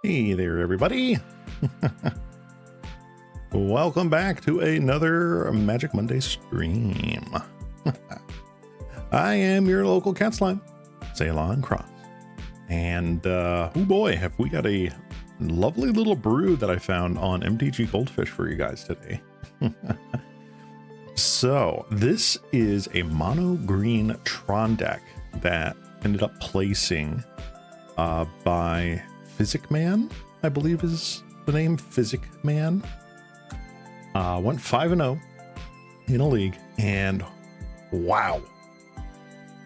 Hey there, everybody. Welcome back to another Magic Monday stream. I am your local cat slime, Ceylon Cross. And, oh boy, have we got a lovely little brew that I found on MTG Goldfish for you guys today. So, this is a mono green Tron deck that ended up placing by Physic Man, I believe is the name, Physic Man. Went 5-0 in a league, and wow,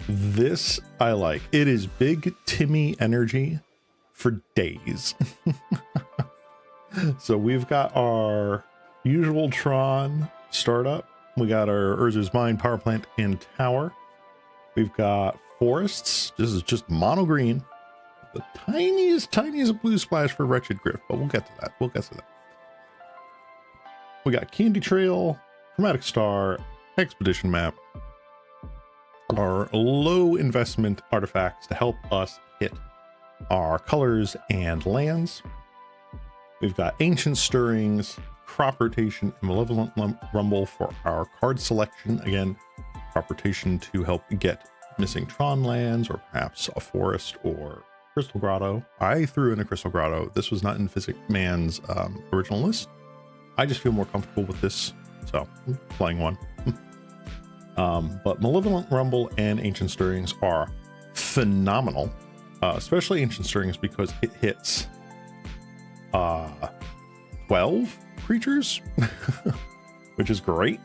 this I like. It is big Timmy energy for days. So we've got our usual Tron startup. We got our Urzer's Mine power plant in tower. We've got forests. This is just mono green. The tiniest blue splash for Wretched Griff, but we'll get to that. We got Candy Trail, Chromatic Star, Expedition Map, our low investment artifacts to help us hit our colors and lands. We've got Ancient Stirrings, Crop Rotation, and Malevolent Rumble for our card selection. Again, crop rotation to help get missing Tron lands, or perhaps a forest or Crystal Grotto. I threw in a Crystal Grotto. This was not in Physic Man's original list. I just feel more comfortable with this, so I'm playing one. But Malevolent Rumble and Ancient Stirrings are phenomenal, especially Ancient Stirrings because it hits 12 creatures, which is great.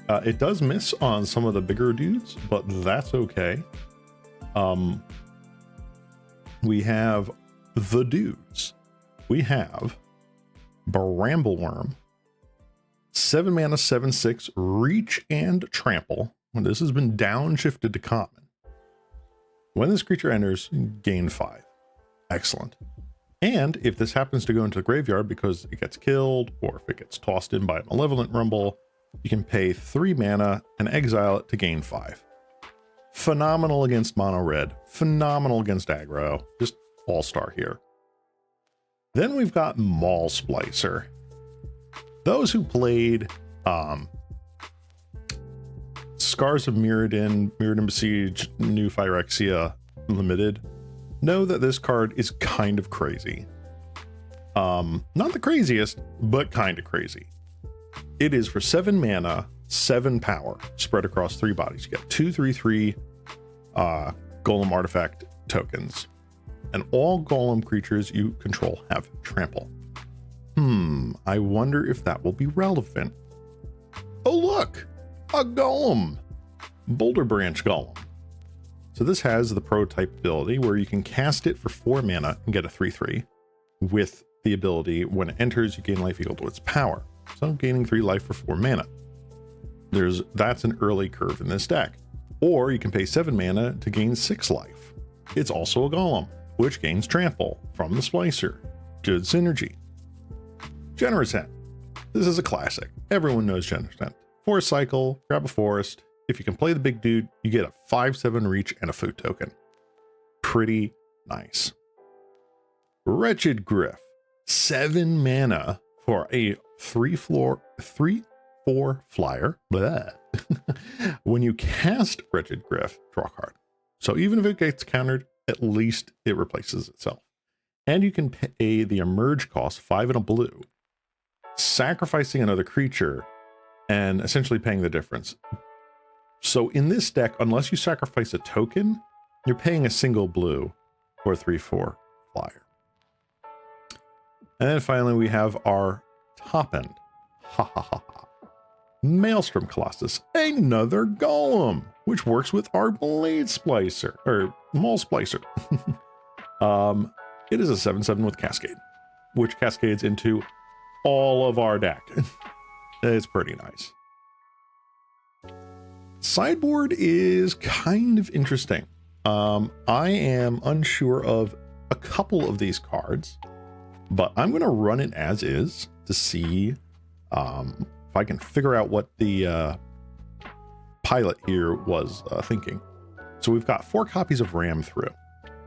It does miss on some of the bigger dudes, but that's okay. We have the dudes. We have Bramble-Worm, 7 mana, 7/6, reach and trample. This has been downshifted to common. When this creature enters, gain 5. Excellent. And if this happens to go into the graveyard because it gets killed, or if it gets tossed in by a Malevolent Rumble, you can pay 3 mana and exile it to gain 5. Phenomenal against mono red, phenomenal against aggro, just all-star here. Then we've got Maul Splicer. Those who played Scars of Mirrodin, Mirrodin Besieged, New Phyrexia Limited know that this card is kind of crazy. Not the craziest, but kind of crazy. It is for 7 mana, 7 power, spread across 3 bodies. You get 2/3/3 Golem artifact tokens, and all Golem creatures you control have trample. I wonder if that will be relevant. Oh look, a Golem, Boulder Branch Golem. So this has the prototype ability where you can cast it for 4 mana and get a 3/3 with the ability when it enters you gain life equal to its power. So gaining 3 life for 4 mana. That's an early curve in this deck. Or you can pay 7 mana to gain 6 life. It's also a Golem, which gains trample from the Splicer. Good synergy. Generous Hand. This is a classic. Everyone knows Generous Hand. Forest cycle, grab a forest. If you can play the big dude, you get a 5/7 reach and a food token. Pretty nice. Wretched Griff. 7 mana for a 3/4 flyer. Blah. When you cast Wretched Griff, draw a card. So even if it gets countered, at least it replaces itself. And you can pay the emerge cost, 5 and a blue, sacrificing another creature and essentially paying the difference. So in this deck, unless you sacrifice a token, you're paying a single blue for a 3/4 flyer. And then finally we have our top end. Maelstrom Colossus, another Golem, which works with our Blade Splicer, or Maul Splicer. It is a 7/7 with Cascade, which cascades into all of our deck. It's pretty nice. Sideboard is kind of interesting. I am unsure of a couple of these cards, but I'm going to run it as is to see if I can figure out what the pilot here was thinking. So we've got 4 copies of Ram Through.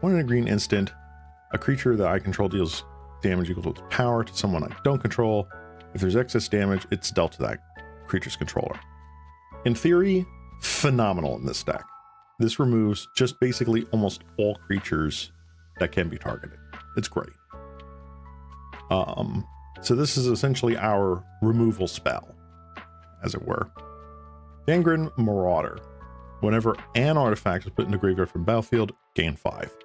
1 in a green instant. A creature that I control deals damage equal to its power to someone I don't control. If there's excess damage, it's dealt to that creature's controller. In theory, phenomenal in this deck. This removes just basically almost all creatures that can be targeted. It's great. So this is essentially our removal spell, as it were. Gangren Marauder. Whenever an artifact is put in the graveyard from battlefield, gain 5.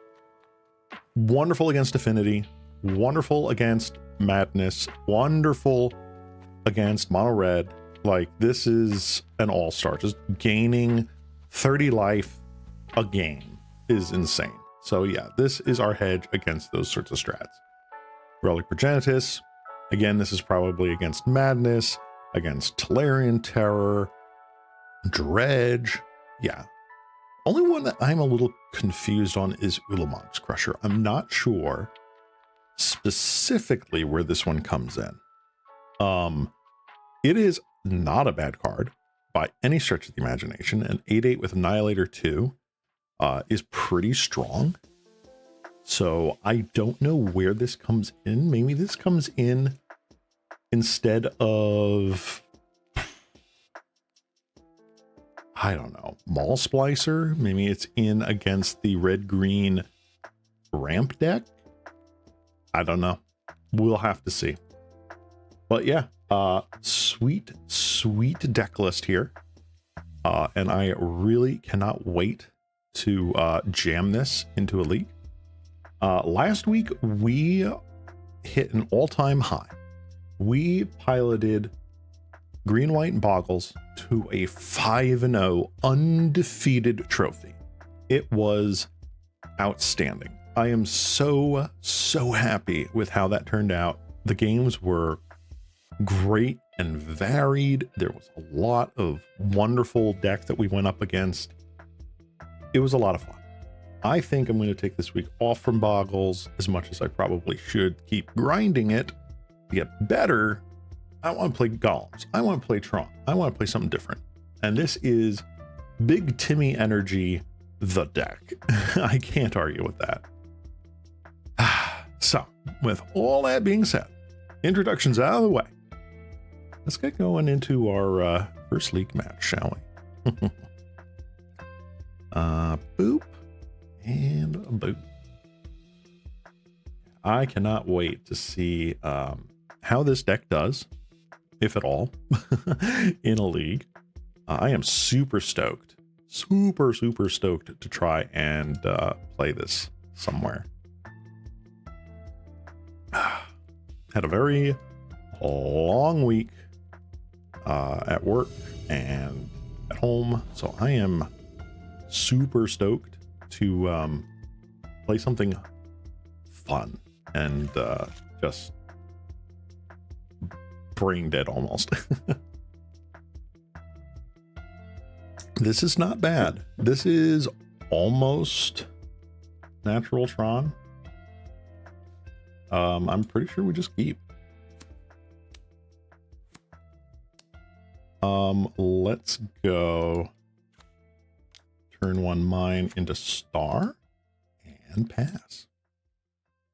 Wonderful against Affinity. Wonderful against Madness. Wonderful against Mono Red. Like, this is an all-star. Just gaining 30 life a game is insane. So yeah, this is our hedge against those sorts of strats. Relic Progenitus. Again, this is probably against Madness, against Tolarian Terror, Dredge. Yeah. Only one that I'm a little confused on is Ulamog's Crusher. I'm not sure specifically where this one comes in. It is not a bad card by any stretch of the imagination. An 8/8 with Annihilator 2 is pretty strong. So I don't know where this comes in. Maybe this comes in instead of, I don't know, Maul Splicer. Maybe it's in against the red-green ramp deck. I don't know. We'll have to see. But yeah, sweet deck list here. And I really cannot wait to jam this into a league. Last week, we hit an all-time high. We piloted Green, White, and Boggles to a 5-0 undefeated trophy. It was outstanding. I am so happy with how that turned out. The games were great and varied. There was a lot of wonderful decks that we went up against. It was a lot of fun. I think I'm going to take this week off from Boggles as much as I probably should. Keep grinding it to get better. I want to play Golems. I want to play Tron. I want to play something different. And this is Big Timmy Energy, the deck. I can't argue with that. So, with all that being said, introductions out of the way, let's get going into our first league match, shall we? Boop. And a boop. I cannot wait to see how this deck does, if at all, in a league. I am super stoked. Super stoked to try and play this somewhere. Had a very long week at work and at home, so I am super stoked to play something fun and just brain dead almost. This is not bad. This is almost natural Tron. I'm pretty sure we just keep. Let's go turn one mine into star and pass.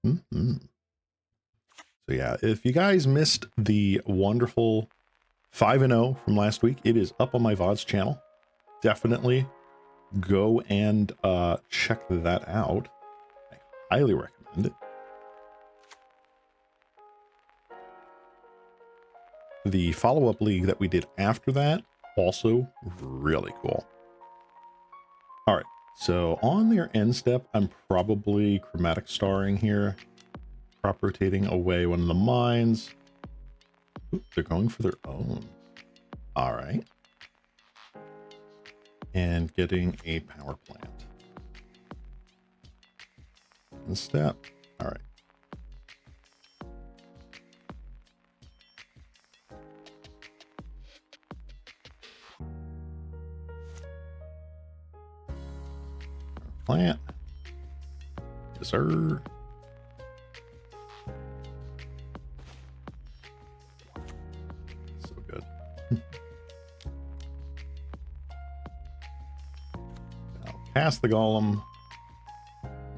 So yeah, if you guys missed the wonderful 5-0 from last week, it is up on my VODs channel. Definitely go and check that out. I highly recommend it. The follow-up league that we did after that, also really cool. All right, so on their end step, I'm probably chromatic starring here. Crop rotating away one of the mines. Ooh, they're going for their own. All right. And getting a power plant. End step. All right. Plant. Yes, sir. So good. Now cast the golem.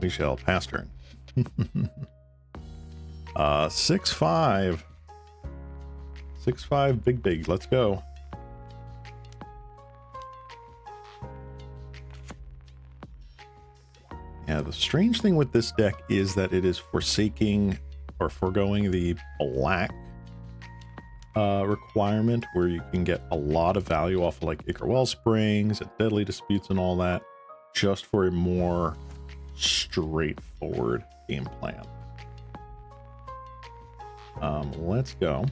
We shall pass turn. 6-5. 6-5, big. Let's go. Yeah, the strange thing with this deck is that it is forsaking or foregoing the black requirement, where you can get a lot of value off of like Ichor Wellsprings and Deadly Disputes and all that, just for a more straightforward game plan. Let's go.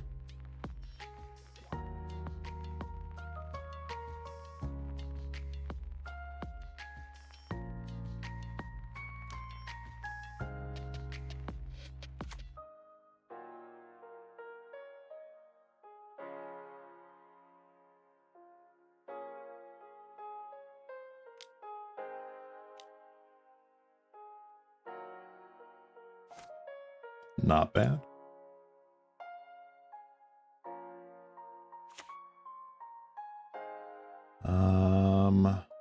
Not bad.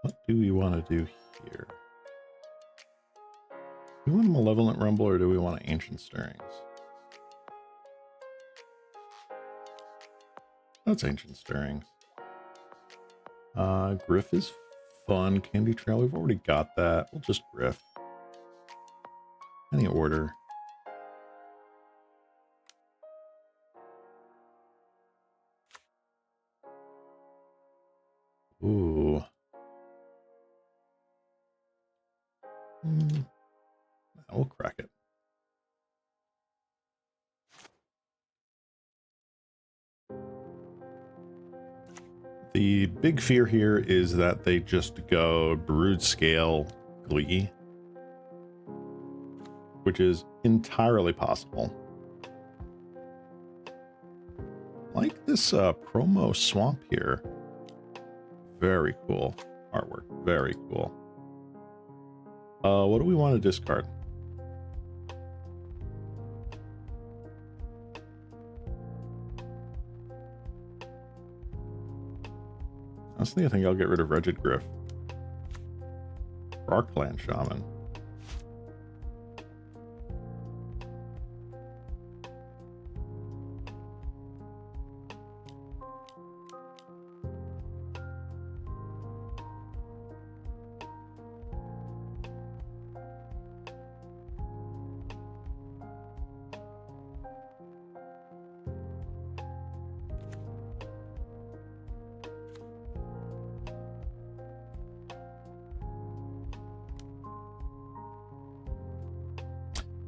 What do we want to do here? Do we want a Malevolent Rumble or do we want Ancient Stirrings? That's Ancient Stirrings. Griff is fun. Candy Trail, we've already got that. We'll just Griff. Any order. Ooh. We'll crack it. The big fear here is that they just go Brood Scale Glee, which is entirely possible. Like this promo swamp here. Very cool artwork. Very cool. What do we want to discard? Honestly, I think I'll get rid of Wretched Griff. Rockland Shaman.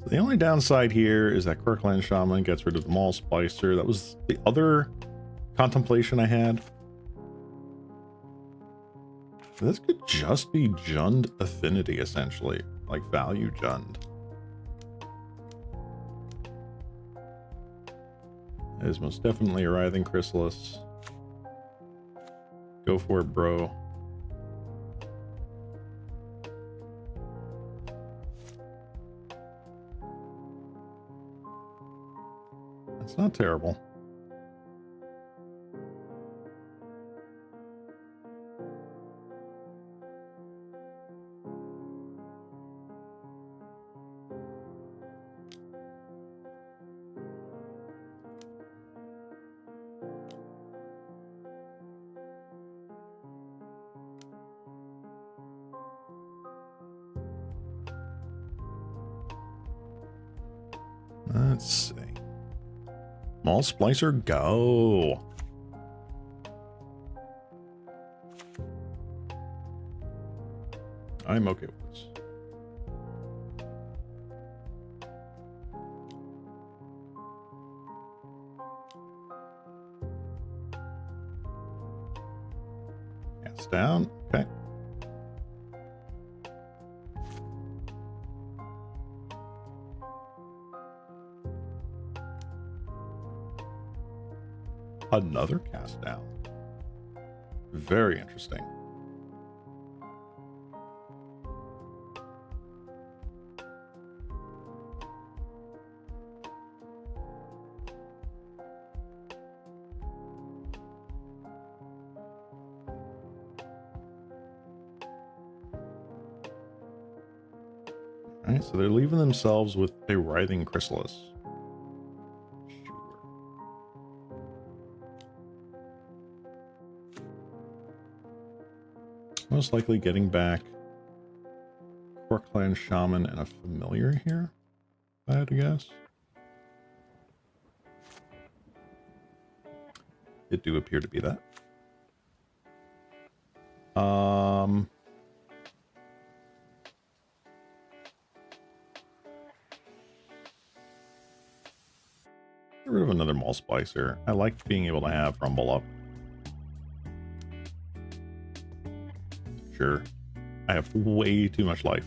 The only downside here is that Kirkland Shaman gets rid of the Maul Splicer. That was the other contemplation I had. This could just be Jund Affinity, essentially. Like value Jund. It is most definitely a Writhing Chrysalis. Go for it, bro. It's not terrible. Let's see. Maul Splicer, go. I'm okay with this. Cast down. Okay. Another cast down. Very interesting. All right, so they're leaving themselves with a Writhing Chrysalis. most likely getting back Clan Shaman and a familiar here, if I had to guess. It do appear to be that. Get rid of another Mall Splicer. I like being able to have Rumble up. Sure. I have way too much life.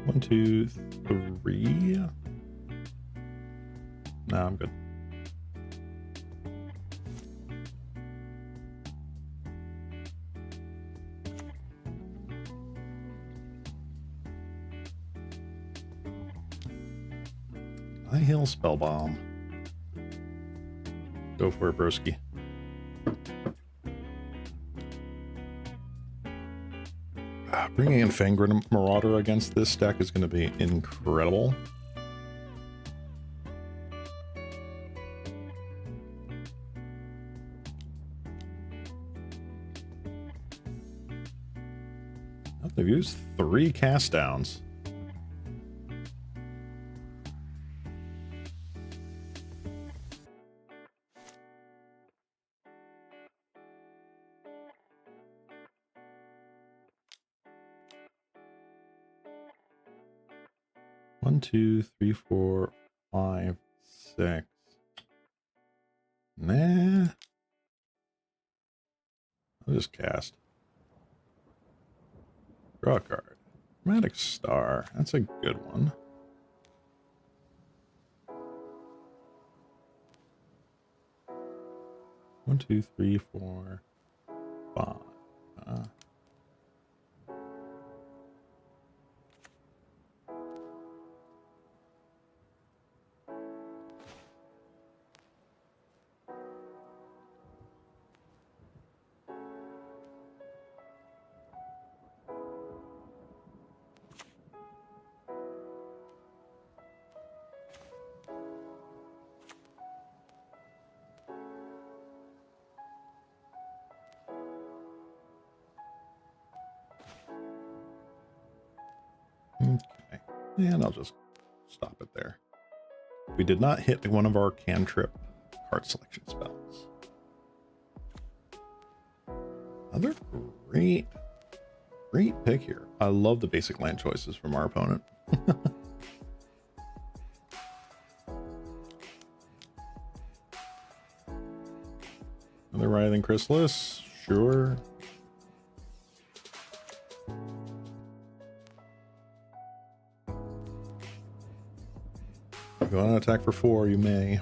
One, two, three. No, I'm good. I heal spell bomb. Go for it, broski. Bringing in Fangren Marauder against this deck is going to be incredible. Oh, they've used 3 cast downs. One, two, three, 4, 5, 6. Nah. I'll just cast. Draw a card. Chromatic Star. That's a good one. One, two, three, 4, 5. Okay, and I'll just stop it there. We did not hit one of our cantrip card selection spells. Another great pick here. I love the basic land choices from our opponent. Another Writhing Chrysalis, sure. If you want to attack for 4, you may.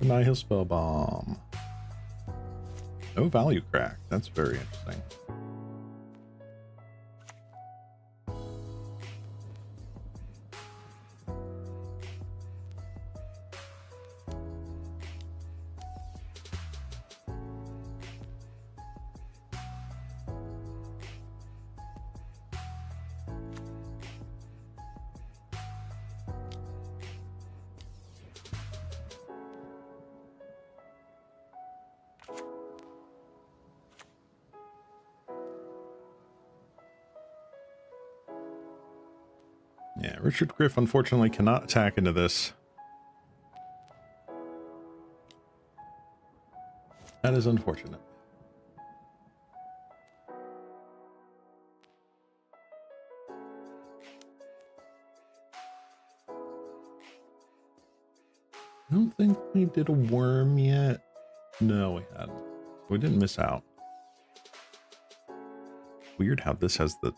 Annihil Spell Bomb. No value crack. That's very interesting. Yeah, Richard Griff unfortunately cannot attack into this. That is unfortunate. I don't think we did a worm yet. No, we hadn't. We didn't miss out. Weird how this has the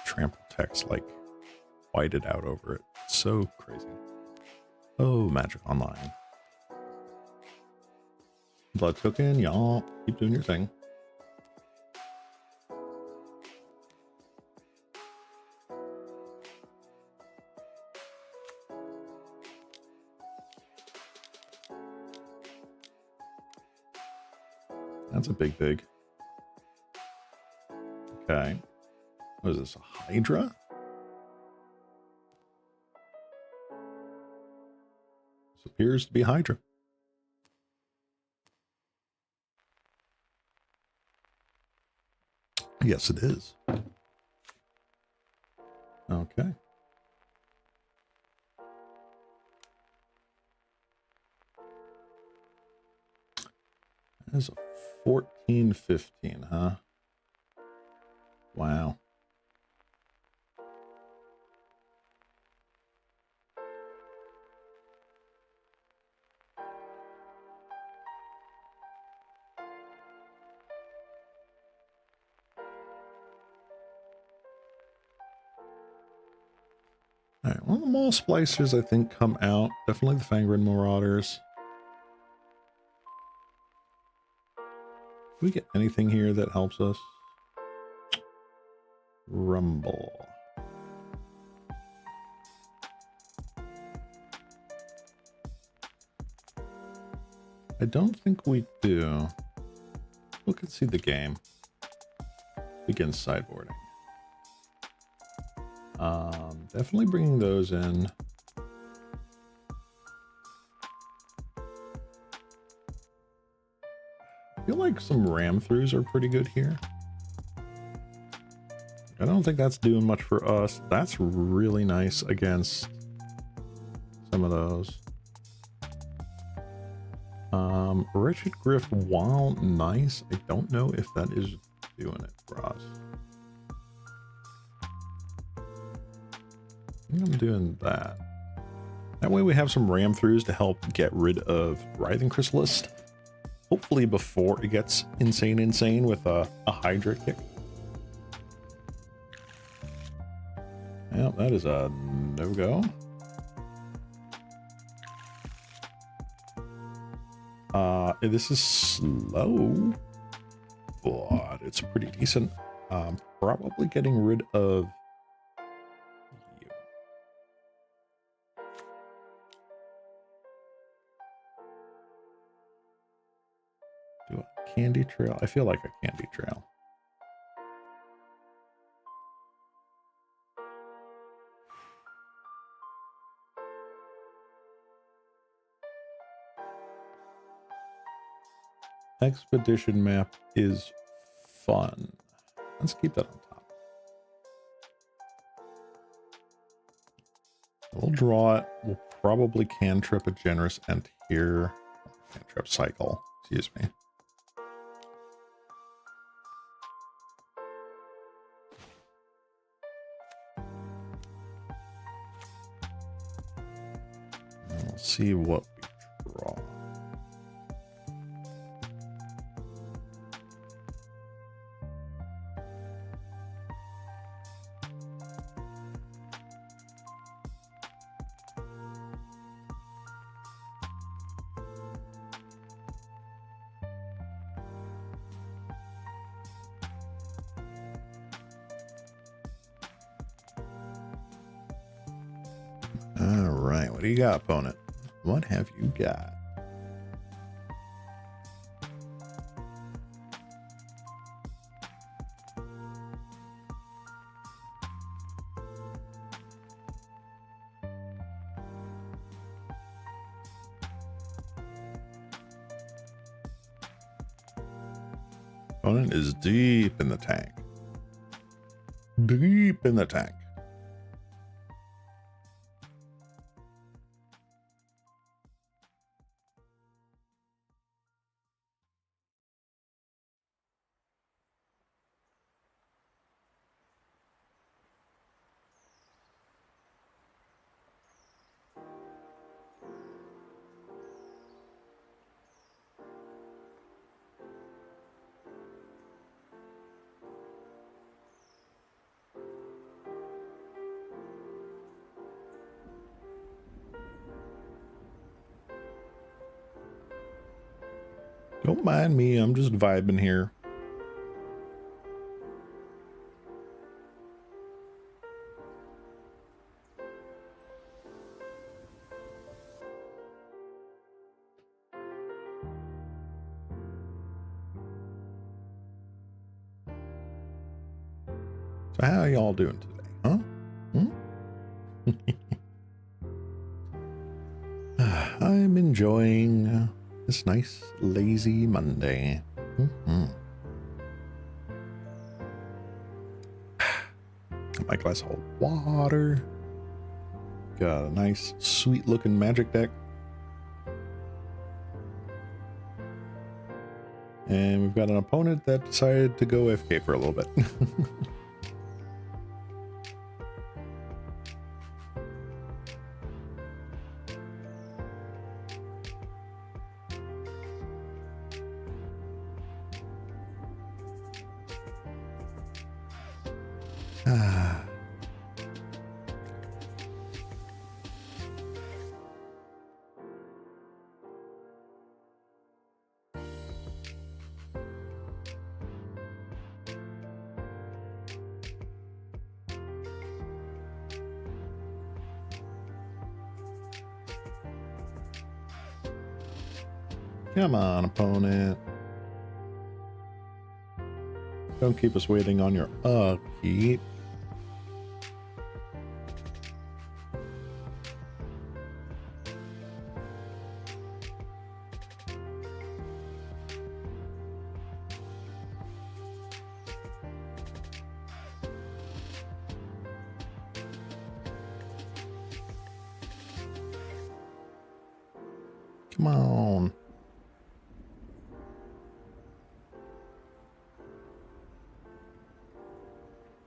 trample text like whited out over it. So crazy. Oh, Magic Online. Blood token, y'all. Keep doing your thing. That's a big. Okay. What is this, a Hydra? This appears to be Hydra. Yes, it is. Okay. That is a 14-15, huh? Wow. All right, well, the Mall Splicers, I think, come out. Definitely the Fangren Marauders. Do we get anything here that helps us? Rumble. I don't think we do. Look and see the game. Begin sideboarding. Definitely bringing those in. I feel like some ram throughs are pretty good here. I don't think that's doing much for us. That's really nice against some of those. Wretched Grift, while nice, I don't know if that is doing it for us. I think I'm doing that. That way we have some ram throughs to help get rid of Writhing Chrysalis. Hopefully before it gets insane with a Hydra kick. Yeah, that is a no-go. This is slow, but it's pretty decent. Probably getting rid of you. Do a Candy Trail? I feel like a Candy Trail. Expedition map is fun. Let's keep that on top. We'll draw it. We'll probably cantrip a Generous End here. Cantrip Cycle, excuse me. And we'll see what we draw. All right, what do you got, opponent? What have you got? Opponent is deep in the tank. Deep in the tank. Don't mind me, I'm just vibing here. So how are y'all doing today, huh? I'm enjoying this nice, lazy Monday. My glass of water. Got a nice, sweet-looking magic deck. And we've got an opponent that decided to go AFK for a little bit. Come on, opponent. Don't keep us waiting on your upkeep. Come on.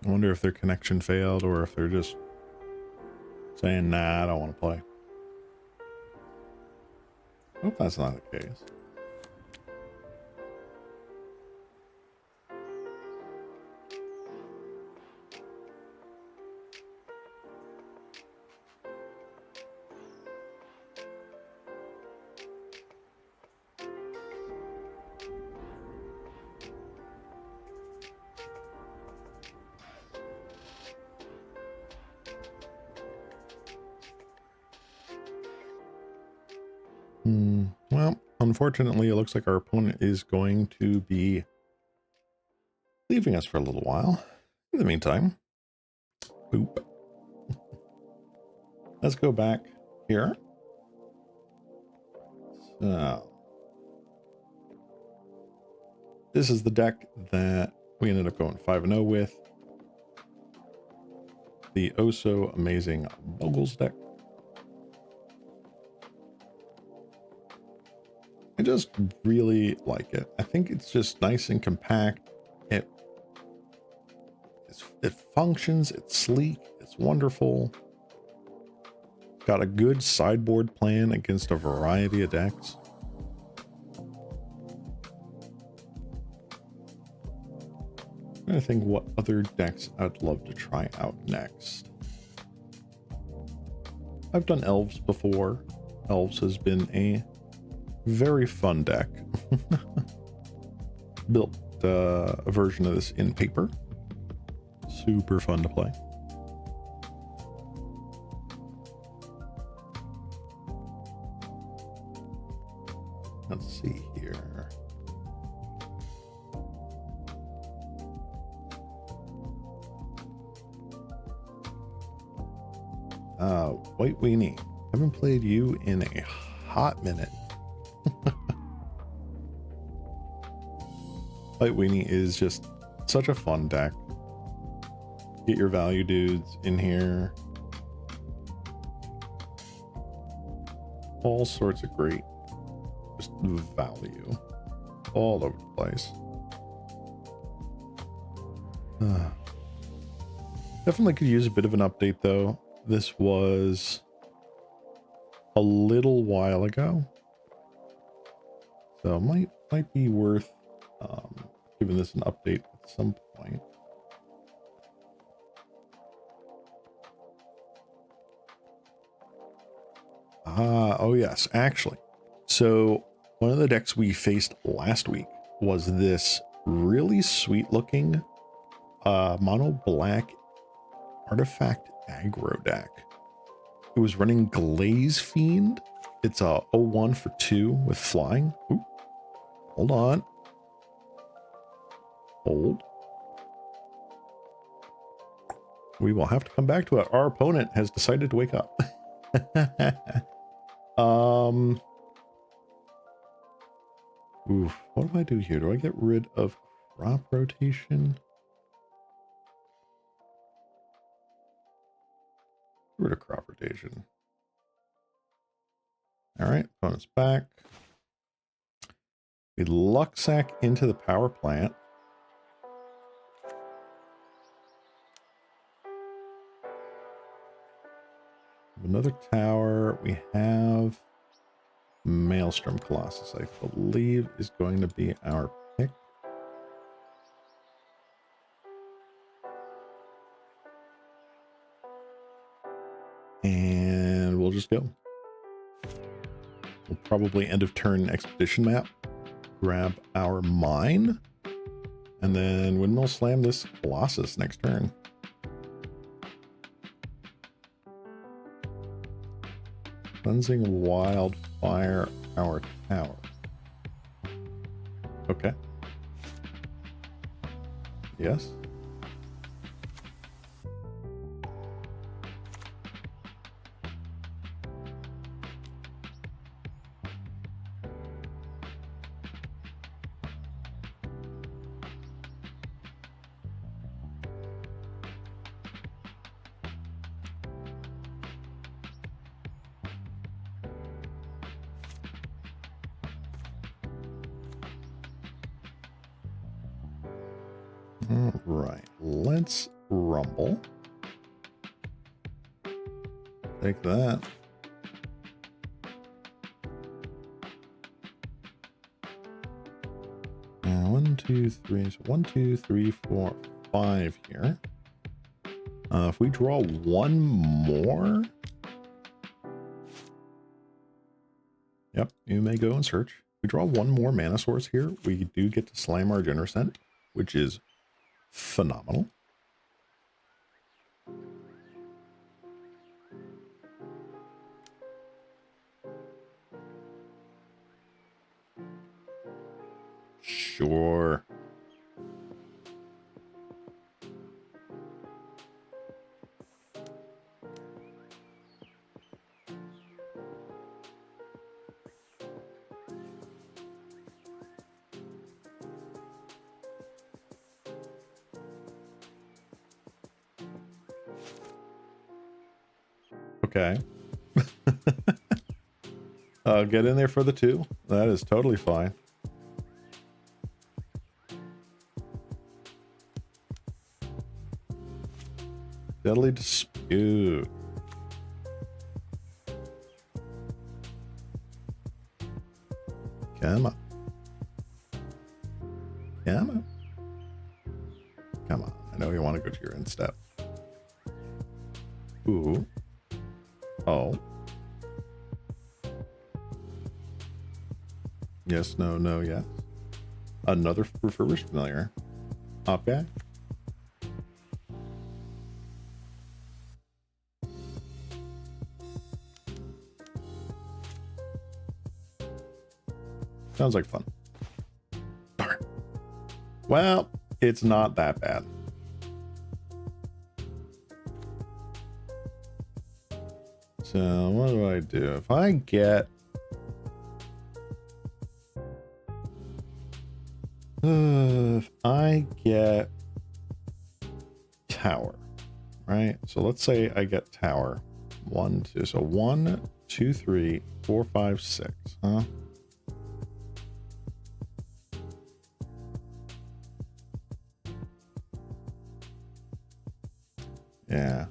I wonder if their connection failed or if they're just saying, nah, I don't want to play. I hope that's not the case. Well, unfortunately, it looks like our opponent is going to be leaving us for a little while. In the meantime, boop. Let's go back here. So, this is the deck that we ended up going 5-0 with. The oh so amazing Moguls deck. I just really like it. I think it's just nice and compact. It functions, it's sleek, it's wonderful. Got a good sideboard plan against a variety of decks. I'm trying to think what other decks I'd love to try out next. I've done Elves before. Elves has been a very fun deck. Built a version of this in paper. Super fun to play. Let's see here. White Weenie. Haven't played you in a hot minute. White Weenie is just such a fun deck. Get your value dudes in here. All sorts of great just value all over the place. Definitely could use a bit of an update though. This was a little while ago, so might be worth giving this an update at some point. Oh yes, actually. So One of the decks we faced last week was this really sweet looking mono black artifact aggro deck. It was running Glaze Fiend. It's a 0/1 for 2 with flying. Ooh, hold on. Hold. We will have to come back to it. Our opponent has decided to wake up. Oof, what do I do here? Do I get rid of crop rotation? Get rid of crop rotation. All right, opponent's back. We luck sack into the power plant. Another tower. We have Maelstrom Colossus, I believe, is going to be our pick. And we'll just go. We'll probably end of turn expedition map. Grab our mine. And then windmill slam this Colossus next turn. Cleansing Wildfire our tower. Okay. Yes. All right, let's rumble. Take that. And 1, 2, 3. So 1, 2, 3, 4, 5 here. If we draw one more. Yep, you may go and search. If we draw one more mana source here, we do get to slam our Genercent, which is phenomenal. Sure. Okay. Get in there for the 2. That is totally fine. Deadly Dispute. Come on. Come on. Come on. I know you want to go to your end step. Ooh. Oh. Yes, no, no, yes. Another refurbished familiar. Okay. Sounds like fun. Darn. Well, it's not that bad. So what do I do? If I get tower, right? So let's say I get tower. 1, 2. So 1, 2, 3, 4, 5, 6. Huh? Yeah.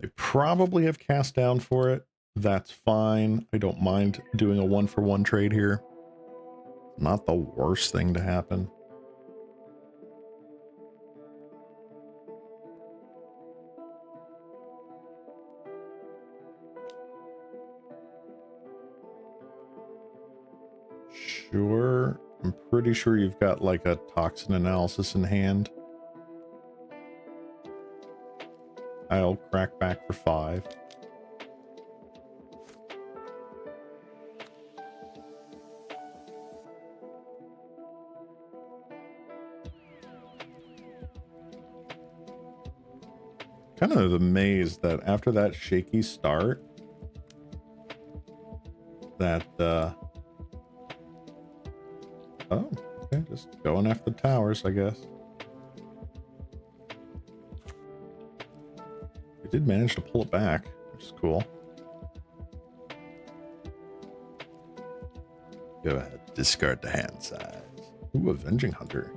They probably have cast down for it. That's fine. I don't mind doing a 1-for-1 trade here. Not the worst thing to happen. Sure. I'm pretty sure you've got like a toxin analysis in hand. I'll crack back for 5. Kind of amazed that after that shaky start, that, oh, okay, just going after the towers, I guess. We did manage to pull it back, which is cool. Go ahead, discard the hand size. Ooh, Avenging Hunter.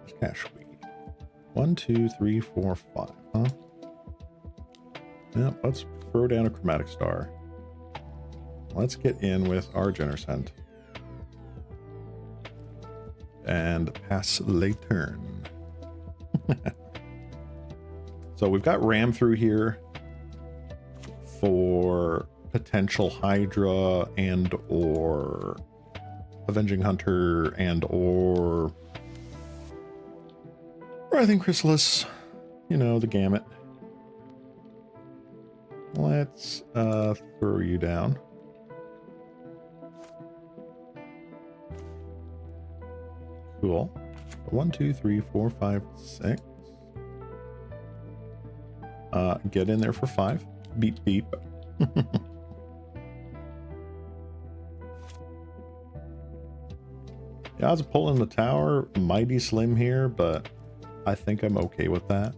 That's kind of sweet. 1, 2, 3, 4, 5, huh? Yeah, let's throw down a Chromatic Star. Let's get in with our Genercent. And pass le turn. So we've got Ram through here for potential Hydra and or Avenging Hunter and or Writhing Chrysalis. You know, the gamut. Let's throw you down. Cool. 1, 2, 3, 4, 5, 6. Get in there for 5. Beep beep. The odds of pulling the tower mighty slim here, but I think I'm okay with that.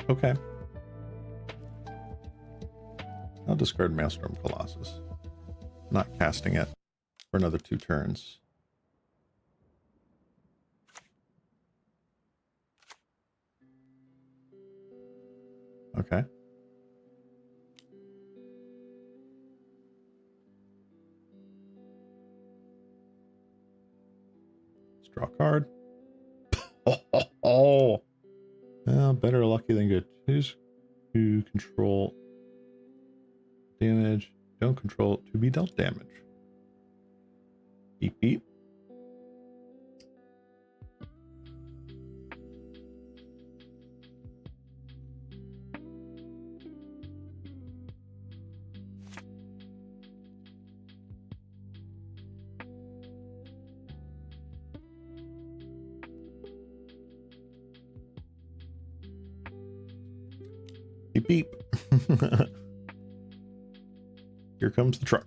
Okay. I'll discard Maelstrom Colossus. Not casting it for another 2 turns. Okay. Let's draw a card. Oh. Better lucky than good. Choose to control damage. Don't control to be dealt damage. Beep beep. Beep beep. Here comes the truck.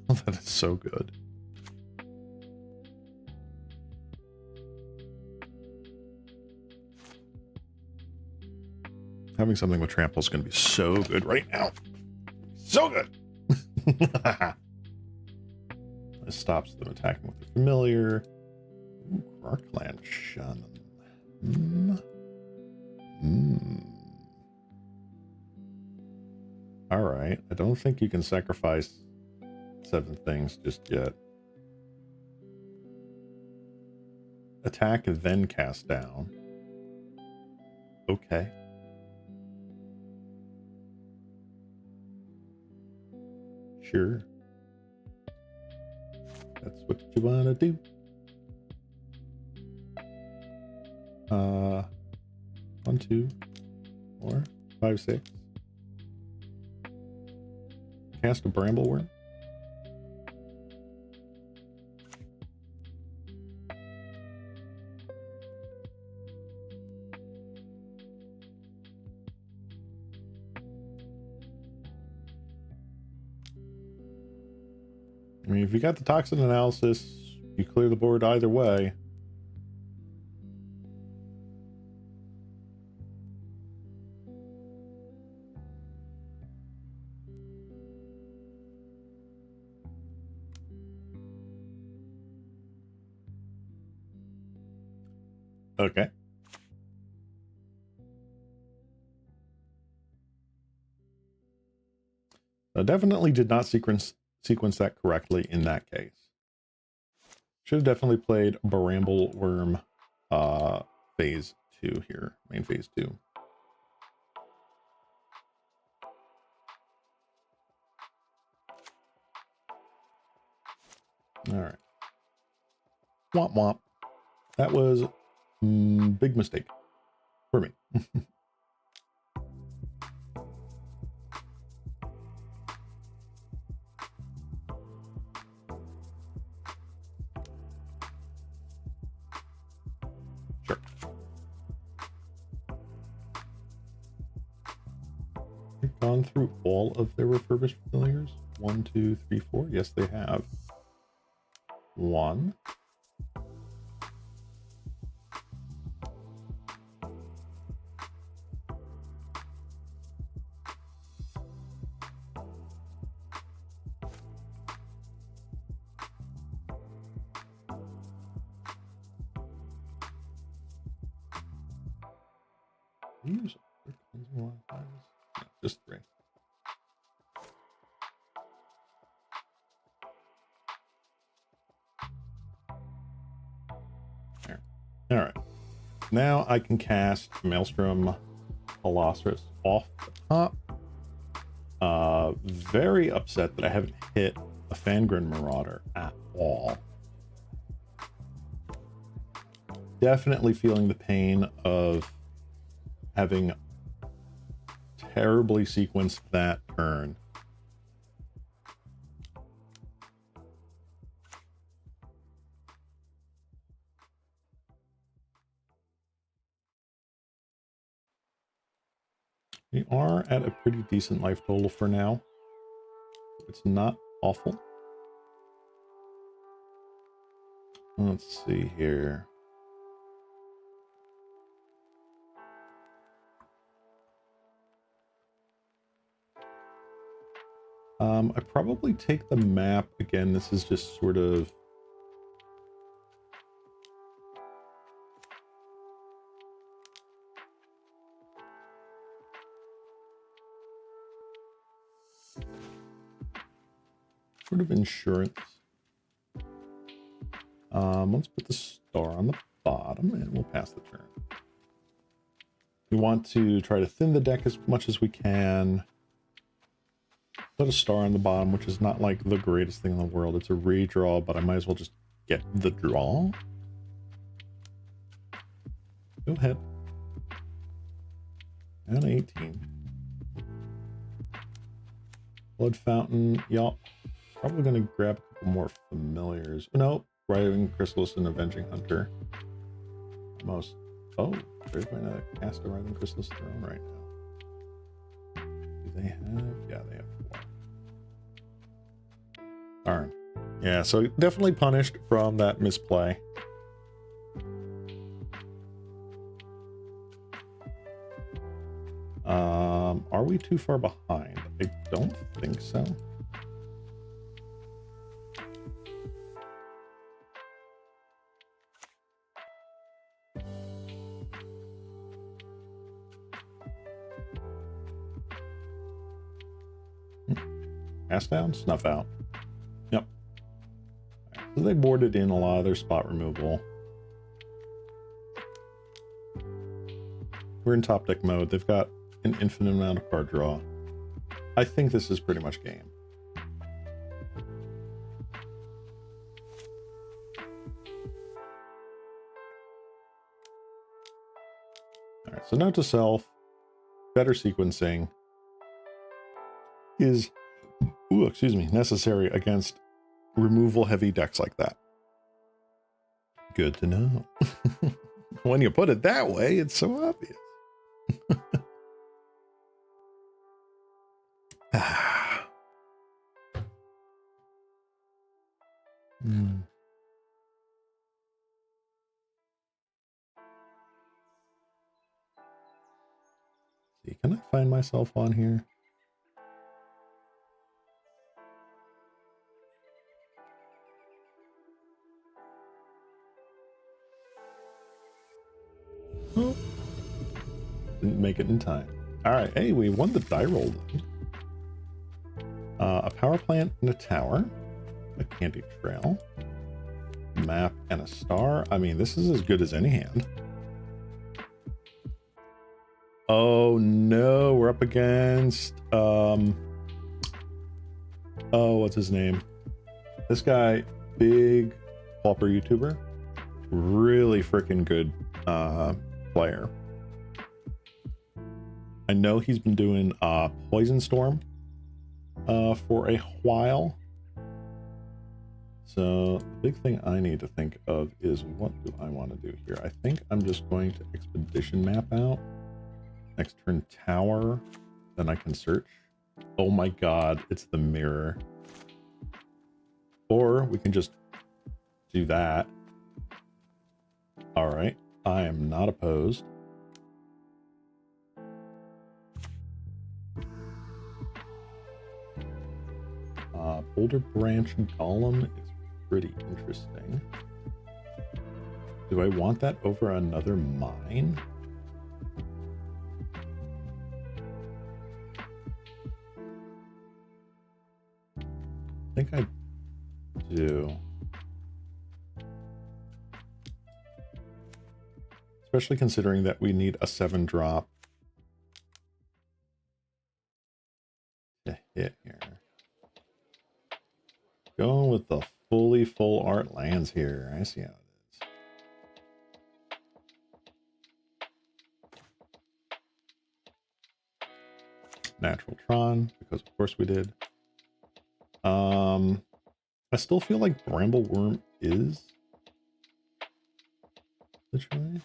Oh, that is so good. Having something with trample is going to be so good right now. So good. This stops them attacking with the familiar. Ooh, Quarkland Shannon. All right. I don't think you can sacrifice 7 things just yet. Attack, then cast down. Okay. Sure. That's what you want to do. 1, 2, 4, 5, 6. Cast a Brambleworm. I mean, if you got the toxin analysis, you clear the board either way. Okay. I definitely did not sequence that correctly in that case. Should have definitely played Bramble Worm phase 2 here, main phase 2. All right. Womp womp. That was big mistake for me. Sure. They've gone through all of their refurbished familiars. 1, 2, 3, 4. Yes, they have. 1. No, just 3. There. All right. Now I can cast Maelstrom Colossus off the top. Very upset that I haven't hit a Fangren Marauder at all. Definitely feeling the pain of having terribly sequenced that turn. We are at a pretty decent life total for now. It's not awful. Let's see here. I probably take the map again. This is just sort of insurance. Let's put the star on the bottom and we'll pass the turn. We want to try to thin the deck as much as we can. Put a star on the bottom, which is not like the greatest thing in the world. It's a redraw, but I might as well just get the draw. Go ahead. And 18. Blood Fountain. Y'all probably going to grab a couple more familiars. No, Writhing Chrysalis and Avenging Hunter. Most. Oh, they're going to cast a Writhing Chrysalis Throne right now. Do they have? Yeah, they have 4. Darn. Yeah, so definitely punished from that misplay. Are we too far behind? I don't think so. Pass down, snuff out. Yep. So they boarded in a lot of their spot removal. We're in top deck mode. They've got an infinite amount of card draw. I think this is pretty much game. All right, so note to self, better sequencing is, necessary against removal heavy decks like that. Good to know. When you put it that way, it's so obvious. See, can I find myself on here? Oh, didn't make it in time. All right, hey, we won the die roll. A power plant and a tower, a candy trail, map and a star. I mean, this is as good as any hand. Oh no, we're up against oh, what's his name? This guy, big Pauper YouTuber, really freaking good player. I know he's been doing Poison Storm for a while. So the big thing I need to think of is, what do I want to do here? I think I'm just going to expedition map out. Next turn tower, then I can search. Oh my god, it's the mirror. Or we can just do that. All right, I am not opposed. Boulder Branch Golem is pretty interesting. Do I want that over another mine? I think I do. Especially considering that we need a 7-drop to hit here. Going with the fully full art lands here. I see how it is. Natural Tron, because of course we did. I still feel like Brambleworm is the choice.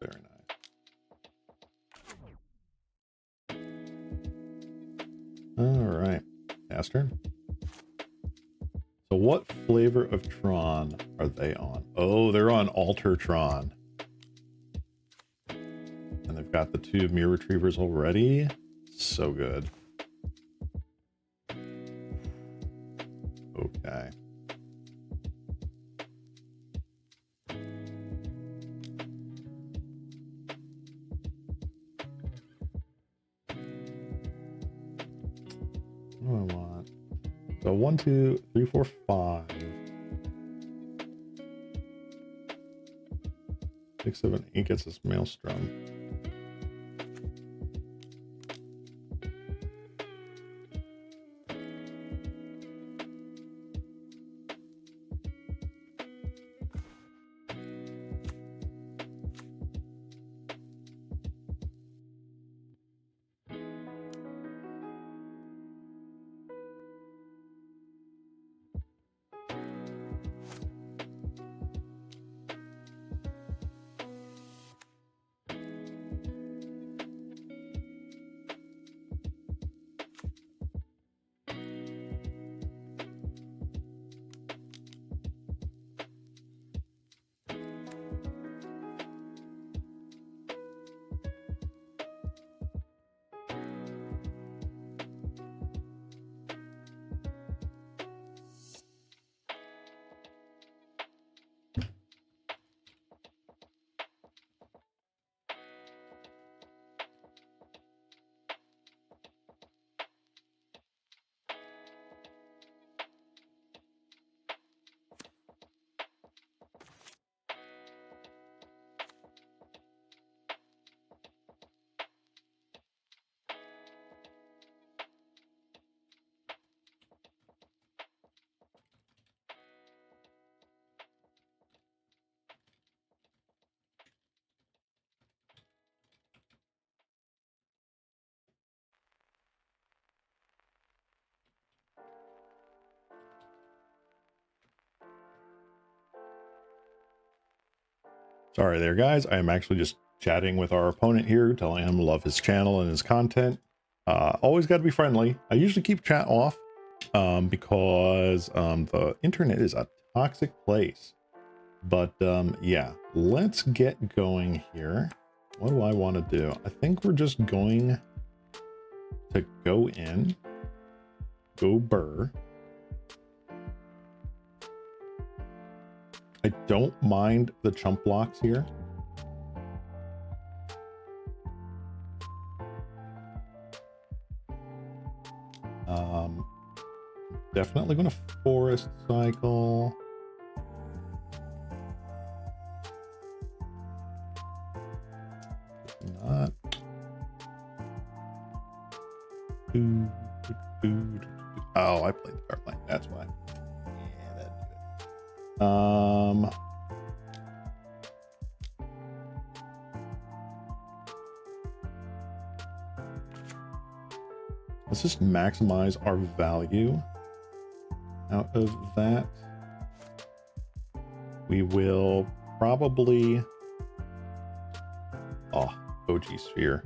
Very nice. All right, Aster. So what flavor of Tron are they on? Oh, they're on Alter Tron. And they've got the 2 mirror retrievers already. So good. Okay. What do I want? So 1, 2, 3, 4, 5. 6, 7, 8 gets us Maelstrom. Sorry there, guys. I am actually just chatting with our opponent here, telling him I love his channel and his content. Always got to be friendly. I usually keep chat off because the internet is a toxic place. But yeah, let's get going here. What do I want to do? I think we're just going to go in, go burr. I don't mind the chump blocks here. Definitely going to forest cycle. Not. Oh, I played the card line. That's why. Yeah, that'd do it. Let's just maximize our value out of that. We will probably... Oh, OG Sphere.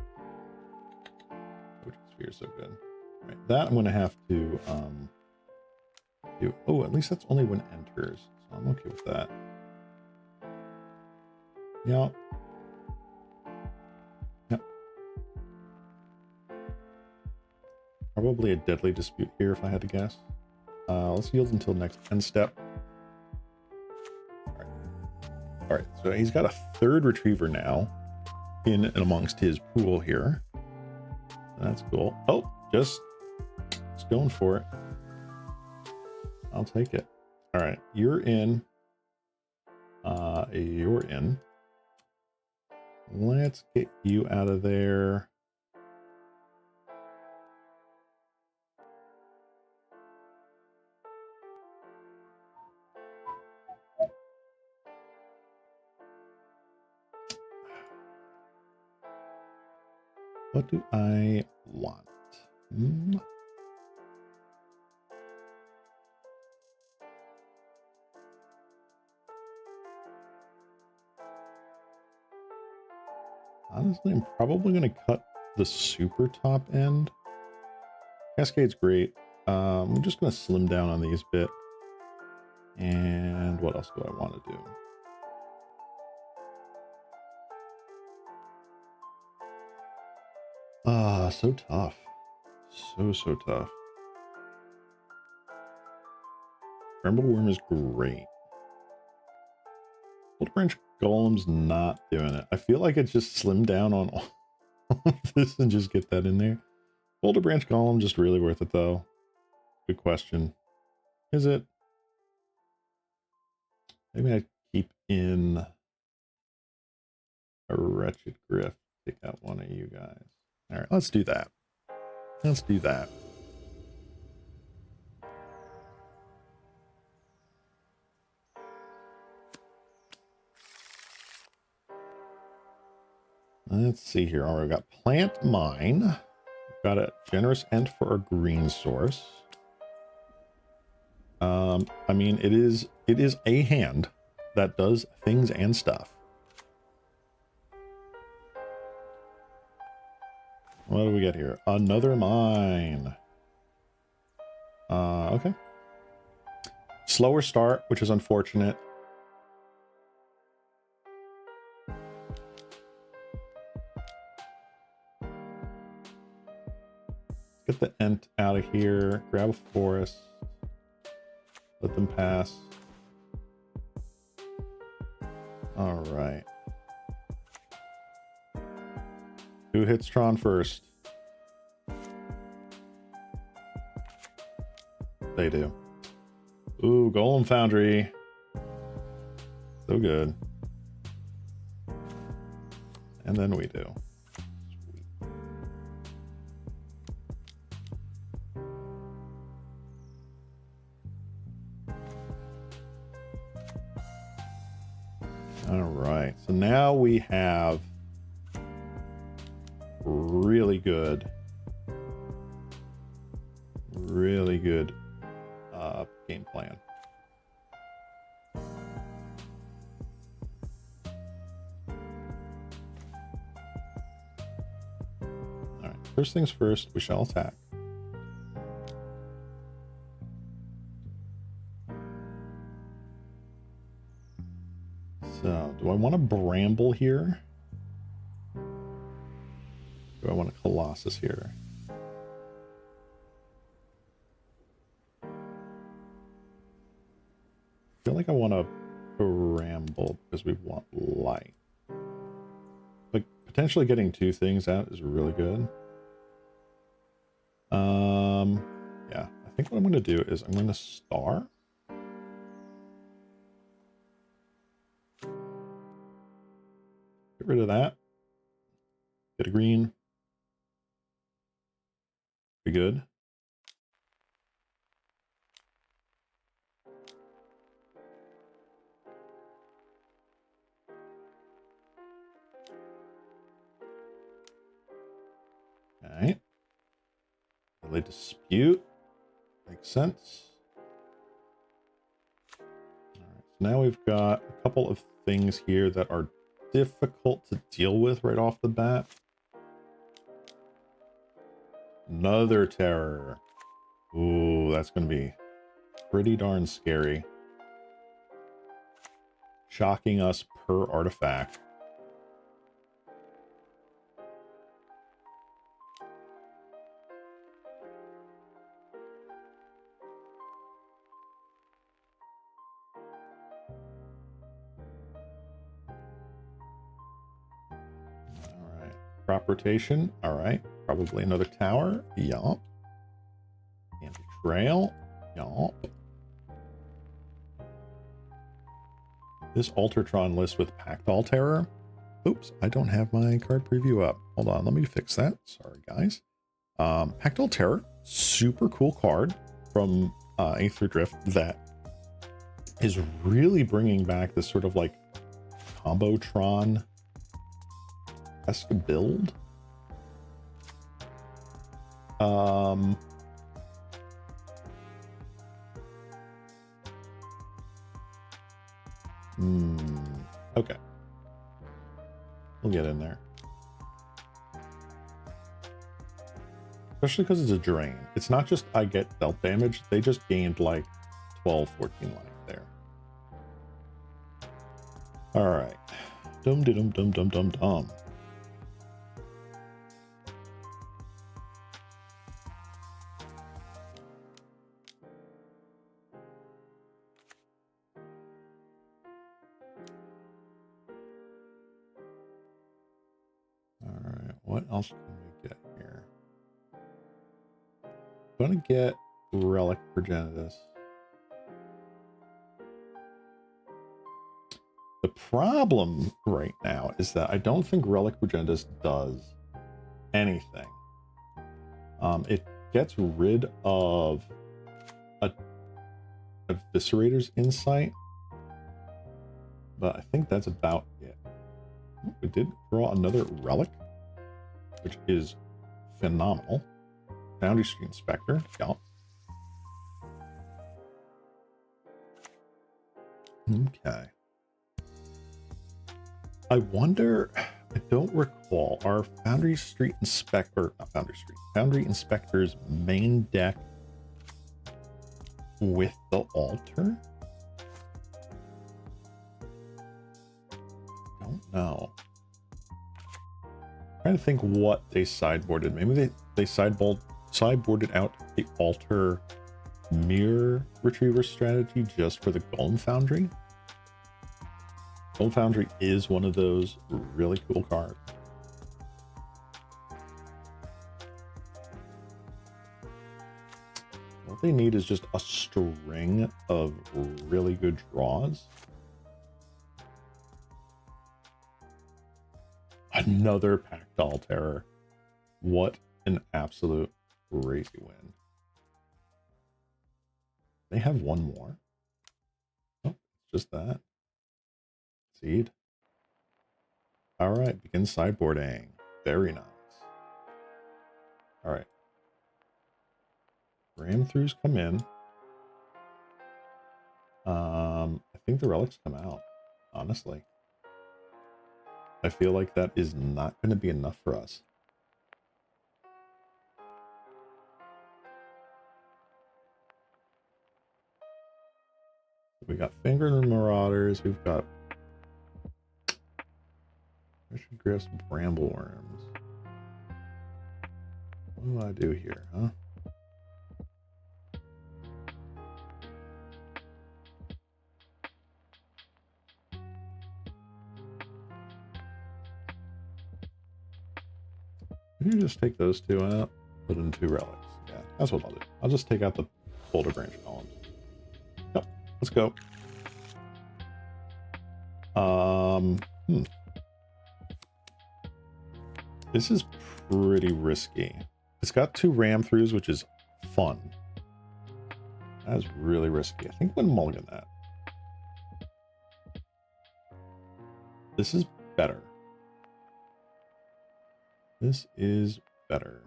OG Sphere is so good. All right, that I'm going to have to do. Oh, at least that's only when enters. So I'm okay with that. Yep. Yep. Probably a Deadly Dispute here if I had to guess. Let's yield until next end step. All right, so he's got a third Retriever now in and amongst his pool here. That's cool. Oh, just going for it. I'll take it. All right, you're in. You're in. Let's get you out of there. What do I want? Honestly, I'm probably going to cut the super top end. Cascade's great. I'm just going to slim down on these a bit. And what else do I want to do? So tough. So tough. Bramble Worm is great. Boulder Branch Golem's not doing it. I feel like it's just slim down on all of this and just get that in there. Boulder Branch Golem just really worth it though. Good question. Is it? Maybe I keep in a Wretched Griff. Take out one of you guys. All right, let's do that. Let's do that. Let's see here. All right, we've got Plant Mine. We've got a generous end for our green source. I mean, it is a hand that does things and stuff. What do we get here? Another mine. Okay. Slower start, which is unfortunate. Get the Ent out of here. Grab a forest. Let them pass. All right. Who hits Tron first? They do. Ooh, Golem Foundry. So good. And then we do. Sweet. All right. So now we have really good game plan. All right, first things first, we shall attack. So, do I want a Bramble here? Do I want a Colossus here? I feel like I want to scramble because we want light. Like, potentially getting 2 things out is really good. Yeah, I think what I'm going to do is I'm going to star. Get rid of that. Get a green. Be good. Alright. Delay dispute. Makes sense. Alright, so now we've got a couple of things here that are difficult to deal with right off the bat. Another terror. Ooh, that's going to be pretty darn scary. Shocking us per artifact. Alright. Crop rotation. Alright. Probably another tower. Yup. Anti-trail. Yup. This Tron list with Pactol Terror. Oops, I don't have my card preview up. Hold on, let me fix that. Sorry, guys. Pactol Terror, super cool card from Aether Drift that is really bringing back this sort of like combo Tron-esque build. Okay. We'll get in there. Especially because it's a drain. It's not just I get dealt damage. They just gained like 12, 14 life there. Alright. Dum-de-dum-dum-dum-dum-dum. Alright, what else can we get here? I'm gonna get Relic Progenitus. The problem right now is that I don't think Relic Progenitus does anything. It gets rid of a Eviscerator's Insight, but I think that's about it. We did draw another Relic, which is phenomenal. Foundry Street Inspector, yeah. Okay. I wonder, I don't recall, are Foundry Street Inspector, not Foundry Street, Foundry Inspector's main deck with the altar? I don't know. I'm trying to think what they sideboarded. Maybe they sideboarded out the altar mirror retriever strategy just for the Golem Foundry. Golem Foundry is one of those really cool cards. What they need is just a string of really good draws. Another Pactol Terror. What an absolute crazy win. They have one more. Oh, it's just that. Seed. All right, begin sideboarding. Very nice. All right. Ram throughs come in. I think the relics come out, honestly. I feel like that is not going to be enough for us. We got Fingered Marauders. We've got Mission Grist Brambleworms. What do I do here, huh? You just take those two out, put in 2 relics. Yeah, that's what I'll do. I'll just take out the boulder branch columns. Yep, let's go. This is pretty risky. It's got 2 ram throughs, which is fun. That is really risky. I think I'm gonna mulligan that. This is better. This is better.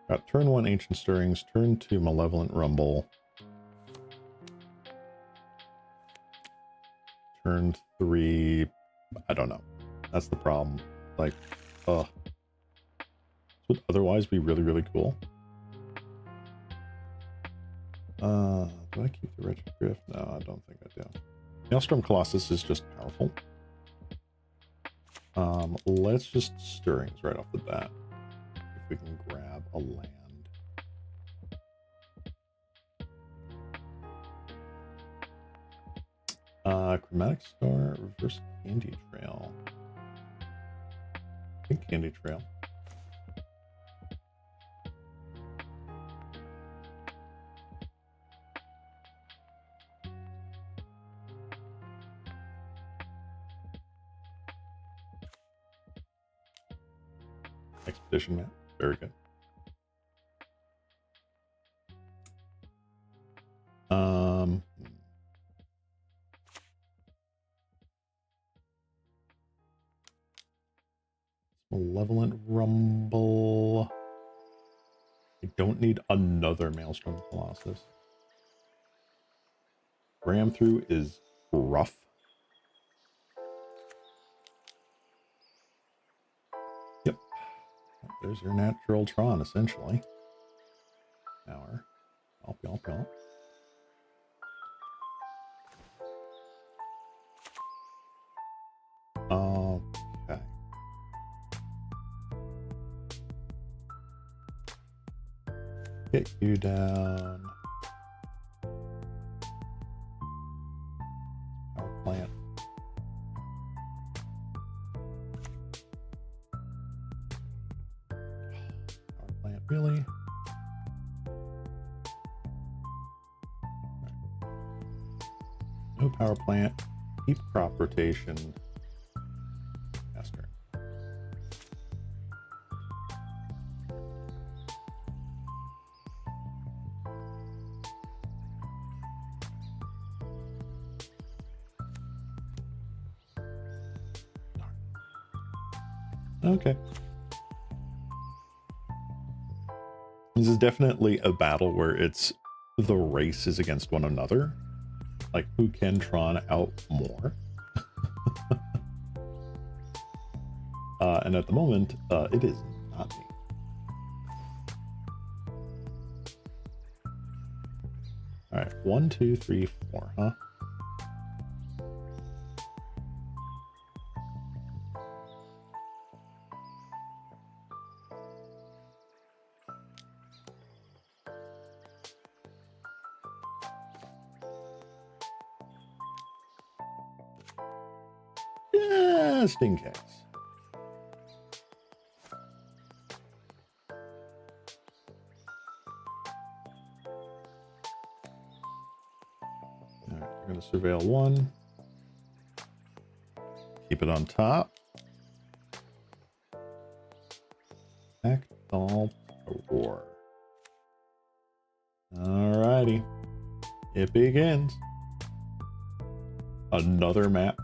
Got turn 1 Ancient Stirrings, turn 2 Malevolent Rumble, turn 3, I don't know. That's the problem. Like, this would otherwise be really, really cool. Do I keep the Retrogriff? No, I don't think I do. Maelstrom Colossus is just powerful. Let's just Stirrings right off the bat. If we can grab a land. Chromatic Star, Reverse Candy Trail. I think Candy Trail. Expedition map, very good. Malevolent Rumble. I don't need another Maelstrom Colossus. Ram through is rough. Yep. There's your natural Tron, essentially. Power. Help. Okay. Get you down. Power plant. Power plant, really? No power plant. Keep crop rotation. Master. Okay. This is definitely a battle where it's the race is against one another. Like, who can Tron out more? And at the moment, it is not me. All right, 1, 2, 3, 4, huh? Just in case. All right, we're going to surveil 1. Keep it on top. Act all war. Alrighty. It begins. Another map.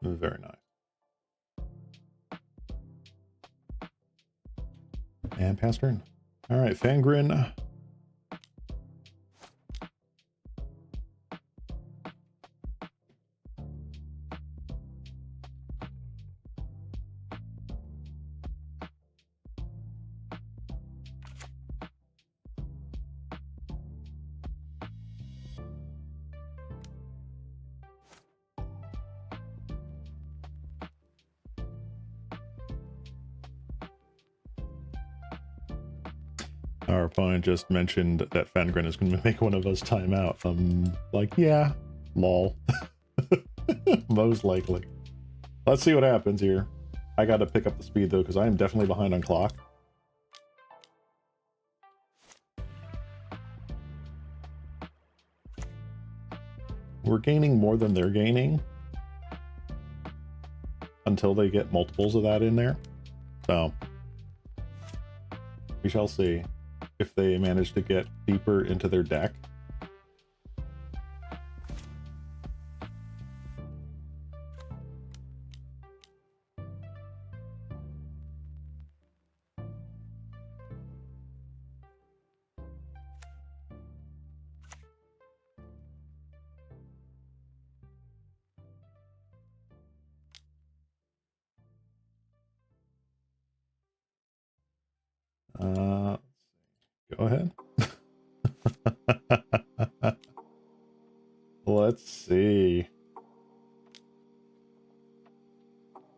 Very nice. And pass turn. All right, Fangren. Our opponent just mentioned that Fangren is going to make one of us time out. Like, yeah, lol. Most likely. Let's see what happens here. I got to pick up the speed, though, because I am definitely behind on clock. We're gaining more than they're gaining until they get multiples of that in there. So, we shall see if they manage to get deeper into their deck. Go ahead. Let's see.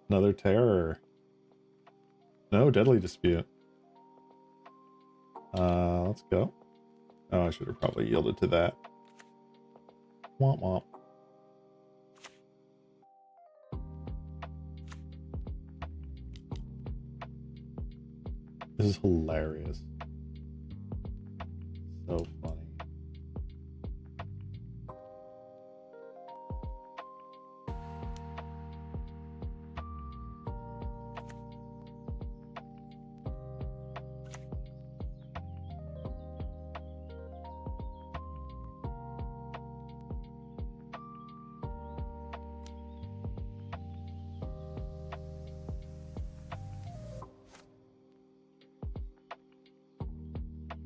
Another terror. No deadly dispute. Let's go. Oh, I should have probably yielded to that. Womp womp. This is hilarious. So funny.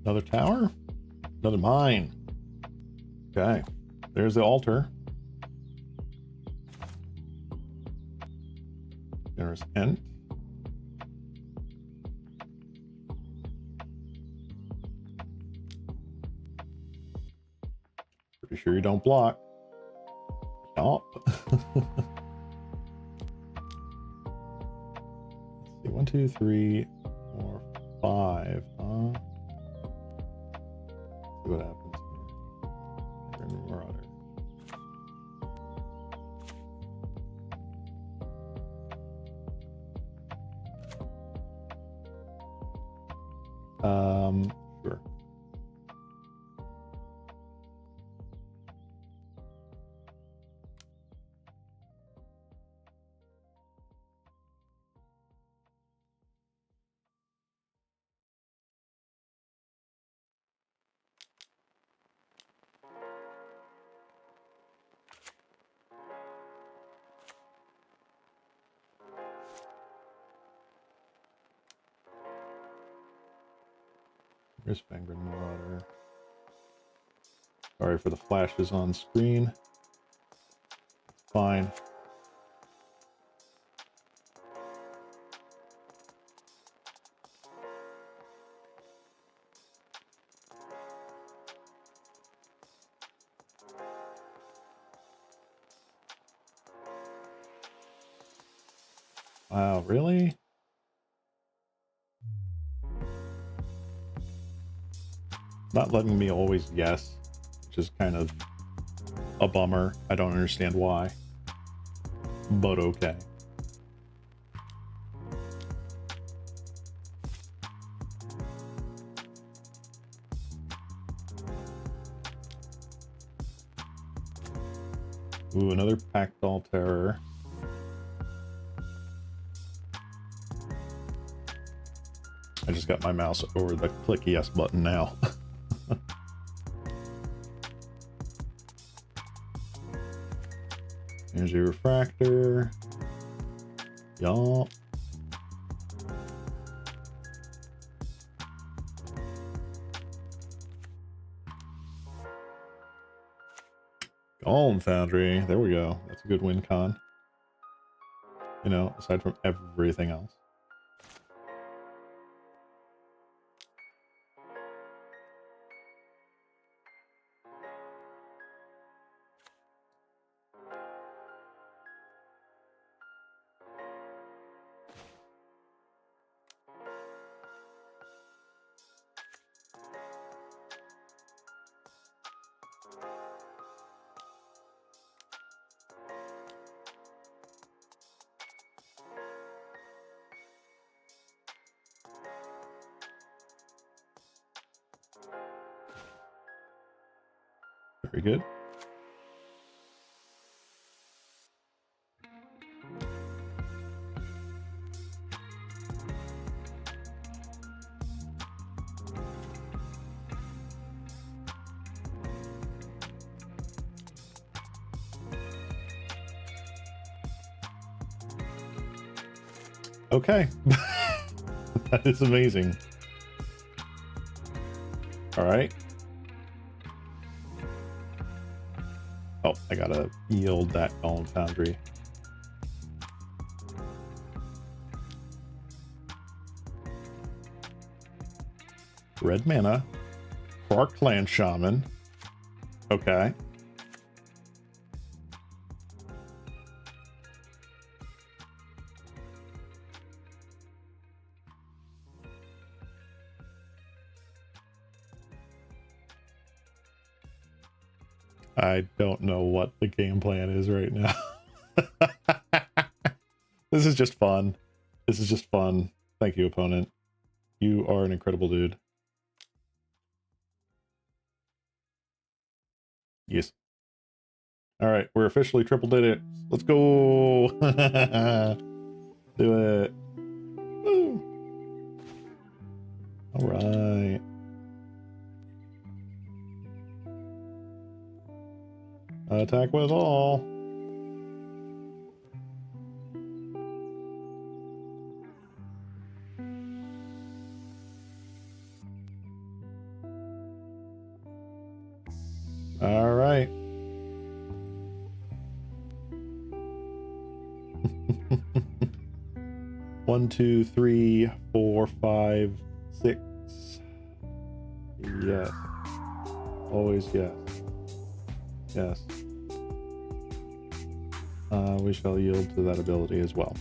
Another tower? Another mine. Okay. There's the altar. There's Ent. Pretty sure you don't block. Stop. Let's see. 1, 2, 3, 4, 5. See what happens here. Marauder. Sure. Here's Fangren Marauder. Sorry for the flashes on screen. Fine. Wow, really? Not letting me always guess, which is kind of a bummer. I don't understand why, but okay. Ooh, another Pactol Terror. I just got my mouse over the click yes button now. Here's your Refractor. Y'all. Golem Foundry. There we go. That's a good win con. You know, aside from everything else. Very good. Okay. That is amazing. All right. Oh, I gotta yield that Golem Foundry. Red mana. Clark Clan Shaman. Okay. I don't know what the game plan is right now. This is just fun. This is just fun. Thank you, opponent. You are an incredible dude. Yes. All right, we're officially triple digits. Let's go. Do it. Woo. All right. Attack with all. All right. One, two, three, four, five, six. Yes. Always yes. Yes. We shall yield to that ability as well.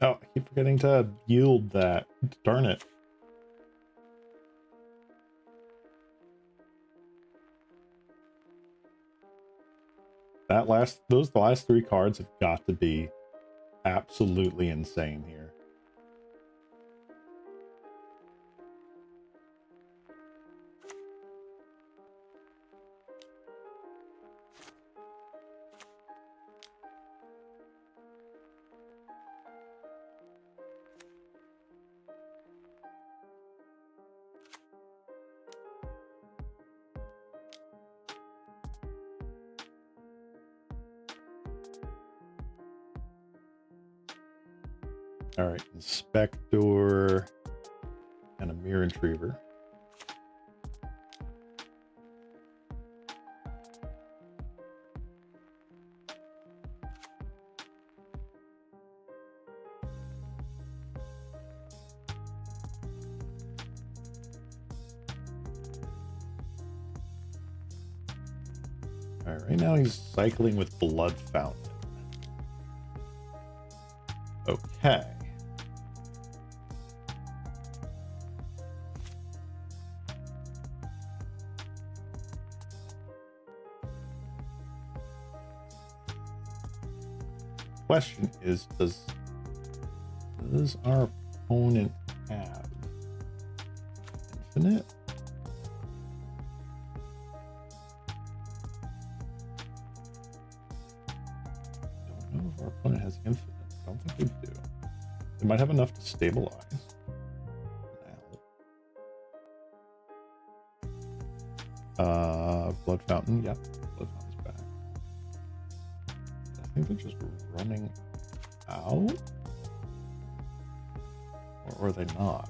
Oh, I keep forgetting to yield that. Darn it. The last three cards have got to be absolutely insane here. All right, Inspector and a Mirror Retriever. All right, right now he's cycling with Blood Fountain. Okay. Question is, does our opponent have infinite? Don't know if our opponent has infinite. I don't think they do. They might have enough to stabilize. Blood Fountain, yeah. Blood Fountain's back. I think they're just running out? Or are they not?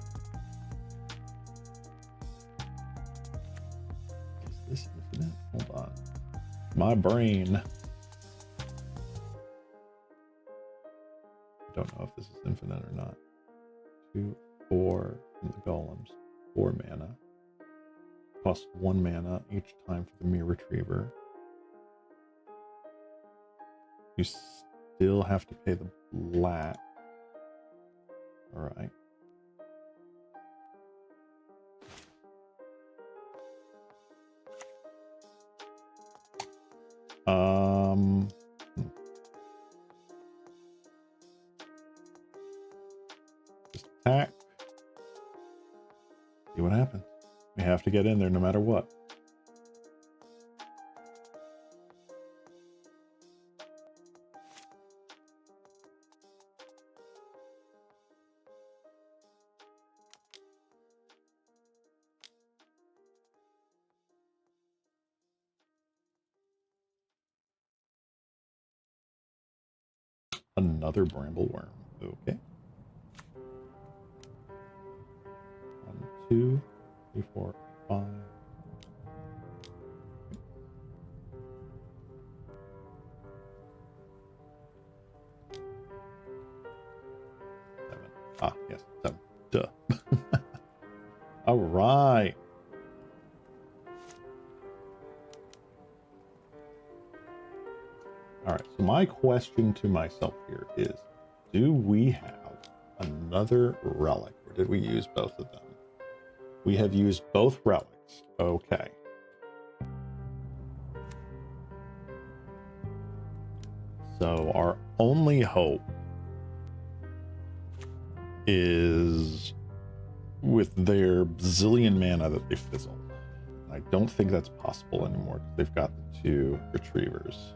Is this infinite? Hold on. My brain. I don't know if this is infinite or not. 2, 4 from the golems. 4 mana. Cost 1 mana each time for the Mirror Retriever. You still have to pay the black. Alright. Just attack. See what happens. We have to get in there no matter what. Another bramble worm. Okay. 1, 2, 3, 4, 5. Ah, yes, 7. Duh. All right. All right. So my question to myself here is, do we have another relic, or did we use both of them? We have used both relics. Okay. So our only hope is with their zillion mana that they fizzle. I don't think that's possible anymore because they've got the 2 retrievers.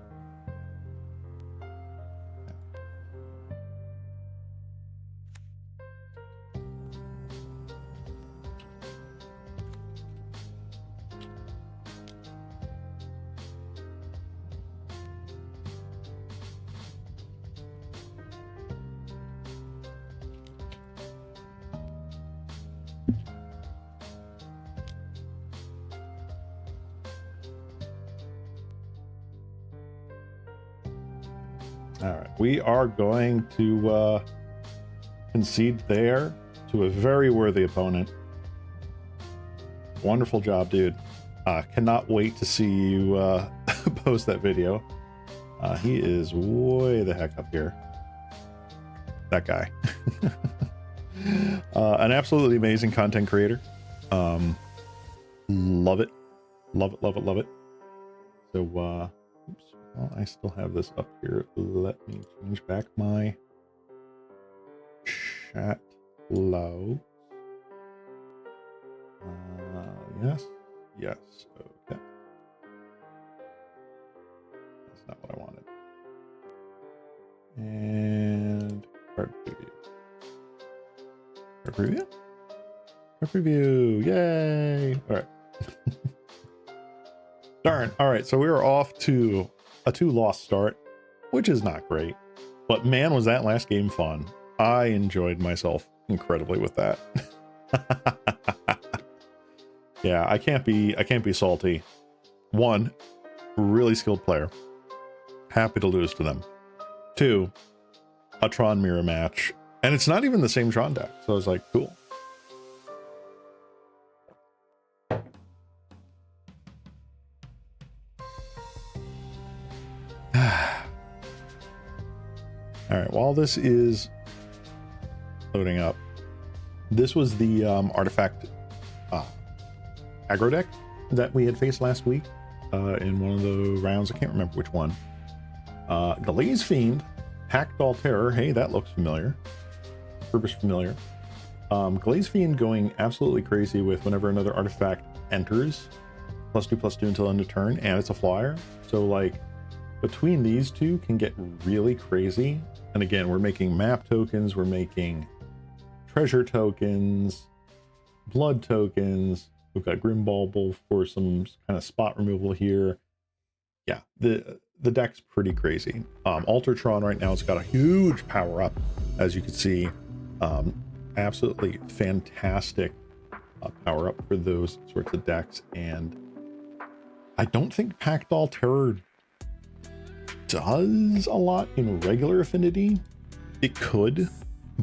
All right, we are going to concede there to a very worthy opponent. Wonderful job, dude. Cannot wait to see you post that video. He is way the heck up here. That guy. An absolutely amazing content creator. Love it. Love it, love it, love it. So, oops. Well, I still have this up here. Let me change back my chat low. Yes. Yes. Okay. That's not what I wanted. And card preview. Card preview? Card preview. Yay. All right. Darn. All right. So we were off to a 2-loss start, which is not great. But man, was that last game fun. I enjoyed myself incredibly with that. Yeah, I can't be salty. One, really skilled player. Happy to lose to them. Two, a Tron mirror match. And it's not even the same Tron deck. So I was like, cool. All right, while this is loading up, this was the artifact aggro deck that we had faced last week in one of the rounds. I can't remember which one. Glaze Fiend, Packed All Terror. Hey, that looks familiar. Purpose familiar. Glaze Fiend going absolutely crazy with whenever another artifact enters. +2/+2 until end of turn, and it's a flyer. So like between these two can get really crazy. And again, we're making map tokens, we're making treasure tokens, blood tokens. We've got Grim Bauble for some kind of spot removal here. Yeah, the deck's pretty crazy. Tron right now, it's got a huge power up, as you can see. Absolutely fantastic power up for those sorts of decks. And I don't think Packed All Terror does a lot in regular Affinity. It could,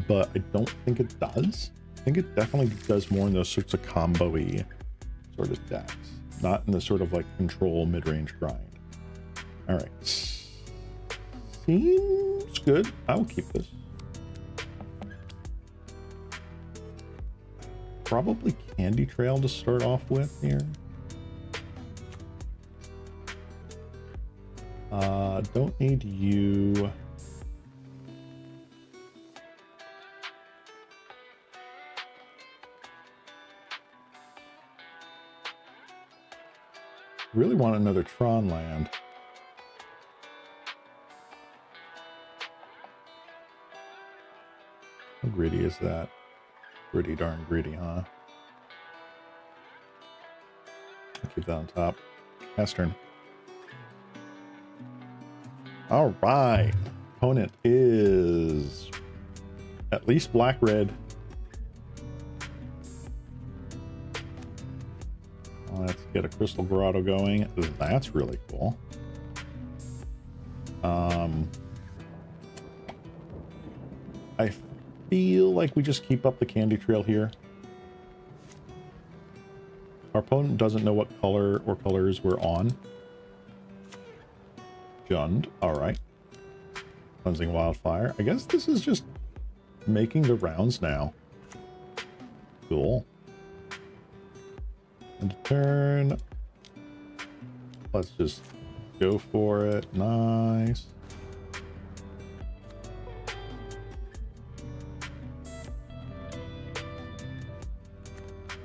but I don't think it does. I think it definitely does more in those sorts of combo-y sort of decks, not in the sort of like control mid-range grind. All right, seems good. I will keep this. Probably Candy Trail to start off with here. Don't need you. Really want another Tron land. How greedy is that? Pretty darn greedy, huh? I'll keep that on top. Pass turn. All right. Opponent is at least black-red. Let's get a Crystal Grotto going. That's really cool. I feel like we just keep up the Candy Trail here. Our opponent doesn't know what color or colors we're on. Jund. All right. Cleansing Wildfire. I guess this is just making the rounds now. Cool. And turn. Let's just go for it. Nice.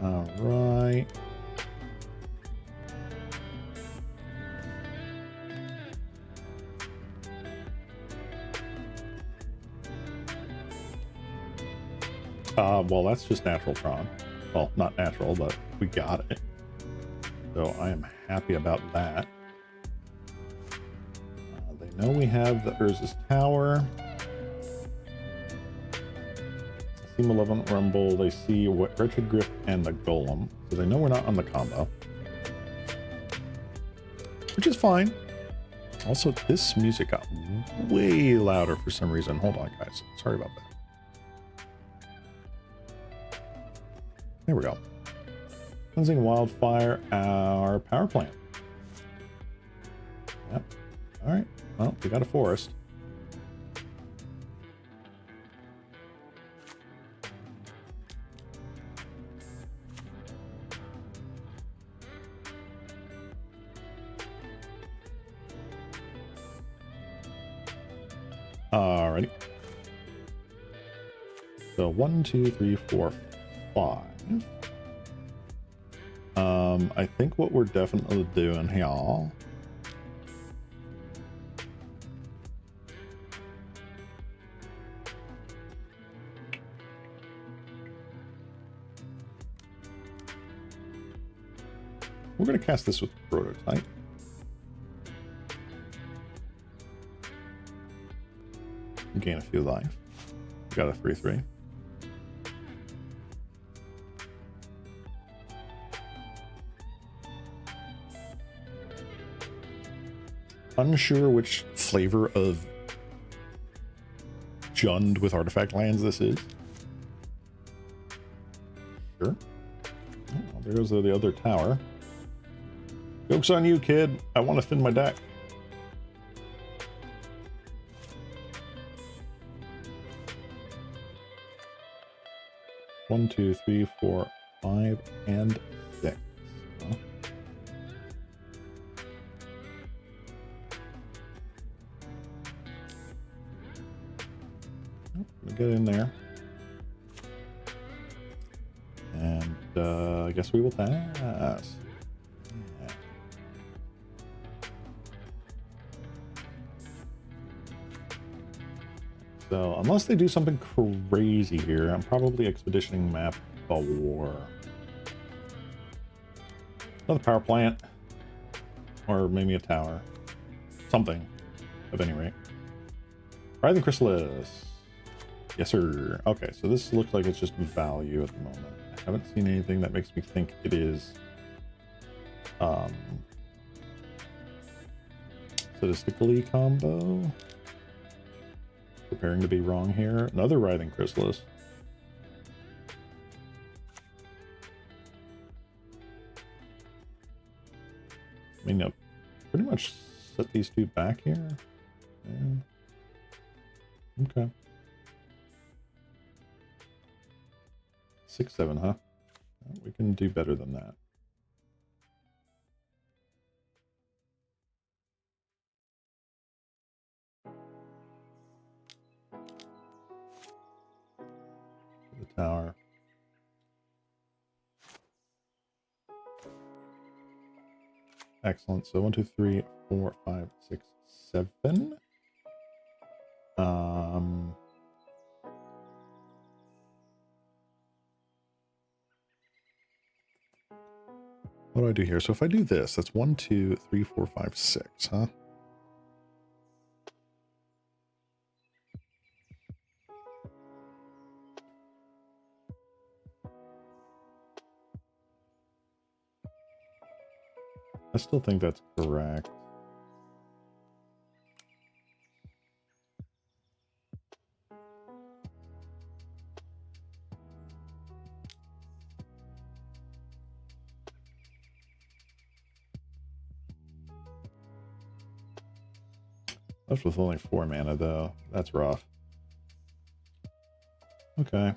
All right. Well, that's just natural Tron. Well, not natural, but we got it. So I am happy about that. They know we have the Urza's Tower. They see Malevolent Rumble. They see Wretched Grip and the Golem. So they know we're not on the combo. Which is fine. Also, this music got way louder for some reason. Hold on, guys. Sorry about that. There we go. Cleansing Wildfire, our power plant. Yep. All right. Well, we got a forest. Alrighty. So 1, 2, 3, 4, 5. I think what we're definitely doing here. We're going to cast this with Prototype. Gain a few life. got a 3/3. Unsure which flavor of Jund with artifact lands this is. Sure. Oh, there goes the other tower. Joke's on you, kid. I want to thin my deck. One, two, three, 4, 5, and 6. Huh? Get in there. And I guess we will pass. Yeah. So, unless they do something crazy here, I'm probably expeditioning map 4. Another power plant. Or maybe a tower. Something, at any rate. Writhing Chrysalis. Yes, sir. Okay, so this looks like it's just value at the moment. I haven't seen anything that makes me think it is statistically combo. Preparing to be wrong here. Another Writhing Chrysalis. I mean, I'll pretty much set these two back here. Yeah. Okay. 6, 7, huh? We can do better than that. The tower. Excellent. So 1, 2, 3, 4, 5, 6, 7. What do I do here? So if I do this, that's 1, 2, 3, 4, 5, 6, huh? I still think that's correct. That's with only 4 mana, though. That's rough. Okay.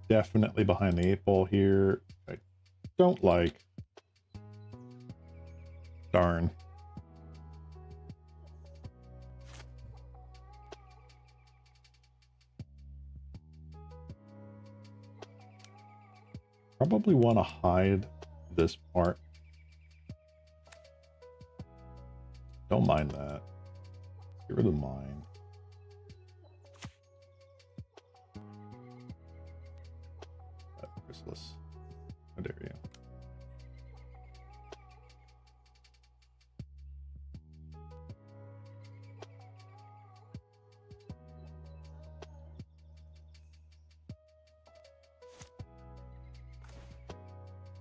Definitely behind the 8 ball here. I don't like. Darn. Probably want to hide this part. Don't mind that. Let's get rid of mine. Chrysalis. How dare you?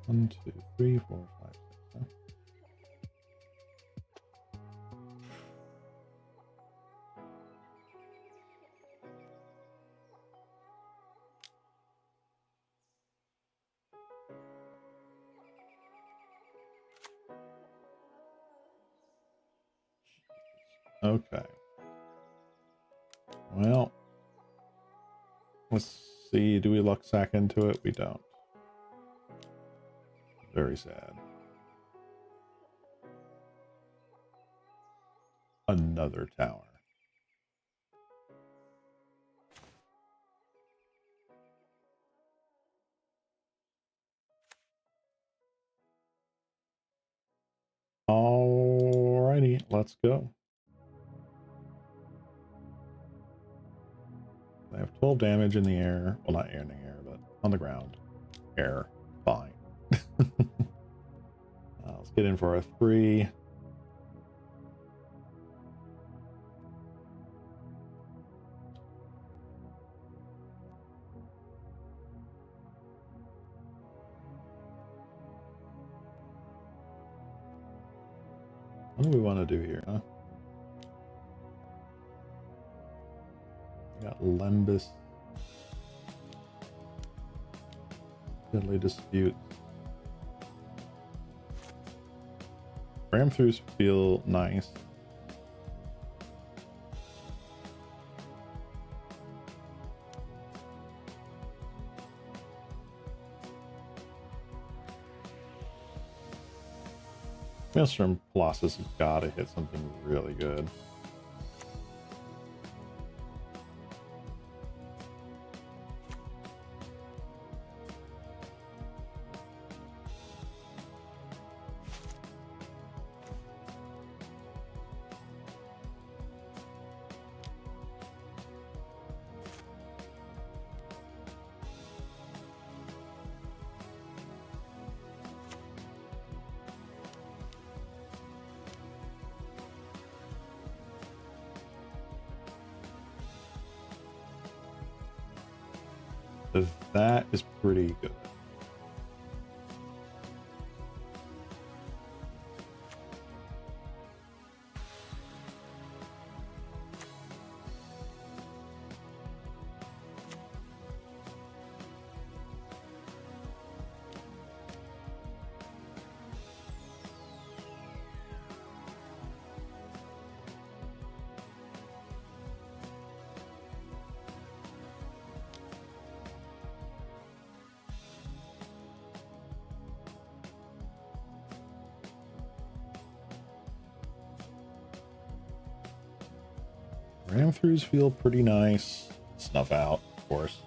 One, 2, 3, 4, 5, 6. Huh? Okay. Well, let's see. Do we luck sack into it? We don't. Very sad. Another tower. Alrighty, let's go. I have 12 damage in the air. Well, not in the air, but on the ground. Air. Fine. Let's get in for a 3. What do we want to do here, huh? We got Lembus. Deadly Dispute. Ram throughs feel nice. Maelstrom Colossus has got to hit something really good. So that is pretty good. Ram throughs feel pretty nice. Snuff out, of course.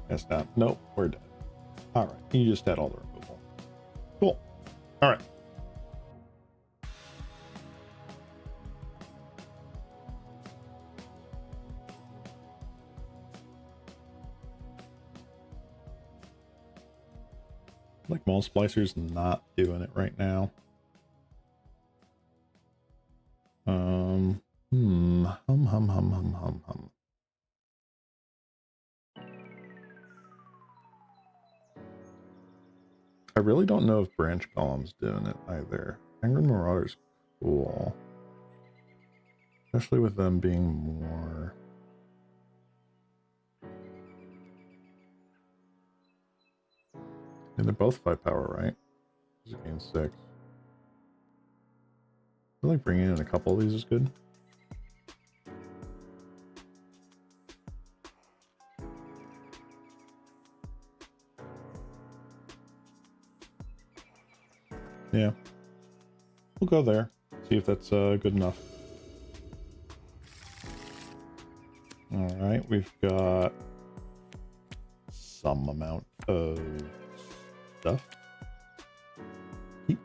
Guess not. Nope, we're dead. All right, you just had all the removal. Cool. All right. Like Mole Splicer's not doing it right now. Hum. I really don't know if Branch Golem's doing it either. Angry Marauder's cool. Especially with them being more... And they're both 5 power, right? This gain 6. I feel like bringing in a couple of these is good. Yeah. We'll go there. See if that's good enough. Alright, we've got some amount of stuff. Keep.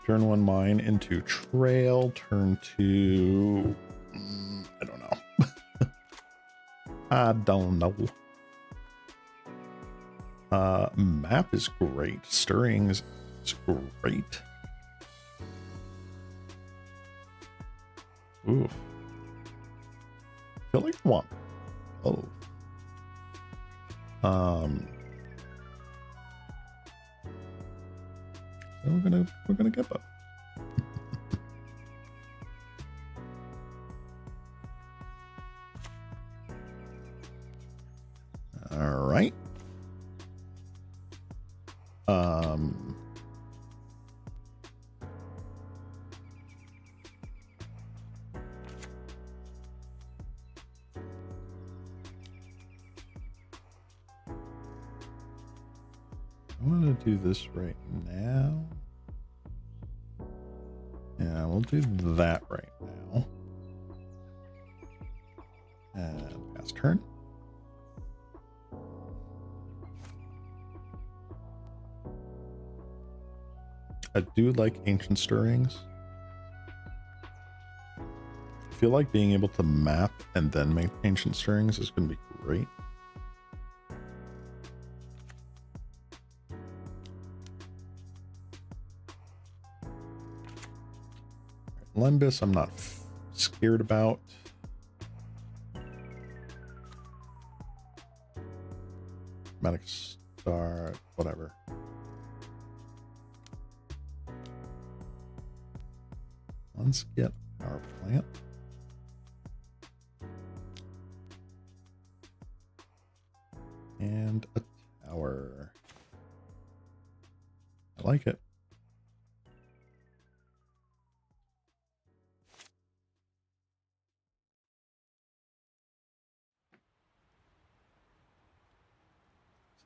Turn 1 mine into trail. Turn 2... I don't know. I don't know. Map is great. Stirrings is great. Ooh. I feel like I want both. So we're gonna get both. All right. I'm gonna do this right now. Yeah, we'll do that right now. And pass turn. I do like Ancient Stirrings. I feel like being able to map and then make Ancient Stirrings is going to be great. Lembus, I'm not scared about. Automatic start, whatever. Let's get our plant. And a tower. I like it.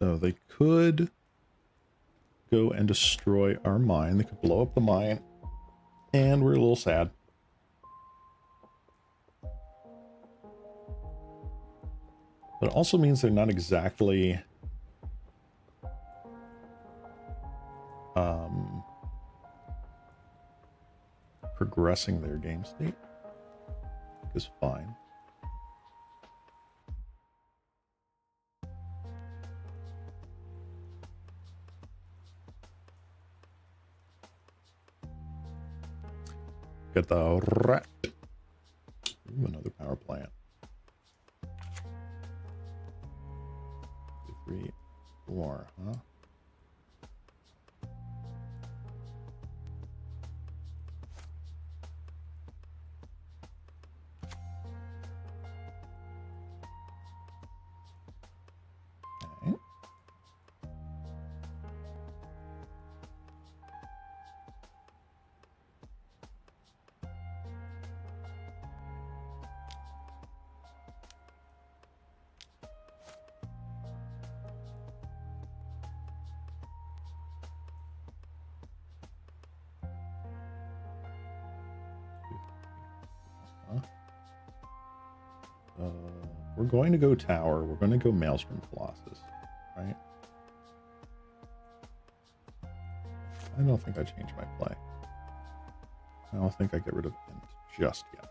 So they could go and destroy our mine. They could blow up the mine. And we're a little sad. But it also means they're not exactly progressing their game state. Is fine. Get the rat. Ooh, another power plant. 2, 3, 4, huh? Okay. We're going to go tower. We're going to go Maelstrom Colossus, right? I don't think I changed my play. I don't think I get rid of Int just yet.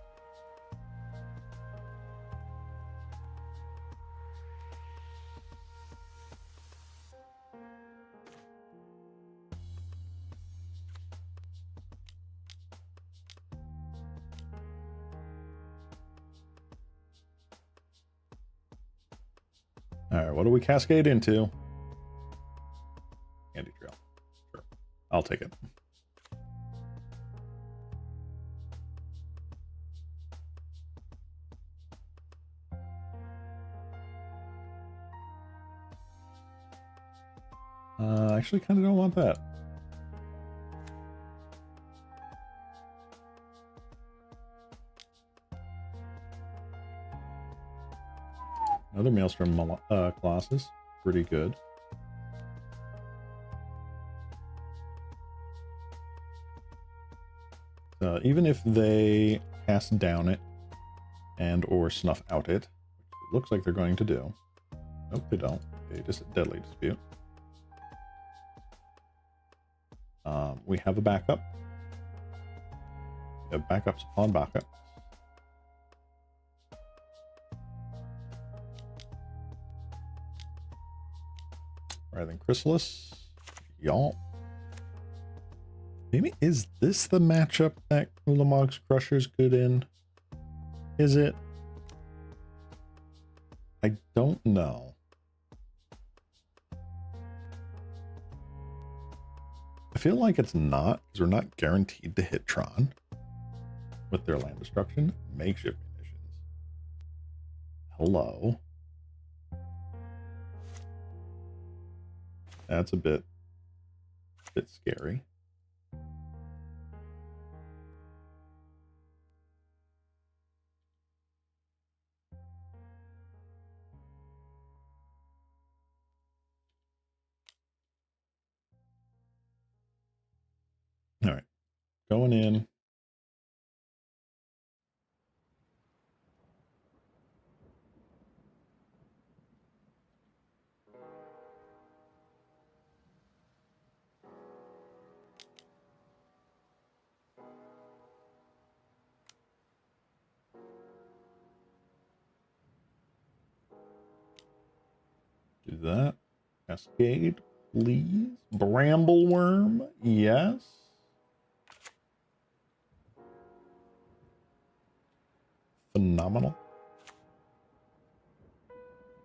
All right, what do we cascade into? Candy Trail. Sure, I'll take it. I actually kind of don't want that. Another Maelstrom Colossus. Pretty good. Even if they cast down it and or snuff out it, which it looks like they're going to do. Nope, they don't. They just deadly dispute. We have a backup. We have backups upon backups. Rather than Chrysalis. Y'all. Maybe, is this the matchup that Ulamog's Crusher's good in? Is it? I don't know. I feel like it's not, because we're not guaranteed to hit Tron with their land destruction. Makeshift munitions. Hello. That's a bit scary. All right, going in. Do that. Cascade, please. Brambleworm, yes. Phenomenal.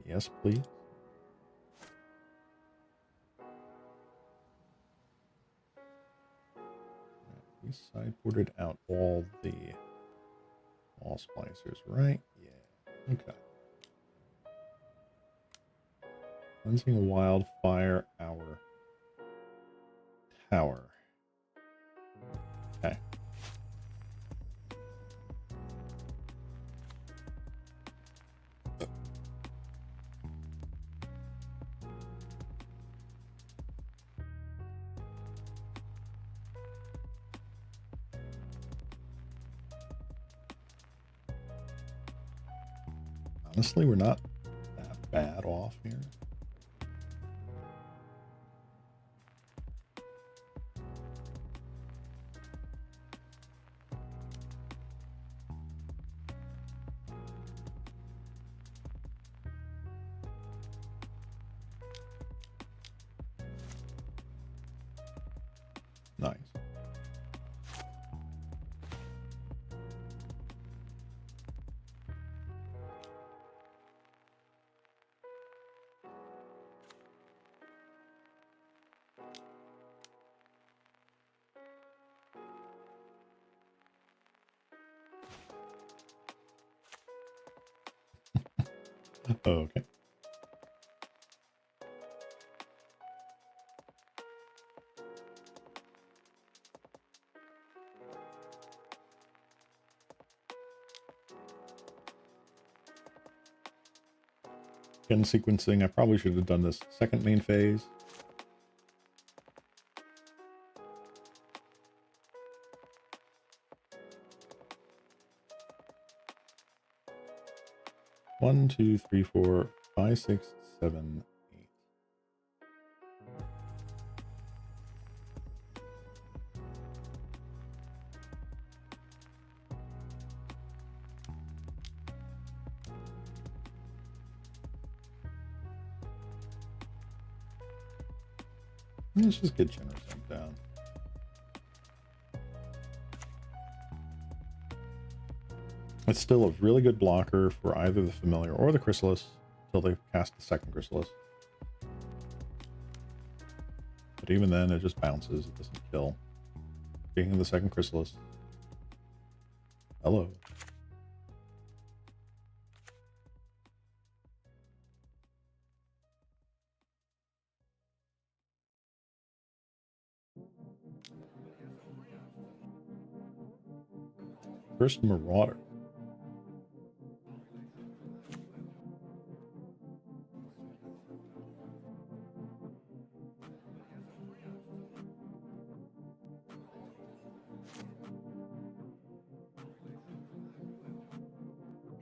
Yes, please. sideboarded out all the wall splicers, right? Yeah. Okay. Cleansing Wildfire, our tower. Okay. Honestly, we're not that bad off here. Nice. Okay. Again, sequencing. I probably should have done this second main phase. One, two, three, four, five, six, seven, eight. Let's just get generous down. It's still a really good blocker for either the Familiar or the Chrysalis until they cast the second Chrysalis. But even then, it just bounces. It doesn't kill. Being the second Chrysalis. Hello. First Marauder.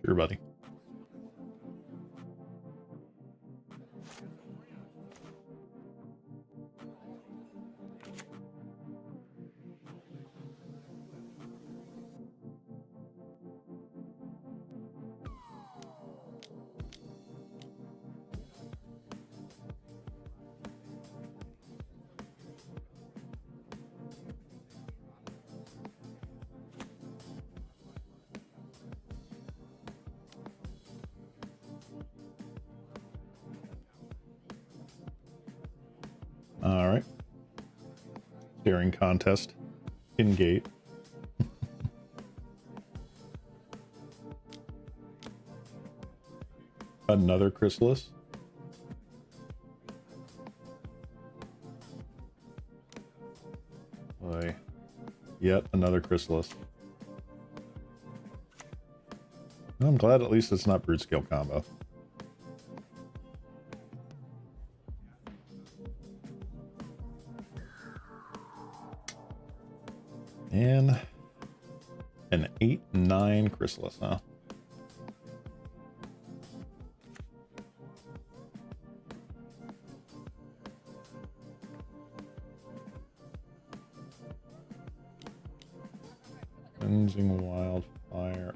Sure, buddy. All right. Staring contest in gate. Another Chrysalis. Boy. Yet another Chrysalis. I'm glad at least it's not brute scale combo. And an 8/9 Chrysalis, huh? Cleansing Wildfire.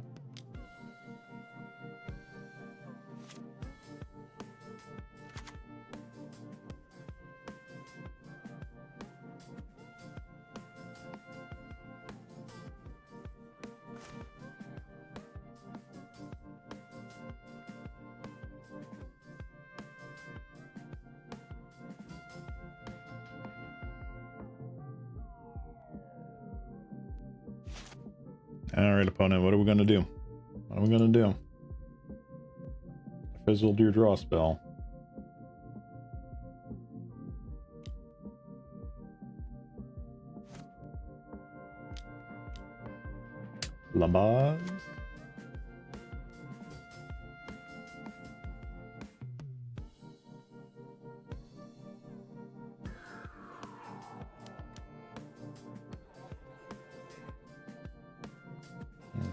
All right, opponent, what are we going to do? What are we going to do? Fizzled your draw spell. Lamaz.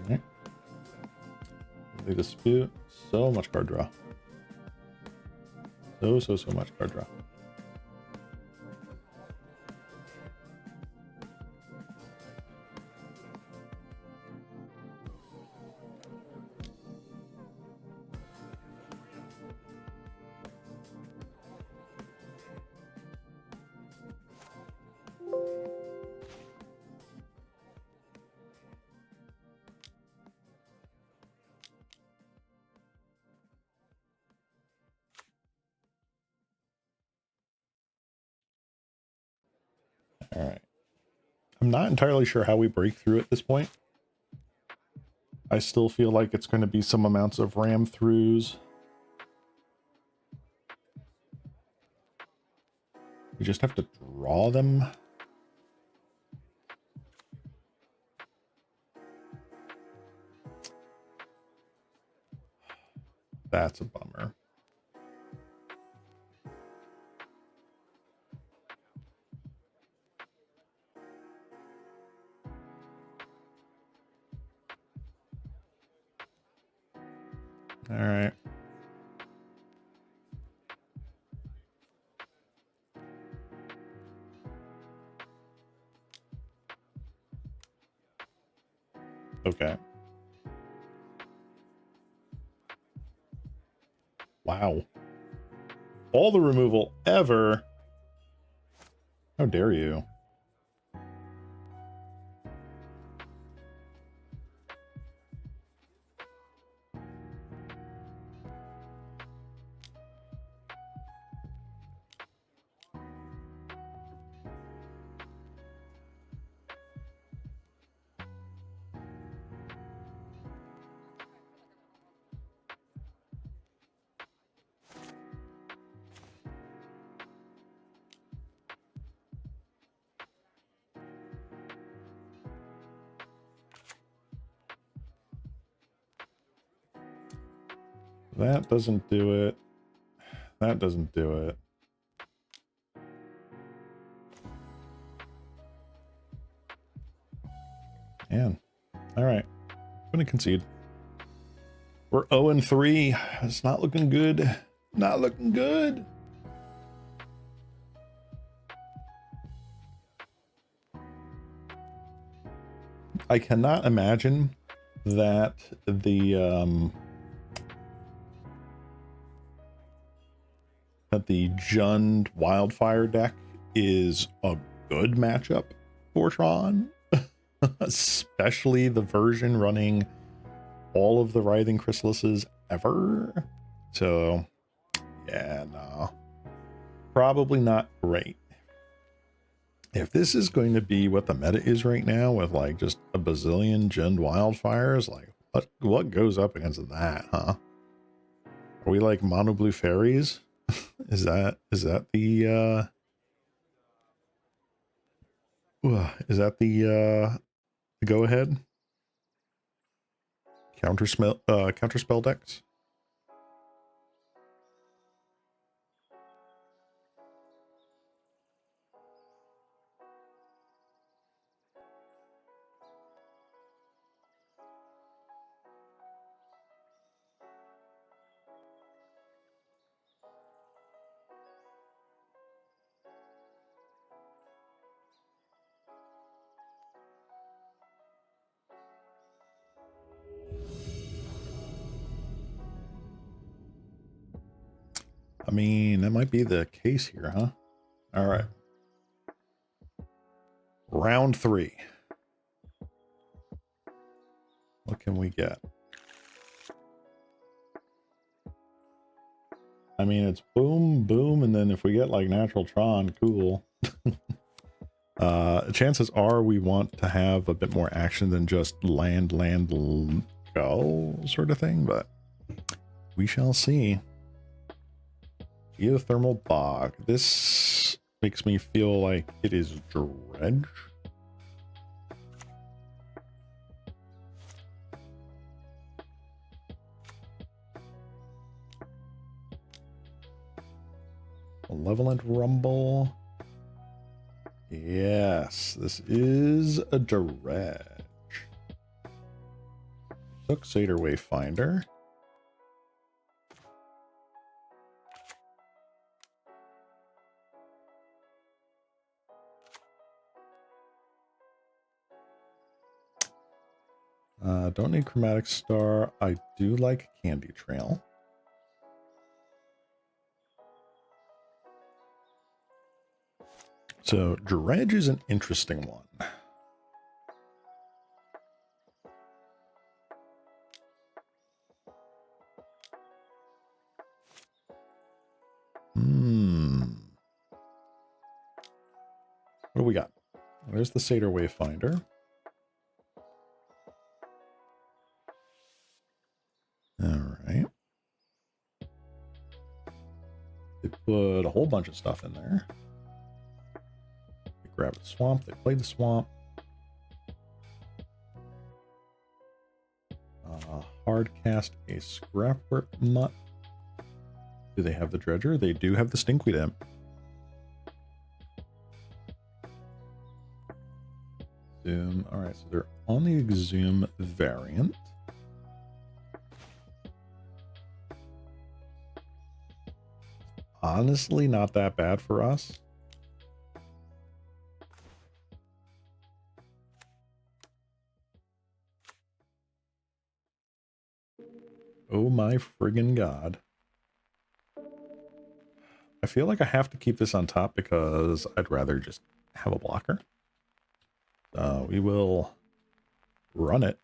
Alright. The dispute. So much card draw. So much card draw. All right. I'm not entirely sure how we break through at this point. I still feel like it's going to be some amounts of ram throughs. We just have to draw them. That's a bummer. All right. Okay. Wow. All the removal ever. How dare you? That doesn't do it. That doesn't do it. Man. All right. I'm going to concede. We're 0-3. It's not looking good. Not looking good. I cannot imagine that the Jund Wildfire deck is a good matchup for Tron, especially the version running all of the Writhing Chrysalises ever. So, yeah, no, probably not great. If this is going to be what the meta is right now, with like just a bazillion Jund Wildfires, like what goes up against that, huh? Are we like mono blue fairies? Is that the go ahead counter spell decks? I mean, that might be the case here, huh? All right. Round 3. What can we get? I mean, it's boom, boom, and then if we get like natural Tron, cool. Chances are we want to have a bit more action than just land, go sort of thing, but we shall see. Geothermal bog. This makes me feel like it is dredge. Malevolent rumble. Yes, this is a dredge. Took Satyr Wayfinder. Don't need Chromatic Star. I do like Candy Trail. So dredge is an interesting one. What do we got? There's the Satyr Wayfinder. All right. They put a whole bunch of stuff in there. They grabbed the swamp. They played the swamp. Hard cast a Scrapwork Mutt. Do they have the Dredger? They do have the Stinkweed Imp. Exhume. All right, so they're on the Exhume variant. Honestly, not that bad for us. Oh my friggin' god. I feel like I have to keep this on top because I'd rather just have a blocker. We will run it.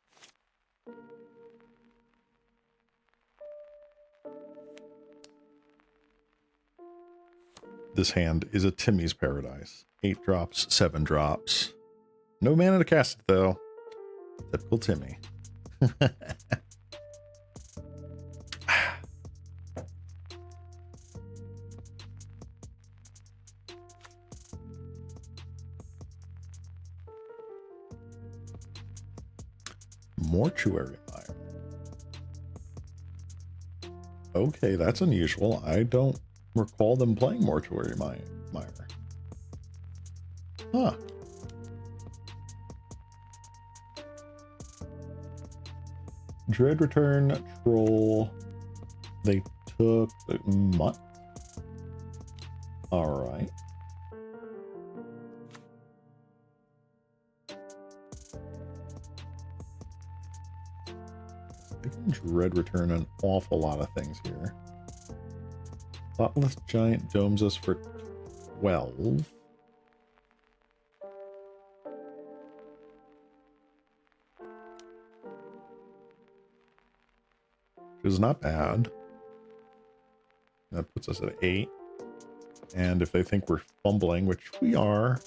This hand is a Timmy's Paradise. 8 drops, 7 drops. No mana to cast it, though. Typical Timmy. Mortuary Mire. Okay, that's unusual. I don't recall them playing Mortuary Mire. Huh. Dread Return, Troll. They took the Mutt. Alright. They can Dread Return an awful lot of things here. Thoughtless Giant domes us for 12. Which is not bad. That puts us at 8. And if they think we're fumbling, which we are,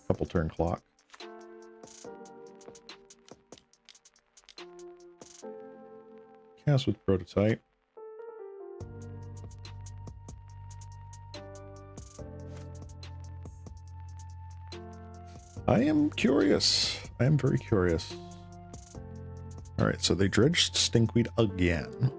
couple turn clock. Cast with Prototype. I am curious. I am very curious. All right, so they dredged Stinkweed again.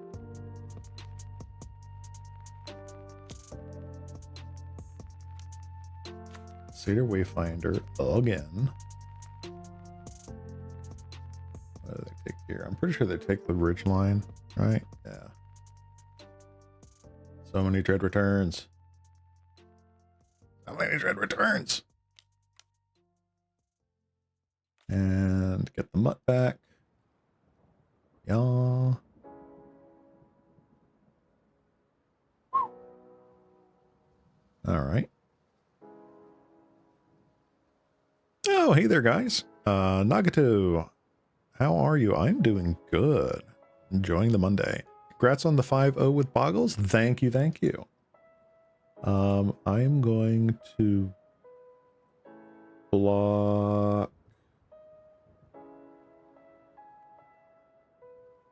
Satyr Wayfinder again. What do they take here? I'm pretty sure they take the Ridgeline, right? Yeah. So many Dread Returns. So many Dread Returns. And get the Mutt back. Yeah. All right. Oh, hey there, guys. Nagato, how are you? I'm doing good. Enjoying the Monday. Congrats on the 5-0 with Boggles. Thank you, thank you. I am going to block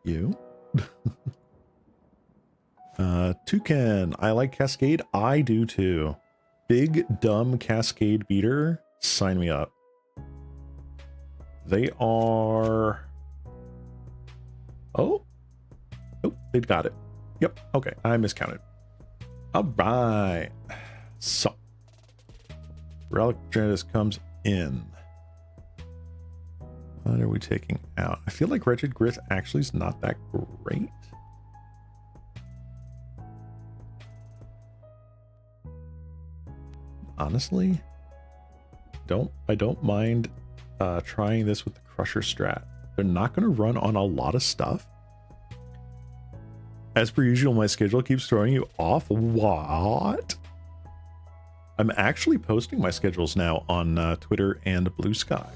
you. Toucan, I like Cascade. I do too. Big dumb Cascade beater. Sign me up. They are. Oh, they got it. Yep. Okay, I miscounted. All right. So, Relic Genesis comes in. What are we taking out? I feel like Wretched Grit actually is not that great. Honestly, I don't mind trying this with the Crusher strat. They're not going to run on a lot of stuff. As per usual, my schedule keeps throwing you off. What? I'm actually posting my schedules now on Twitter and Blue Sky.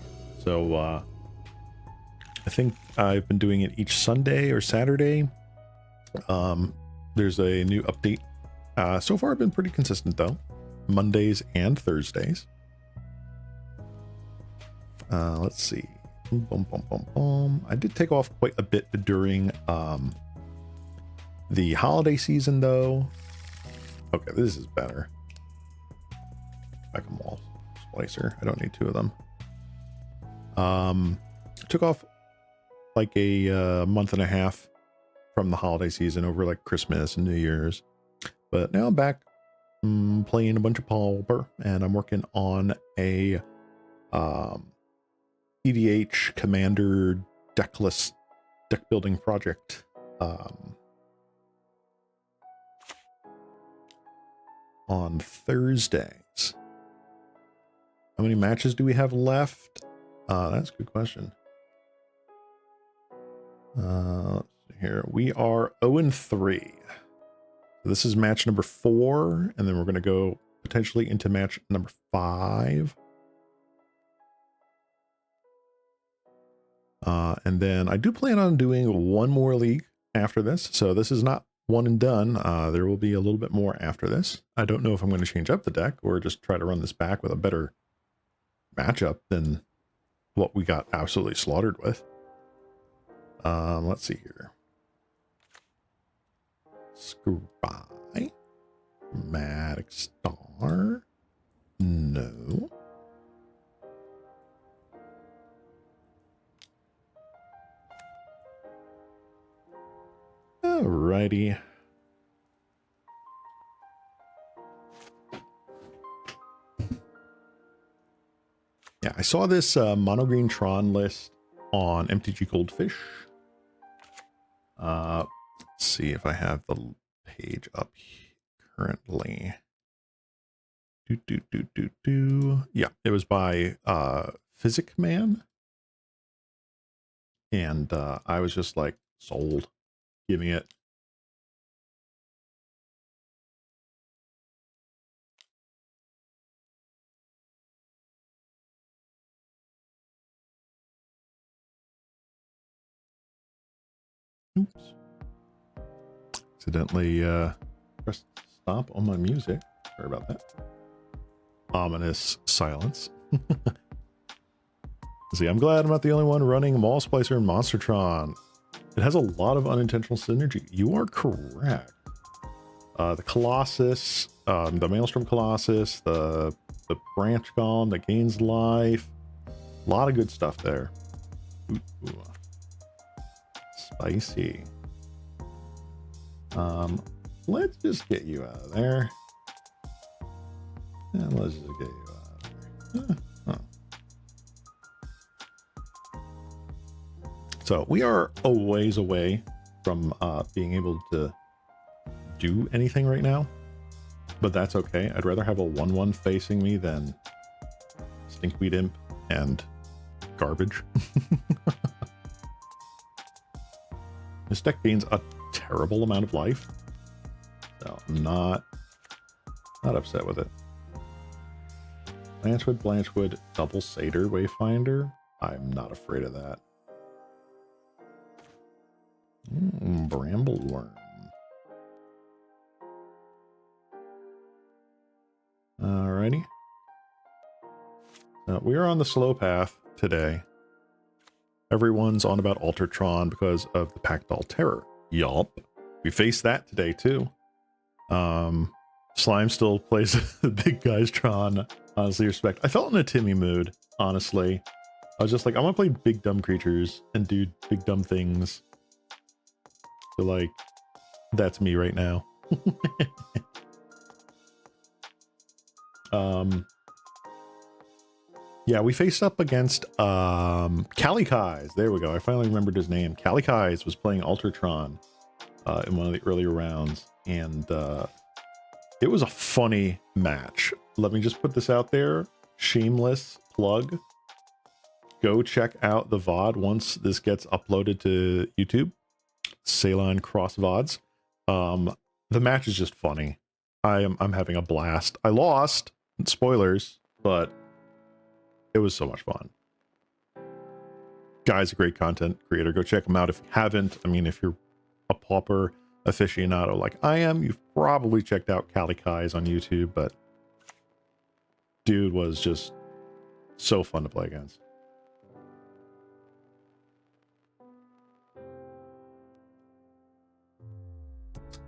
So I think I've been doing it each Sunday or Saturday. There's a new update. So far, I've been pretty consistent though. Mondays and Thursdays. Let's see. Boom, boom, boom, boom. I did take off quite a bit during the holiday season though. Okay, this is better. Whack-a-mole splicer. I don't need two of them. Took off like a month and a half from the holiday season over like Christmas and New Year's. But now I'm back playing a bunch of Pauper, and I'm working on a EDH Commander deck building project. On Thursdays. How many matches do we have left? That's a good question. Let's see here. We are 0-3. This is match number 4, and then we're going to go potentially into match number 5. And then I do plan on doing one more league after this. So this is not one and done. There will be a little bit more after this. I don't know if I'm going to change up the deck or just try to run this back with a better matchup than what we got absolutely slaughtered with. Let's see here. Scry. Dramatic Star. No. Alrighty. Yeah, I saw this mono green Tron list on MTG Goldfish. Let's see if I have the page up currently. Yeah, it was by Physic Man. And I was just like sold. Give me it. Oops. Accidentally pressed stop on my music. Sorry about that. Ominous silence. See, I'm glad I'm not the only one running Mall Splicer and Monster Tron. It has a lot of unintentional synergy. You are correct. The Colossus, the Maelstrom Colossus, the Branch Golem that gains life. A lot of good stuff there. Ooh. Spicy. Let's just get you out of there. And let's just get you out of there. So we are a ways away from being able to do anything right now, but that's okay. I'd rather have a 1/1 facing me than Stinkweed Imp and garbage. This deck gains a terrible amount of life, so I'm not upset with it. Blanchwood, double Satyr Wayfinder. I'm not afraid of that. Brambleworm. Alrighty. We are on the slow path today. Everyone's on about Tron because of the Pactol Terror. Yup. We faced that today too. Slime still plays the big guys Tron. Honestly, respect. I felt in a Timmy mood, honestly. I was just like, I want to play big dumb creatures and do big dumb things. So like, that's me right now. Yeah, we faced up against Calicais. There we go. I finally remembered his name. Calicais was playing Tron in one of the earlier rounds, and it was a funny match. Let me just put this out there. Shameless plug. Go check out the VOD once this gets uploaded to YouTube. Ceylon Cross VODs. The match is just funny. I'm having a blast. I lost. Spoilers, but it was so much fun. Guy's a great content creator. Go check him out if you haven't. I mean, if you're a Pauper aficionado like I am, you've probably checked out Calicais on YouTube, but dude was just so fun to play against.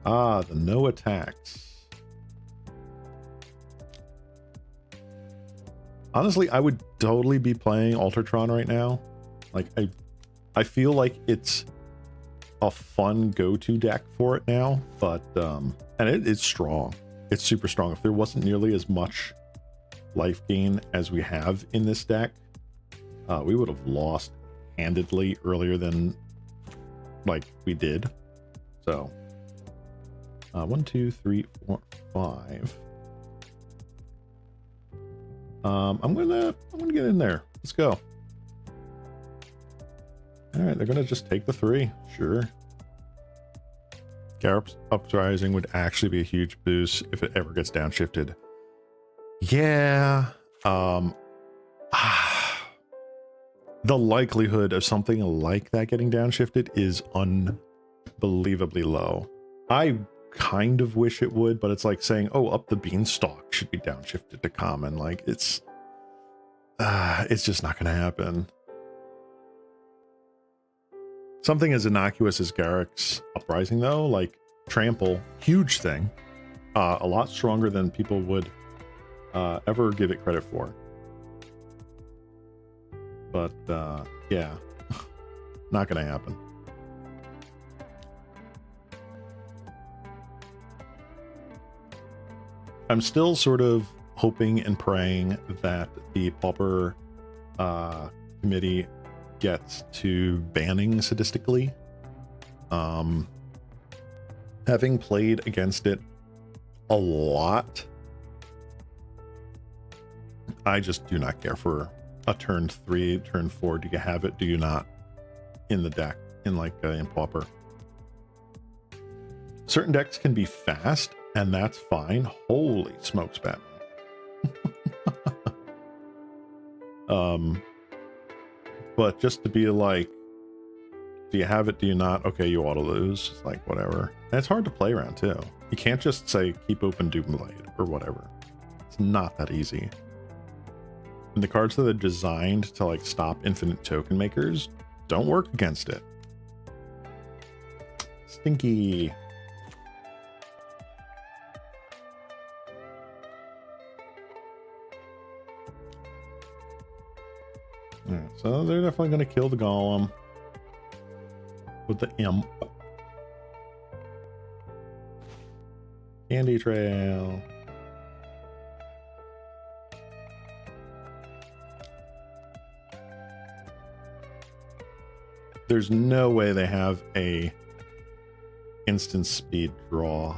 Ah, the no attacks. Honestly, I would totally be playing Tron right now. Like, I feel like it's a fun go-to deck for it now, but and it's strong. It's super strong. If there wasn't nearly as much life gain as we have in this deck, we would have lost handedly earlier than like we did. So 1, 2, 3, 4, 5. I'm gonna get in there. Let's go. All right, they're gonna just take the 3. Sure. Garrup's Uprising would actually be a huge boost if it ever gets downshifted. Yeah. The likelihood of something like that getting downshifted is unbelievably low. I kind of wish it would, but it's like saying, oh, Up the Beanstalk should be downshifted to common. Like, it's just not gonna happen. Something as innocuous as Garruk's Uprising, though, like Trample, huge thing, a lot stronger than people would ever give it credit for. But yeah, not gonna happen. I'm still sort of hoping and praying that the Pauper committee gets to banning sadistically. Having played against it a lot, I just do not care for a turn 3, turn 4. Do you have it? Do you not? In the deck, in Pauper. Certain decks can be fast, and that's fine. Holy smokes, Batman. But just to be like, do you have it? Do you not? Okay, you ought to lose. It's like, whatever. And it's hard to play around too. You can't just say keep open Doomblade or whatever. It's not that easy. And the cards that are designed to like stop infinite token makers don't work against it. Stinky. Alright, so they're definitely going to kill the golem with the imp. Candy trail. There's no way they have a instant speed draw,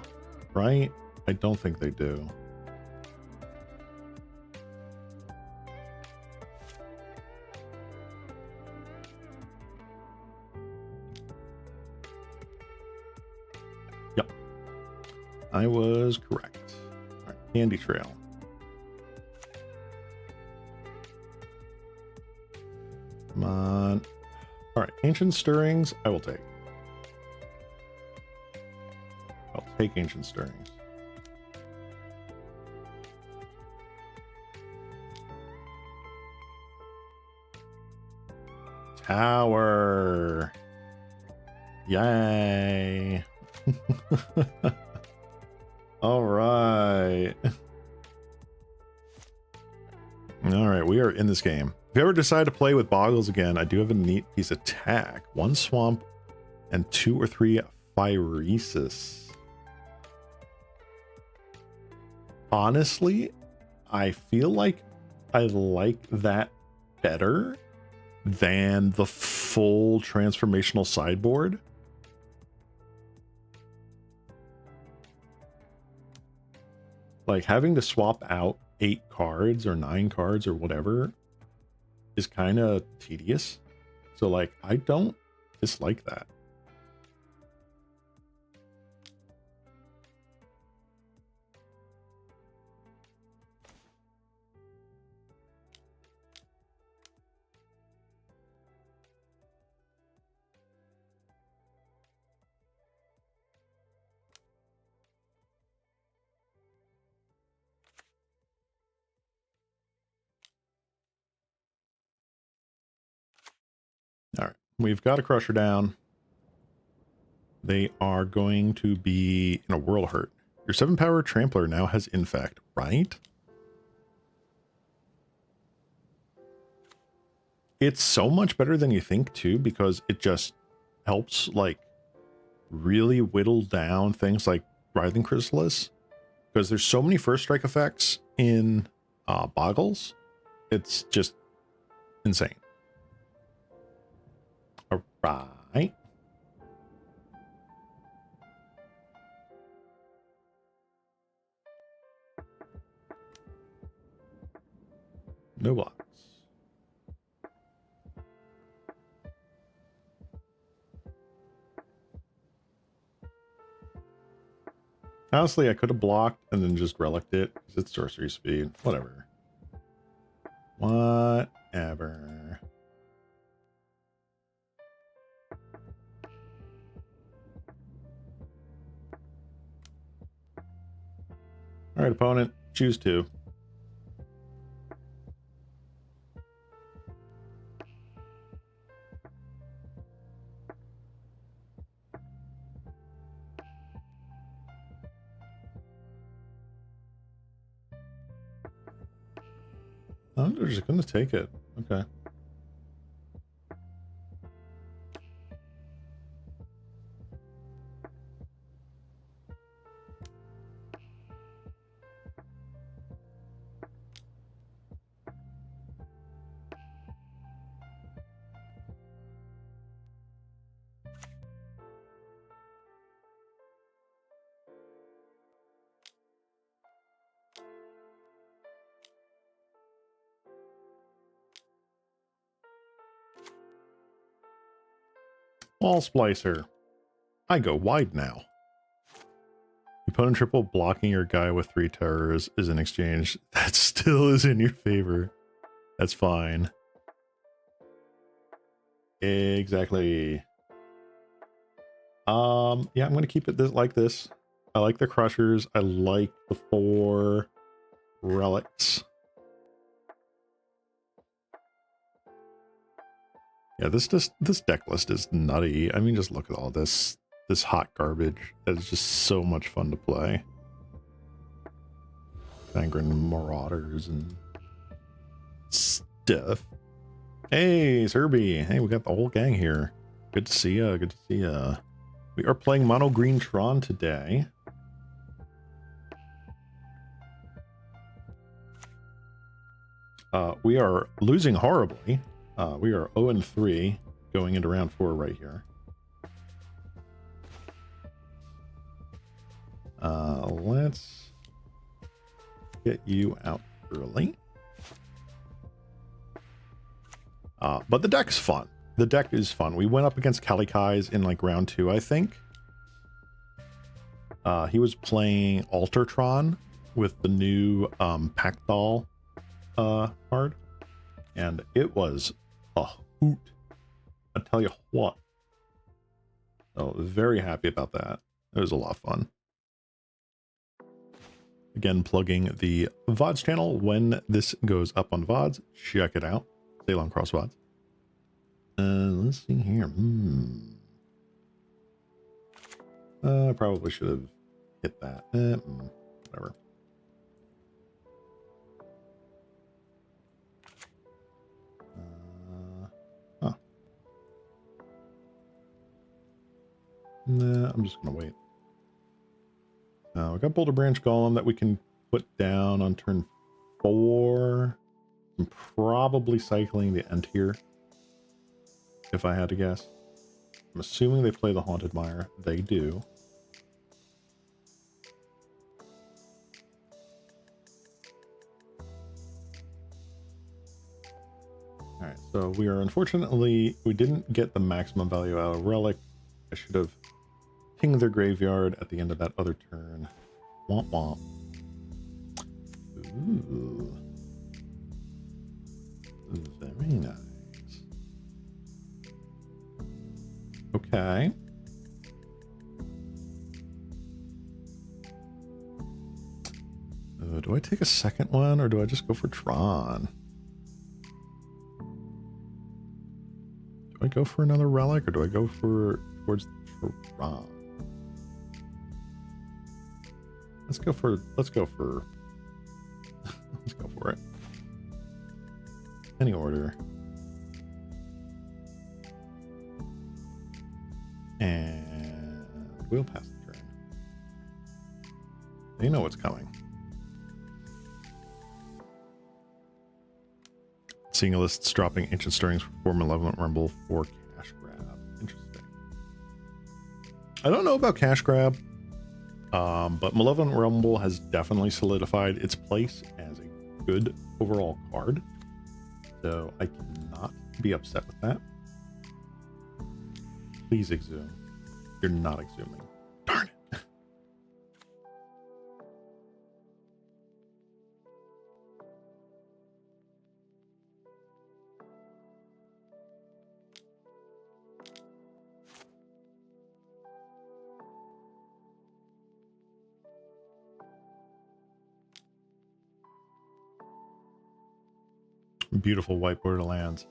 right? I don't think they do. Yep, I was correct. All right, Candy Trail. Come on. All right, Ancient Stirrings, I will take. I'll take Ancient Stirrings. tower. Yay. All right. All right, we are in this game. If you ever decide to play with Boggles again, I do have a neat piece of tech. 1 swamp and 2 or 3 phyresis. Honestly, I feel like I like that better than the full transformational sideboard. Like having to swap out 8 cards or 9 cards or whatever is kind of tedious. So like, I don't dislike that. All right, we've got a Crusher down. They are going to be in a Whirl Hurt. Your 7-power Trampler now has Infect, right? It's so much better than you think too, because it just helps like really whittle down things like Writhing Chrysalis, because there's so many first strike effects in Boggles. It's just insane. All right. No blocks. Honestly, I could have blocked and then just relicked it because it's sorcery speed. Whatever. Whatever. All right, opponent, choose 2. Oh, they're just going to take it. Okay. Wall Splicer. I go wide now. Opponent triple blocking your guy with 3 terrors is an exchange. That still is in your favor. That's fine. Exactly. Yeah, I'm gonna keep it like this. I like the crushers. I like the 4 relics. Yeah, this deck list is nutty. I mean, just look at all this hot garbage. That is just so much fun to play. Sangren Marauders and stuff. Hey, Serby. Hey, we got the whole gang here. Good to see ya. Good to see ya. We are playing Mono Green Tron today. We are losing horribly. We are 0-3 going into round 4 right here. Let's get you out early. But the deck's fun. The deck is fun. We went up against Kalikai's in like round 2, I think. He was playing Altertron with the new Packdoll card. And it was a hoot. I tell you what. So very happy about that. It was a lot of fun. Again, plugging the VODs channel when this goes up on VODs. Check it out. Ceylon Cross VODs. Let's see here. I probably should have hit that. Whatever. Huh. Nah, I'm just gonna wait. We got Boulder Branch Golem that we can put down on turn 4. I'm probably cycling the end here, if I had to guess. I'm assuming they play the Haunted Mire. They do. Alright, so we are unfortunately, we didn't get the maximum value out of Relic. I should have pinged their graveyard at the end of that other turn. Womp womp. Ooh. Very nice. Okay. Do I take a second one or do I just go for Tron? Do I go for another relic or do I go towards Tron? Let's go for let's go for it. Any order. And we'll pass the turn. They know what's coming. Seeing a list dropping Ancient Stirrings for Malevolent Rumble for Cash Grab. Interesting. I don't know about Cash Grab, but Malevolent Rumble has definitely solidified its place as a good overall card. So I cannot be upset with that. Please exhume. You're not exhuming. Darn it. Beautiful white borderlands.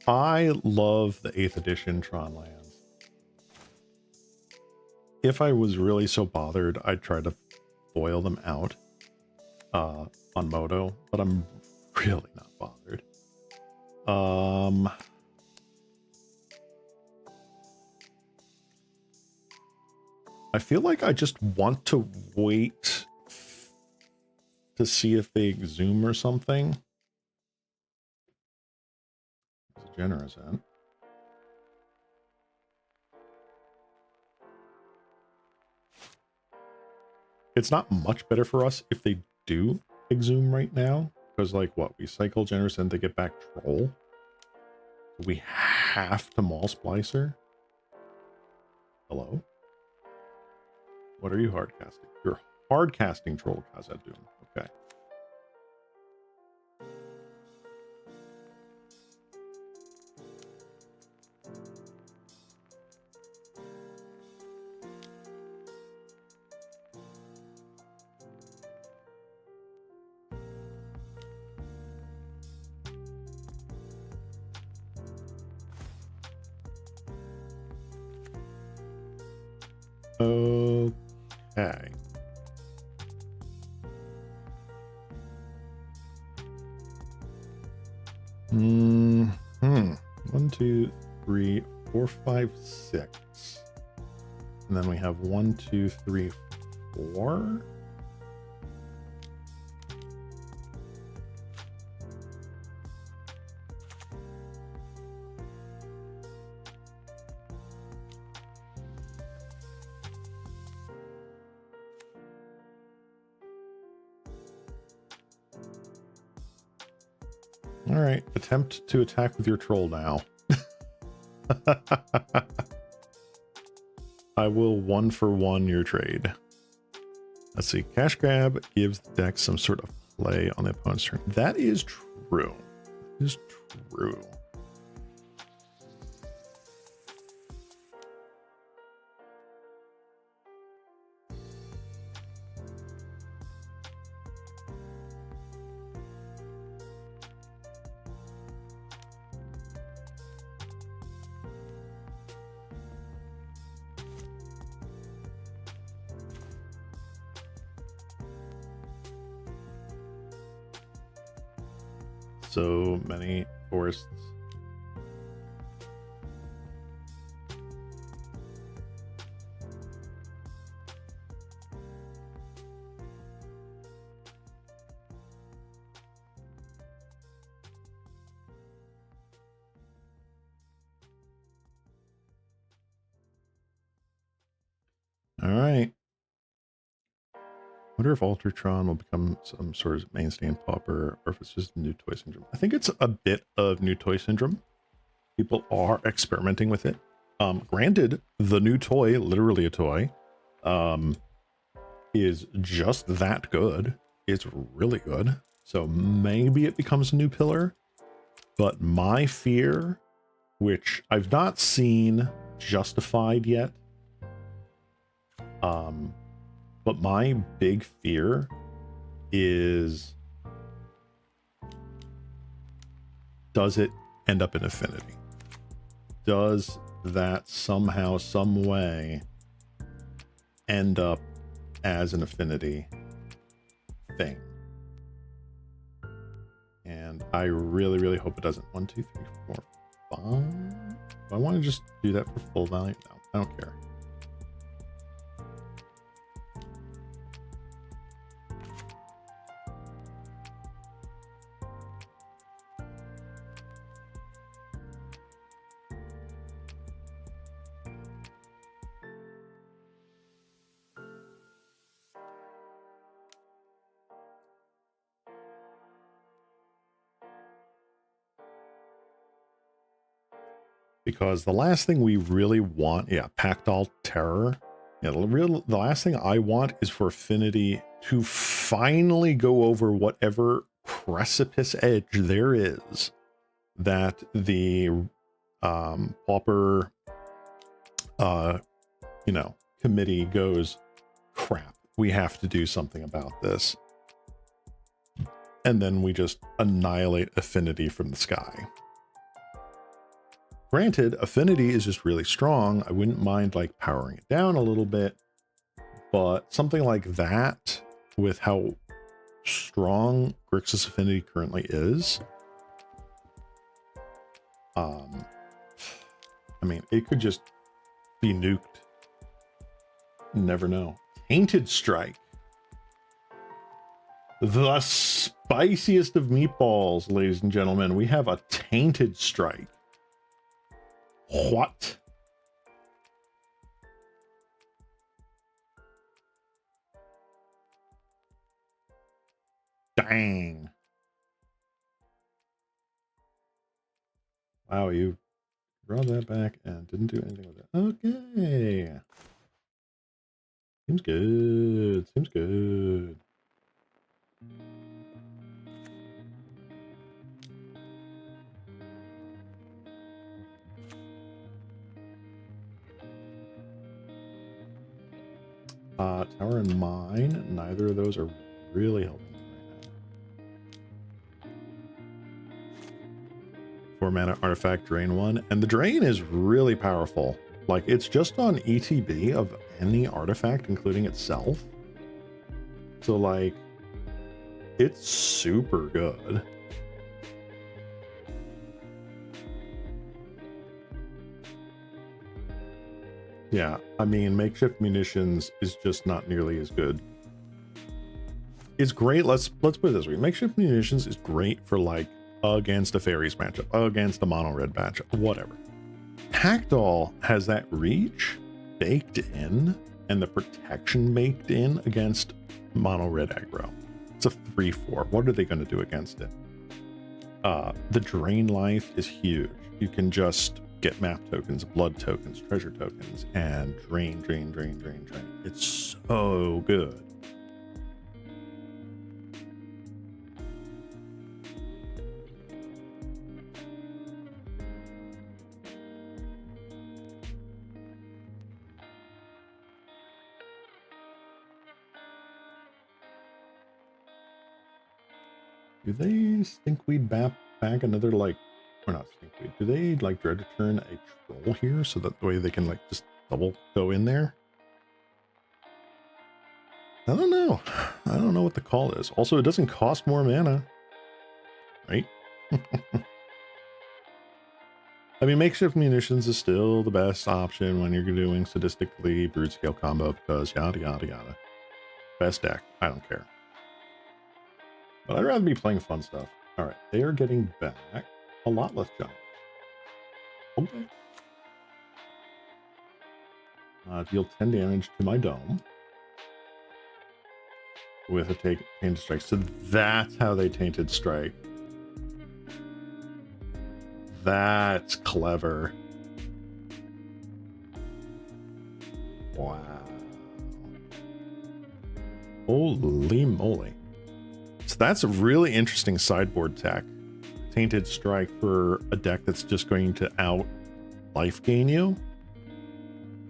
I love the 8th edition Tron lands. If I was really so bothered, I'd try to foil them out on Moto, but I'm really not bothered. I feel like I just want to wait to see if they exhume or something. It's a generous end. It's not much better for us if they do exhume right now, because like what, we cycle generous end to get back Troll. We have to Maul Splicer. Hello? What are you hard casting? You're hard casting Troll Khazad-dûm. Okay. Okay. One, two, three, four, five, six. And then we have 1, 2, 3, 4. All right, attempt to attack with your troll now. I will 1-for-1 your trade. Let's see. Cash Grab gives the deck some sort of play on the opponent's turn. That is true. That is true. So many forests. All right. Wonder if Tron will become some sort of mainstay in Pauper, or if it's just new toy syndrome. I think it's a bit of new toy syndrome. People are experimenting with it. Granted, the new toy, literally a toy, is just that good. It's really good. So maybe it becomes a new pillar. But my fear, which I've not seen justified yet, but my big fear is, does it end up in Affinity? Does that somehow, some way end up as an Affinity thing? And I really, really hope it doesn't. 1, 2, 3, 4, 5. Do I want to just do that for full value? No, I don't care. Because the last thing we really want, yeah, Pactol Terror. Yeah, the last thing I want is for Affinity to finally go over whatever precipice edge there is that the Pauper committee goes, crap, we have to do something about this. And then we just annihilate Affinity from the sky. Granted, Affinity is just really strong. I wouldn't mind like powering it down a little bit, but something like that, with how strong Grixis Affinity currently is, I mean, it could just be nuked. Never know. Tainted Strike. The spiciest of meatballs, ladies and gentlemen. We have a Tainted Strike. What? Dang. Wow, you brought that back and didn't do anything with it. Okay. Seems good. Seems good. Tower and Mine, neither of those are really helping right now. 4 mana artifact, drain 1, and the drain is really powerful. Like, it's just on ETB of any artifact, including itself. So, like, it's super good. Yeah, I mean, makeshift munitions is just not nearly as good. It's great. Let's put it this way. Makeshift munitions is great for like against a fairies matchup, against a mono red matchup, whatever. Hackdoll has that reach baked in and the protection baked in against mono red aggro. It's a 3/4. What are they going to do against it? The drain life is huge. You can just get map tokens, blood tokens, treasure tokens, and drain. It's so good. Do they stinkweed back another, like, or not stinkweed, do they like dread return a troll here so that the way they can like just double go in there? I don't know. I don't know what the call is. Also, it doesn't cost more mana, right? I mean, makeshift munitions is still the best option when you're doing sadistically brute scale combo because yada yada yada. Best deck. I don't care. But I'd rather be playing fun stuff. All right, they are getting back a lot less junk. Okay. Deal 10 damage to my dome with a tainted strike. So that's how they tainted strike. That's clever. Wow. Holy moly. So that's a really interesting sideboard tech. Tainted strike for a deck that's just going to out life gain you.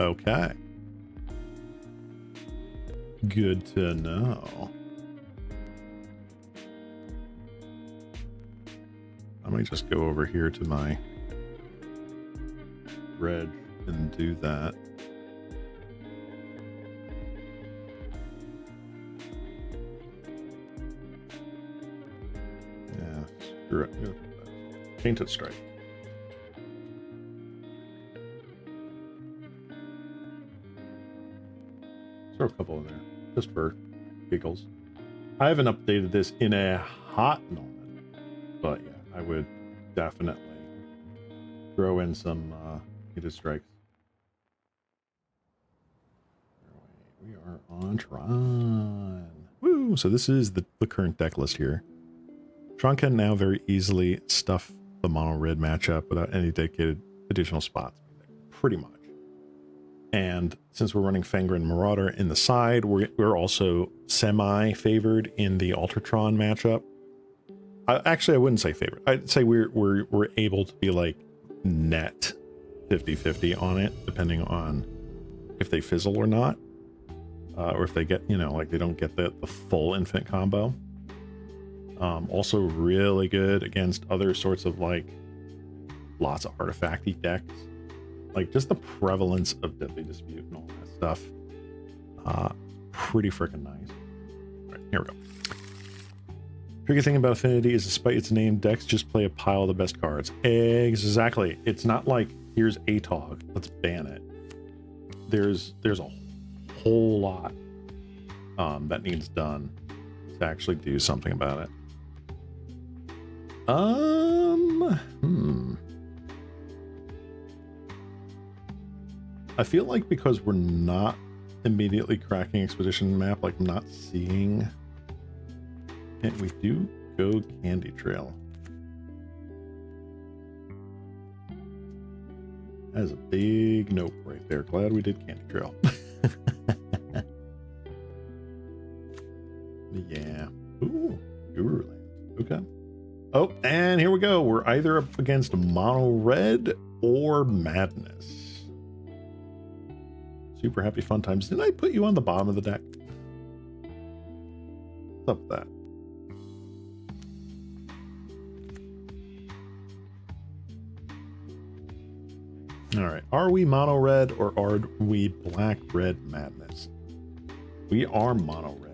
Okay. Good to know. I might just go over here to my red and do that. Yeah, screw it. Tainted strike. Throw a couple in there, just for giggles. I haven't updated this in a hot moment, but yeah, I would definitely throw in some tainted strikes. We are on Tron. Woo! So this is the current deck list here. Tron can now very easily stuff the mono red matchup without any dedicated additional spots, pretty much. And since we're running Fangren Marauder in the side, we're also semi-favored in the Ultratron matchup. Actually, I wouldn't say favored. I'd say we're able to be like net 50-50 on it, depending on if they fizzle or not, or if they get, you know, like they don't get the full infinite combo. Also really good against other sorts of like lots of artifacty decks. Like just the prevalence of Deadly Dispute and all that stuff. Pretty freaking nice. All right, here we go. Tricky thing about Affinity is despite its name, decks just play a pile of the best cards. Exactly. It's not like here's ATOG, let's ban it. There's a whole lot that needs done to actually do something about it. I feel like because we're not immediately cracking Expedition map, like I'm not seeing it, we do go Candy Trail. That is a big note right there. Glad we did Candy Trail. Yeah. Ooh, Guru Land. Okay. Oh, and here we go. We're either up against Mono Red or Madness. Super happy fun times. Didn't I put you on the bottom of the deck? What's up with that? All right. Are we mono red or are we black red madness? We are mono red.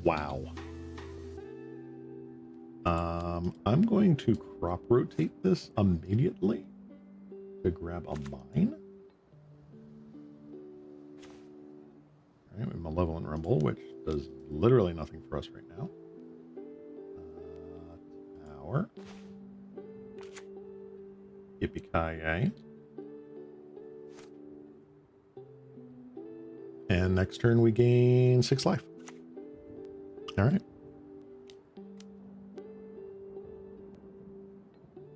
Wow. I'm going to crop rotate this immediately to grab a mine. All right, with Malevolent Rumble, which does literally nothing for us right now. Tower. Yippee-ki-yay. And next turn we gain 6 life. All right.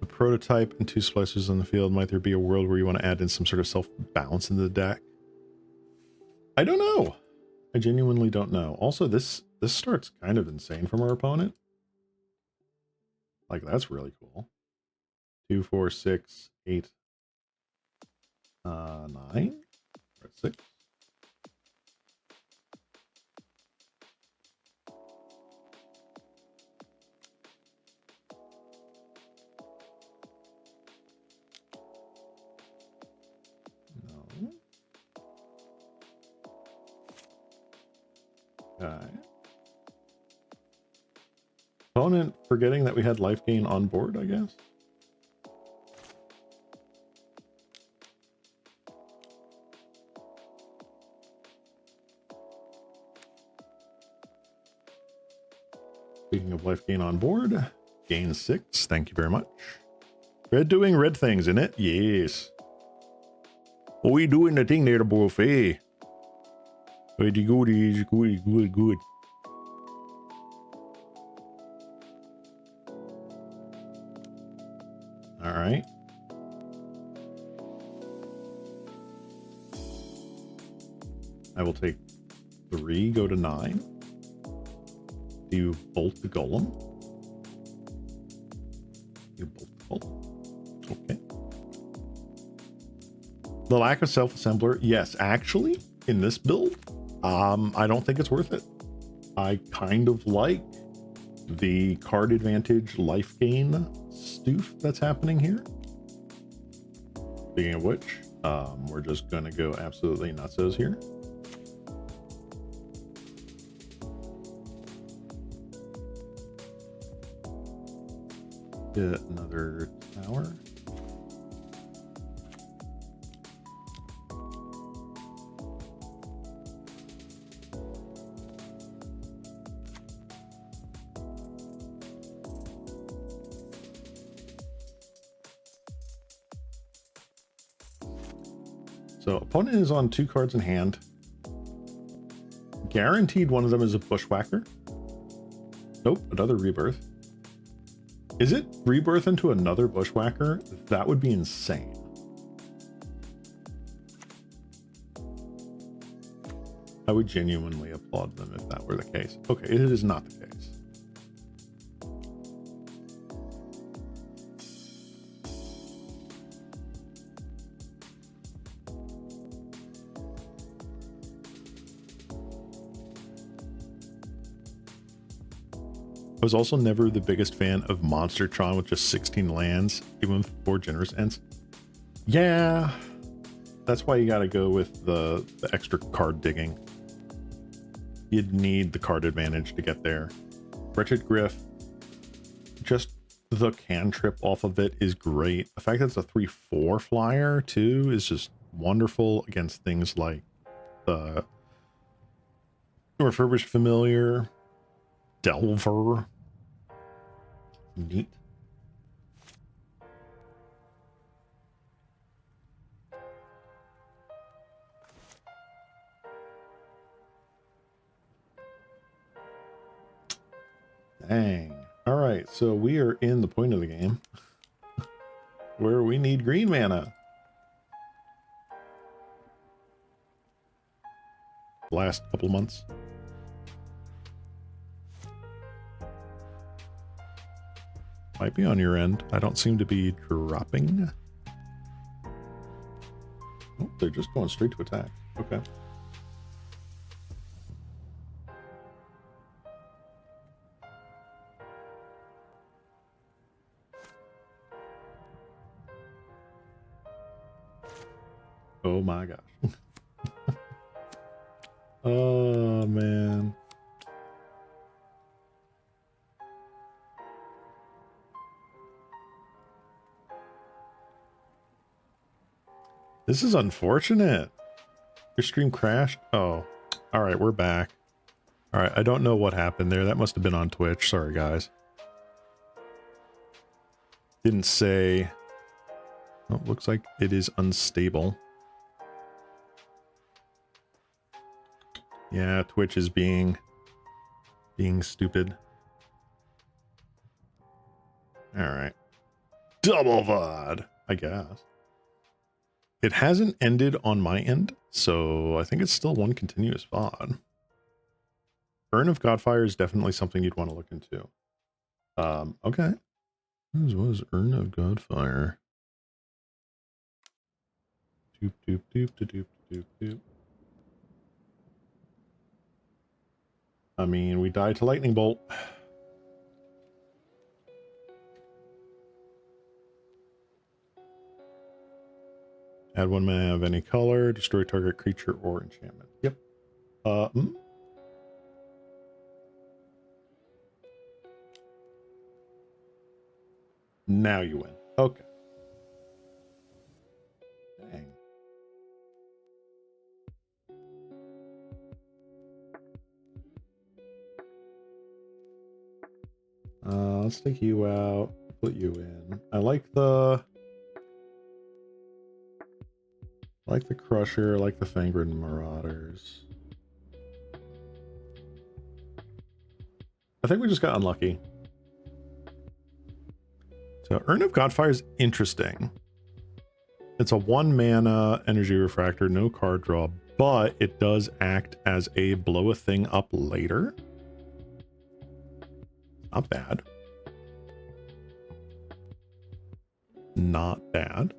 A prototype and 2 splicers on the field. Might there be a world where you want to add in some sort of self-balance into the deck? I don't know. I genuinely don't know. Also, this starts kind of insane from our opponent. Like, that's really cool. 2, 4, 6, 8, 9, or 6. No. Okay. Opponent forgetting that we had life gain on board, I guess. Speaking of life gain on board, gain 6. Thank you very much. Red doing red things, isn't it? Yes. What are we doing the thing there, the buffet? Goody goodies, goody, good, good. All right. I will take 3, go to 9. Do you bolt the golem? You bolt the golem. Okay. The lack of self-assembler, yes, actually, in this build, I don't think it's worth it. I kind of like the card advantage life gain stoof that's happening here. Speaking of which, we're just gonna go absolutely nutsos here. Get another tower. So opponent is on 2 cards in hand. Guaranteed one of them is a bushwhacker. Nope, another rebirth. Is it rebirth into another bushwhacker? That would be insane. I would genuinely applaud them if that were the case. Okay, it is not the case. I was also never the biggest fan of Monster Tron with just 16 lands, even with 4 generous ends. Yeah, that's why you got to go with the extra card digging. You'd need the card advantage to get there. Wretched Griff, just the cantrip off of it is great. The fact that it's a 3/4 flyer too is just wonderful against things like the Refurbished Familiar, Delver. Neat. Dang. All right, so we are in the point of the game where we need green mana. Last couple months. Might be on your end. I don't seem to be dropping. Oh, they're just going straight to attack. Okay. Oh my gosh. Oh man. This is unfortunate. Your stream crashed? Oh, all right, we're back. All right, I don't know what happened there. That must have been on Twitch. Sorry, guys. Didn't say. Oh, looks like it is unstable. Yeah, Twitch is being stupid. All right. Double VOD, I guess. It hasn't ended on my end, so I think it's still one continuous VOD. Urn of Godfire is definitely something you'd want to look into. Okay. What was Urn of Godfire? Doop, doop, doop, doop, doop, doop. I mean, we died to Lightning Bolt. Add 1 mana of any color, destroy target creature or enchantment. Yep. Now you win. Okay. Dang. Let's take you out, put you in. I like the Crusher, I like the Fangren Marauders. I think we just got unlucky. So Urn of Godfire is interesting. It's a 1 mana energy refractor, no card draw, but it does act as a blow a thing up later. Not bad. Not bad.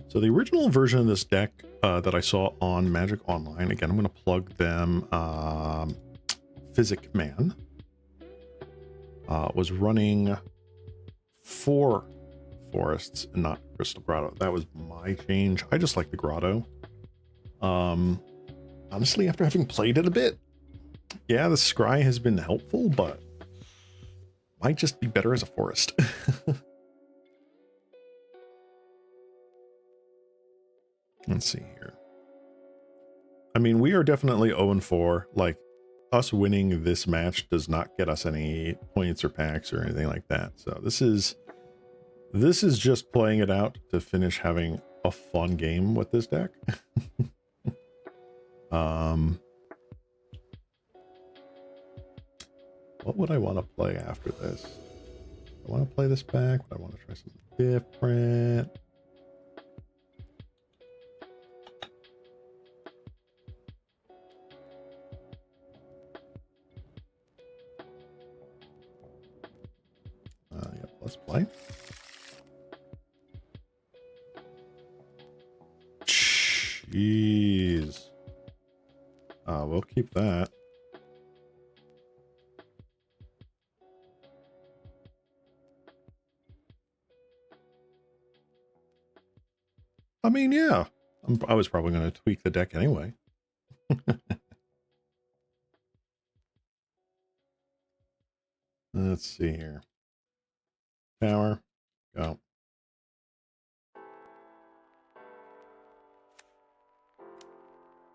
So the original version of this deck that I saw on Magic Online, again, I'm going to plug them, Physic Man, was running 4 forests and not Crystal Grotto. That was my change. I just like the Grotto. Honestly, after having played it a bit, yeah, the Scry has been helpful, but might just be better as a forest. Let's see here. I mean, we are definitely 0-4. Like, us winning this match does not get us any points or packs or anything like that. So this is just playing it out to finish having a fun game with this deck. What would I want to play after this? I want to play this back, but I want to try something different. Yep, let's play. Jeez. We'll keep that. I mean, yeah. I was probably going to tweak the deck anyway. Let's see here. Power. Go.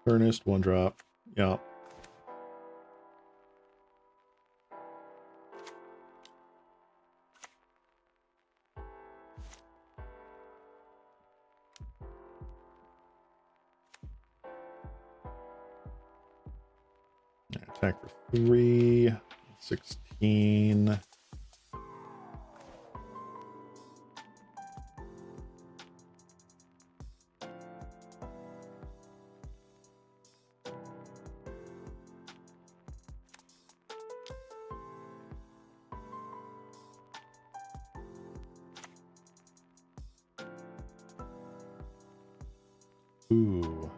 Furnace, 1 drop. Yeah. Attack for 3. 16. Ooh.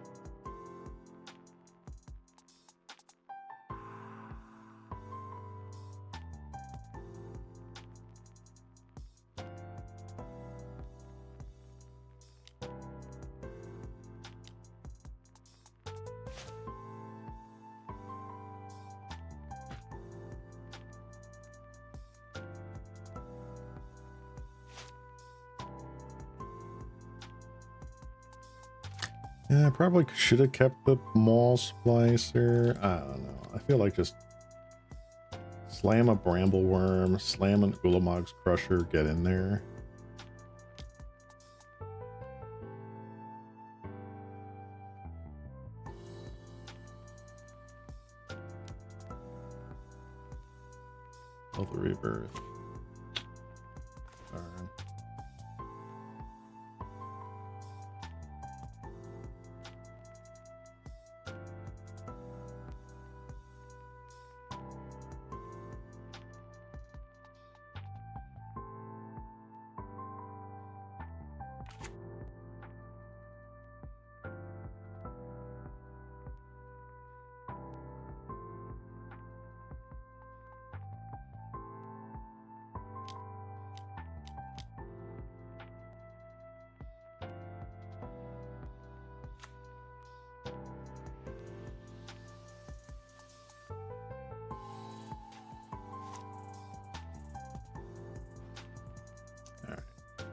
Yeah, I probably should have kept the Maul Splicer. I don't know. I feel like just slam a Brambleworm, slam an Ulamog's Crusher, get in there. Health Rebirth. Darn.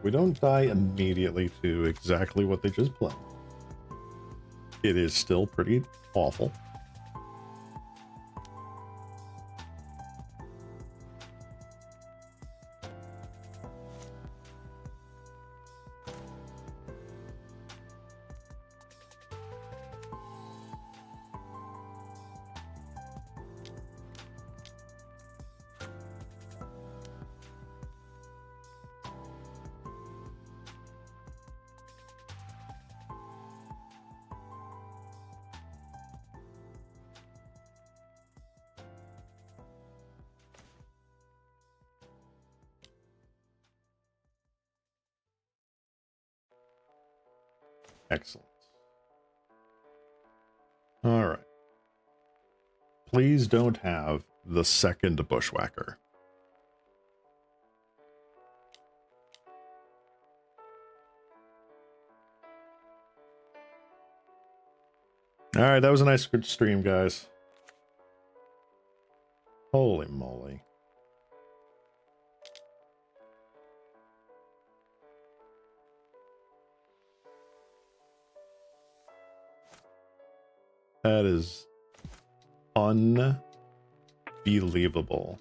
We don't die immediately to exactly what they just played. It is still pretty awful. Excellent. All right. Please don't have the second Bushwhacker. All right, that was a nice good stream, guys. Holy moly. That is unbelievable.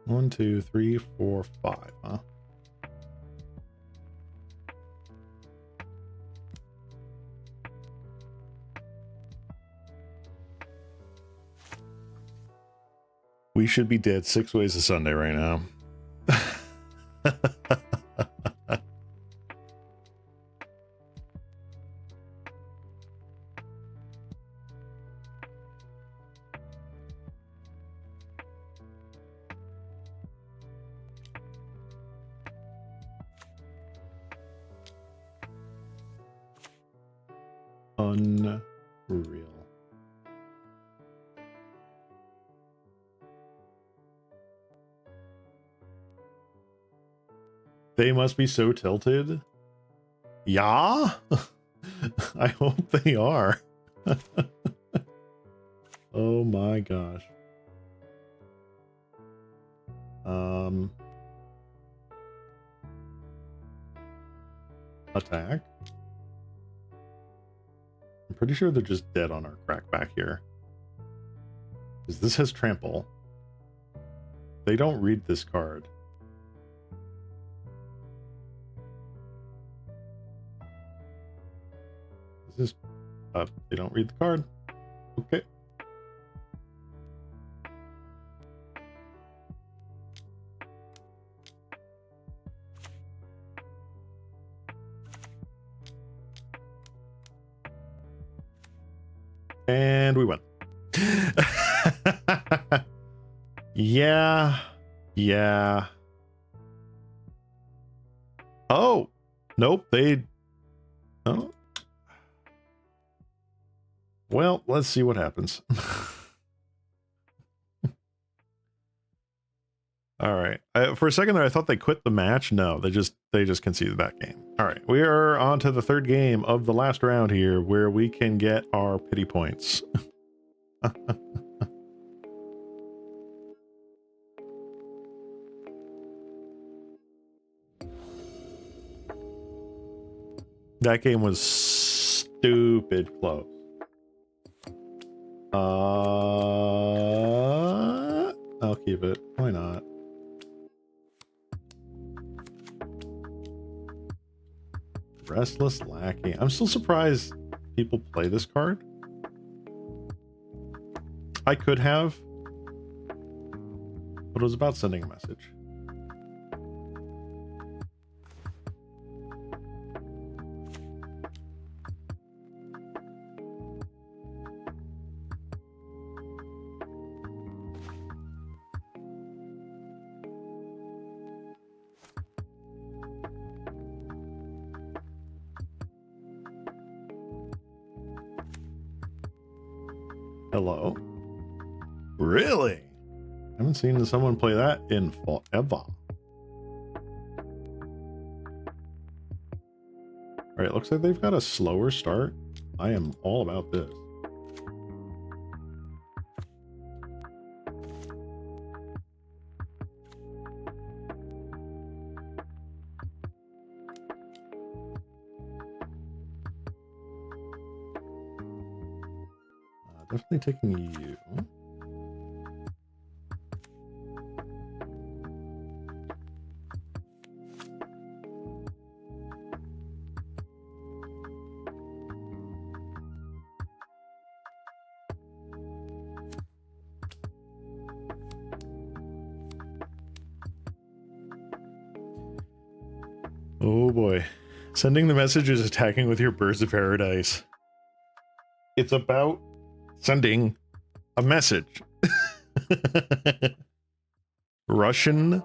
One, two, three, four, five, huh? We should be dead 6 ways to Sunday right now. Unreal. They must be so tilted. Yeah? I hope they are. Oh my gosh. Attack. I'm pretty sure they're just dead on our crack back here. Because this has trample. They don't read this card. This is they don't read the card. Okay. And we win. Yeah. Yeah. Oh. Nope. They... Oh. Well, let's see what happens. All right. For a second there, I thought they quit the match. No, they just conceded that game. All right. We are on to the third game of the last round here, where we can get our pity points. That game was stupid close. I'll keep it. Why not? Restless Lackey. I'm still surprised people play this card. I could have, but it was about sending a message. Hello? Really? I haven't seen someone play that in forever. Alright, looks like they've got a slower start. I am all about this. Definitely taking you. Oh boy. Sending the message is attacking with your birds of paradise. It's about sending a message. Russian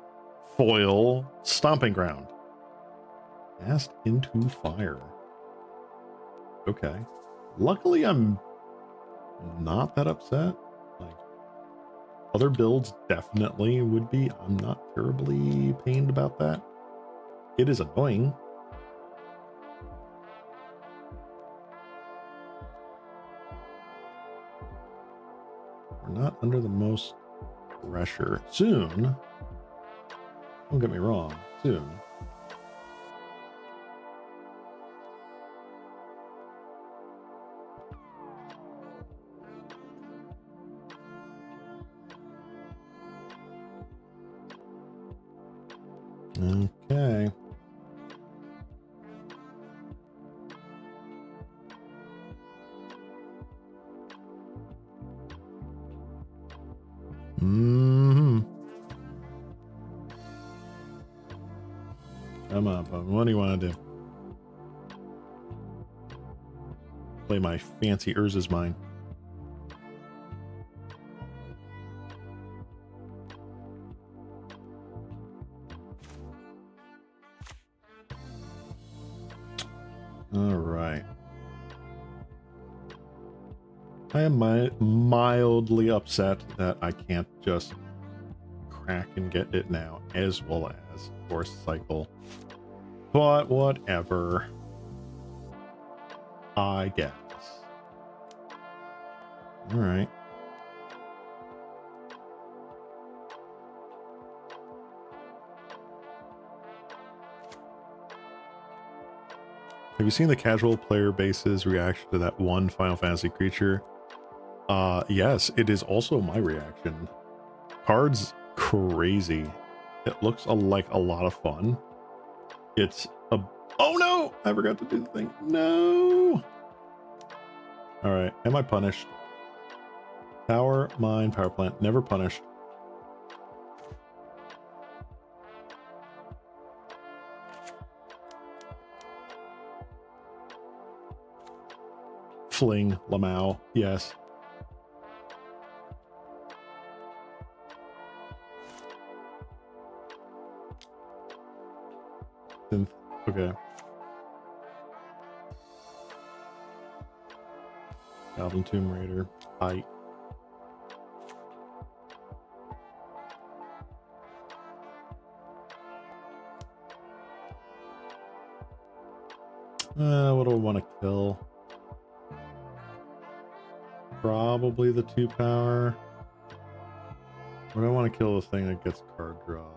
foil stomping ground. Cast into fire. Okay. Luckily, I'm not that upset. Like, other builds definitely would be. I'm not terribly pained about that. It is annoying. We're not under the most pressure. Soon. Don't get me wrong. Soon. Okay. Come on, what do you want to do? Play my fancy Urza's Mine. All right. I am mildly upset that I can't just crack and get it now, as well as Force Cycle. But whatever. I guess. All right. Have you seen the casual player base's reaction to that one Final Fantasy creature? Yes, it is also my reaction. Card's crazy. It looks like a lot of fun. It's a... Oh no! I forgot to do the thing. No! Alright, am I punished? Power mine, power plant, never punished. Fling, Lamau, yes. Okay. Goblin Tomb Raider. Height. What do I want to kill? Probably the 2 power. What do I want to kill? The thing that gets card draw.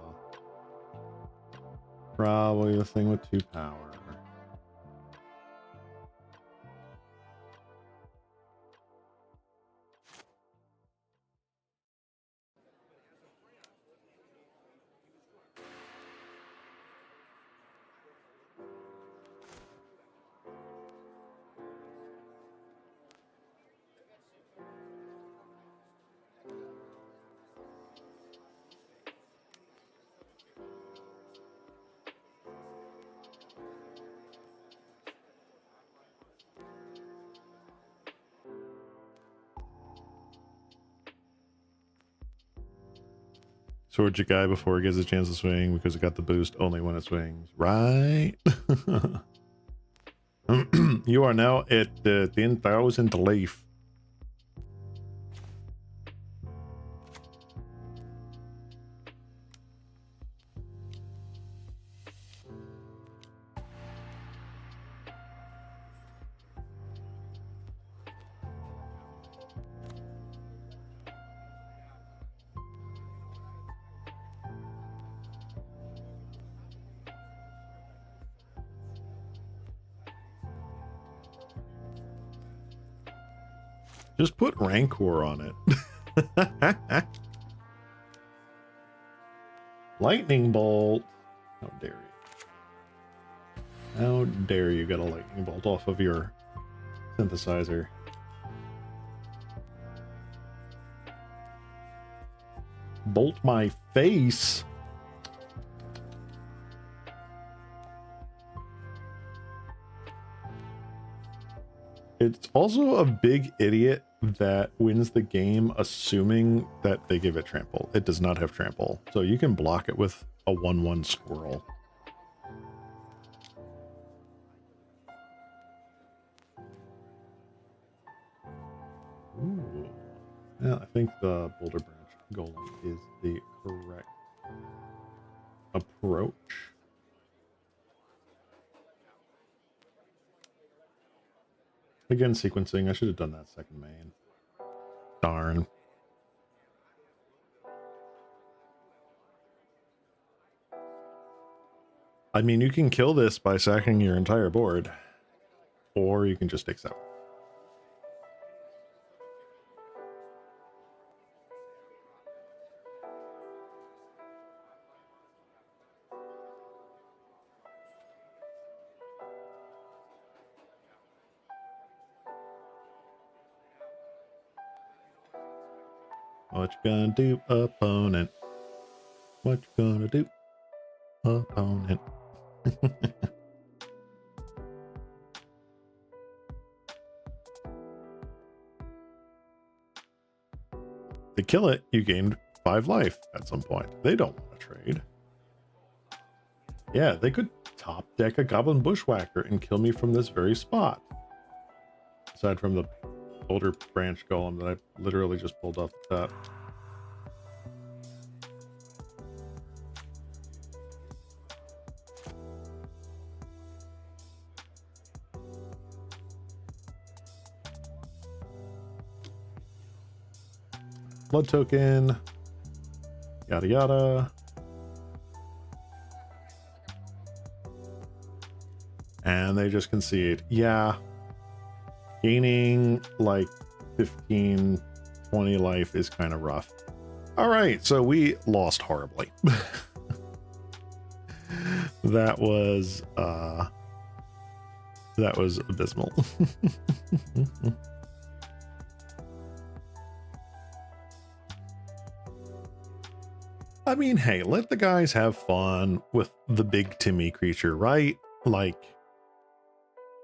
Probably the thing with 2 power. Sword your guy before he gets a chance to swing because it got the boost only when it swings. Right? You are now at the 10,000 leaf. Just put Rancor on it. Lightning bolt. How dare you? How dare you get a lightning bolt off of your synthesizer? Bolt my face. It's also a big idiot that wins the game assuming that they give it trample. It does not have trample, so you can block it with a 1/1 squirrel. Ooh. Yeah, I think the Boulder Branch Golem is the correct approach. Again, sequencing. I should have done that second main. Darn. I mean, you can kill this by sacking your entire board, or you can just take 7. What you gonna do, opponent? What you gonna do, opponent? To kill it, you gained 5 life at some point. They don't want to trade. Yeah, they could top deck a Goblin Bushwhacker and kill me from this very spot. Aside from the Boulder Branch Golem that I literally just pulled off the top. Blood token, yada yada. And they just concede. Yeah. Gaining like 15, 20 life is kind of rough. All right, so we lost horribly. That was abysmal. I mean, hey, let the guys have fun with the big Timmy creature, right? Like,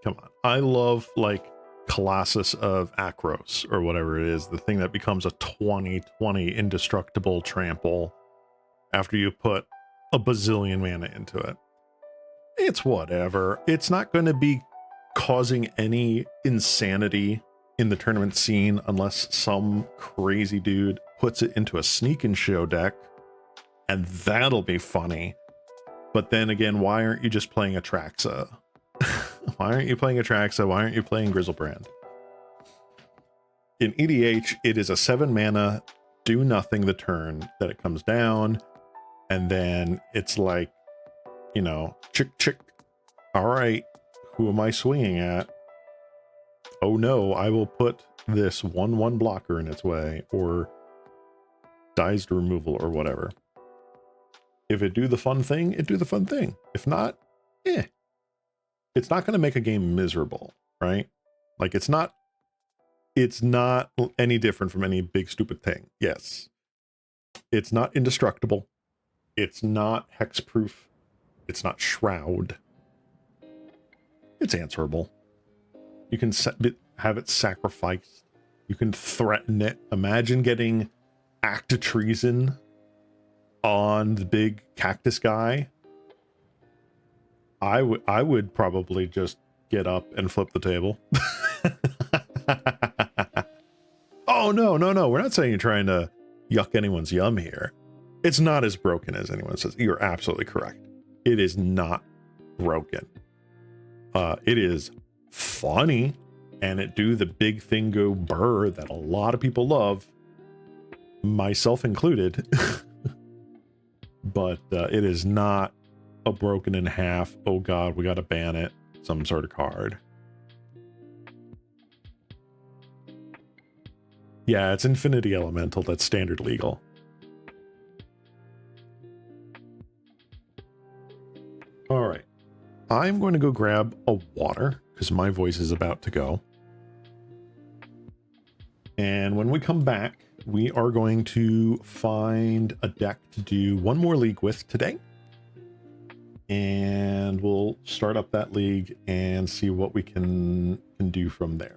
come on. I love, like, Colossus of Akros, or whatever it is, the thing that becomes a 20/20 indestructible trample after you put a bazillion mana into it. It's whatever. It's not going to be causing any insanity in the tournament scene unless some crazy dude puts it into a sneak and show deck, and that'll be funny. But then again, why aren't you just playing Atraxa? Why aren't you playing Atraxa? Why aren't you playing Grizzlebrand? In EDH, it is a 7 mana, do nothing the turn that it comes down, and then it's like, you know, chick. All right, who am I swinging at? Oh no, I will put this 1/1 blocker in its way, or dies to removal, or whatever. If it do the fun thing, it do the fun thing. If not, it's not going to make a game miserable, right? Like, it's not any different from any big stupid thing. Yes, it's not indestructible, it's not hexproof, it's not shroud, it's answerable. You can have it sacrificed, you can threaten it. Imagine getting Act of Treason on the big cactus guy. I would probably just get up and flip the table. Oh, no. We're not saying you're trying to yuck anyone's yum here. It's not as broken as anyone says. You're absolutely correct. It is not broken. It is funny, and it do the big thing go burr that a lot of people love, myself included. But it is not a broken in half, oh god, we gotta ban it, some sort of card. Yeah, it's Infinity Elemental. That's standard legal. All right. I'm going to go grab a water because my voice is about to go. And when we come back, we are going to find a deck to do one more league with today. And we'll start up that league and see what we can do from there.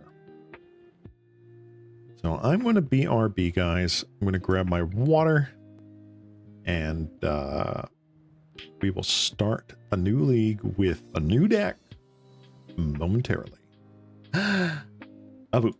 So I'm going to BRB, guys. I'm going to grab my water and we will start a new league with a new deck momentarily. Abu.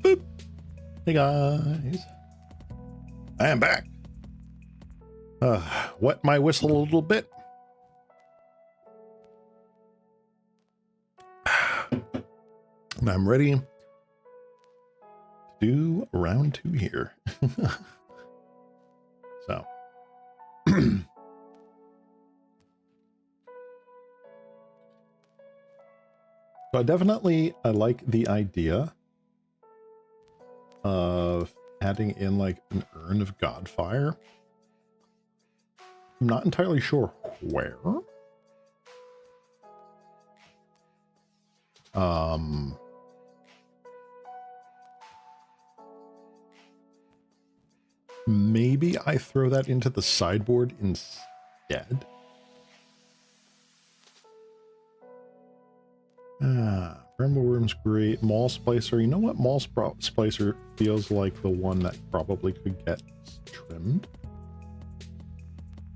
Boop. Hey guys, I am back. Wet my whistle a little bit. And I'm ready to do round 2 here. So. So I like the idea of adding in like an urn of Godfire. I'm not entirely sure where. Maybe I throw that into the sideboard instead. Brambleworm's great. Maul Splicer. You know what? Maul Splicer feels like the one that probably could get trimmed.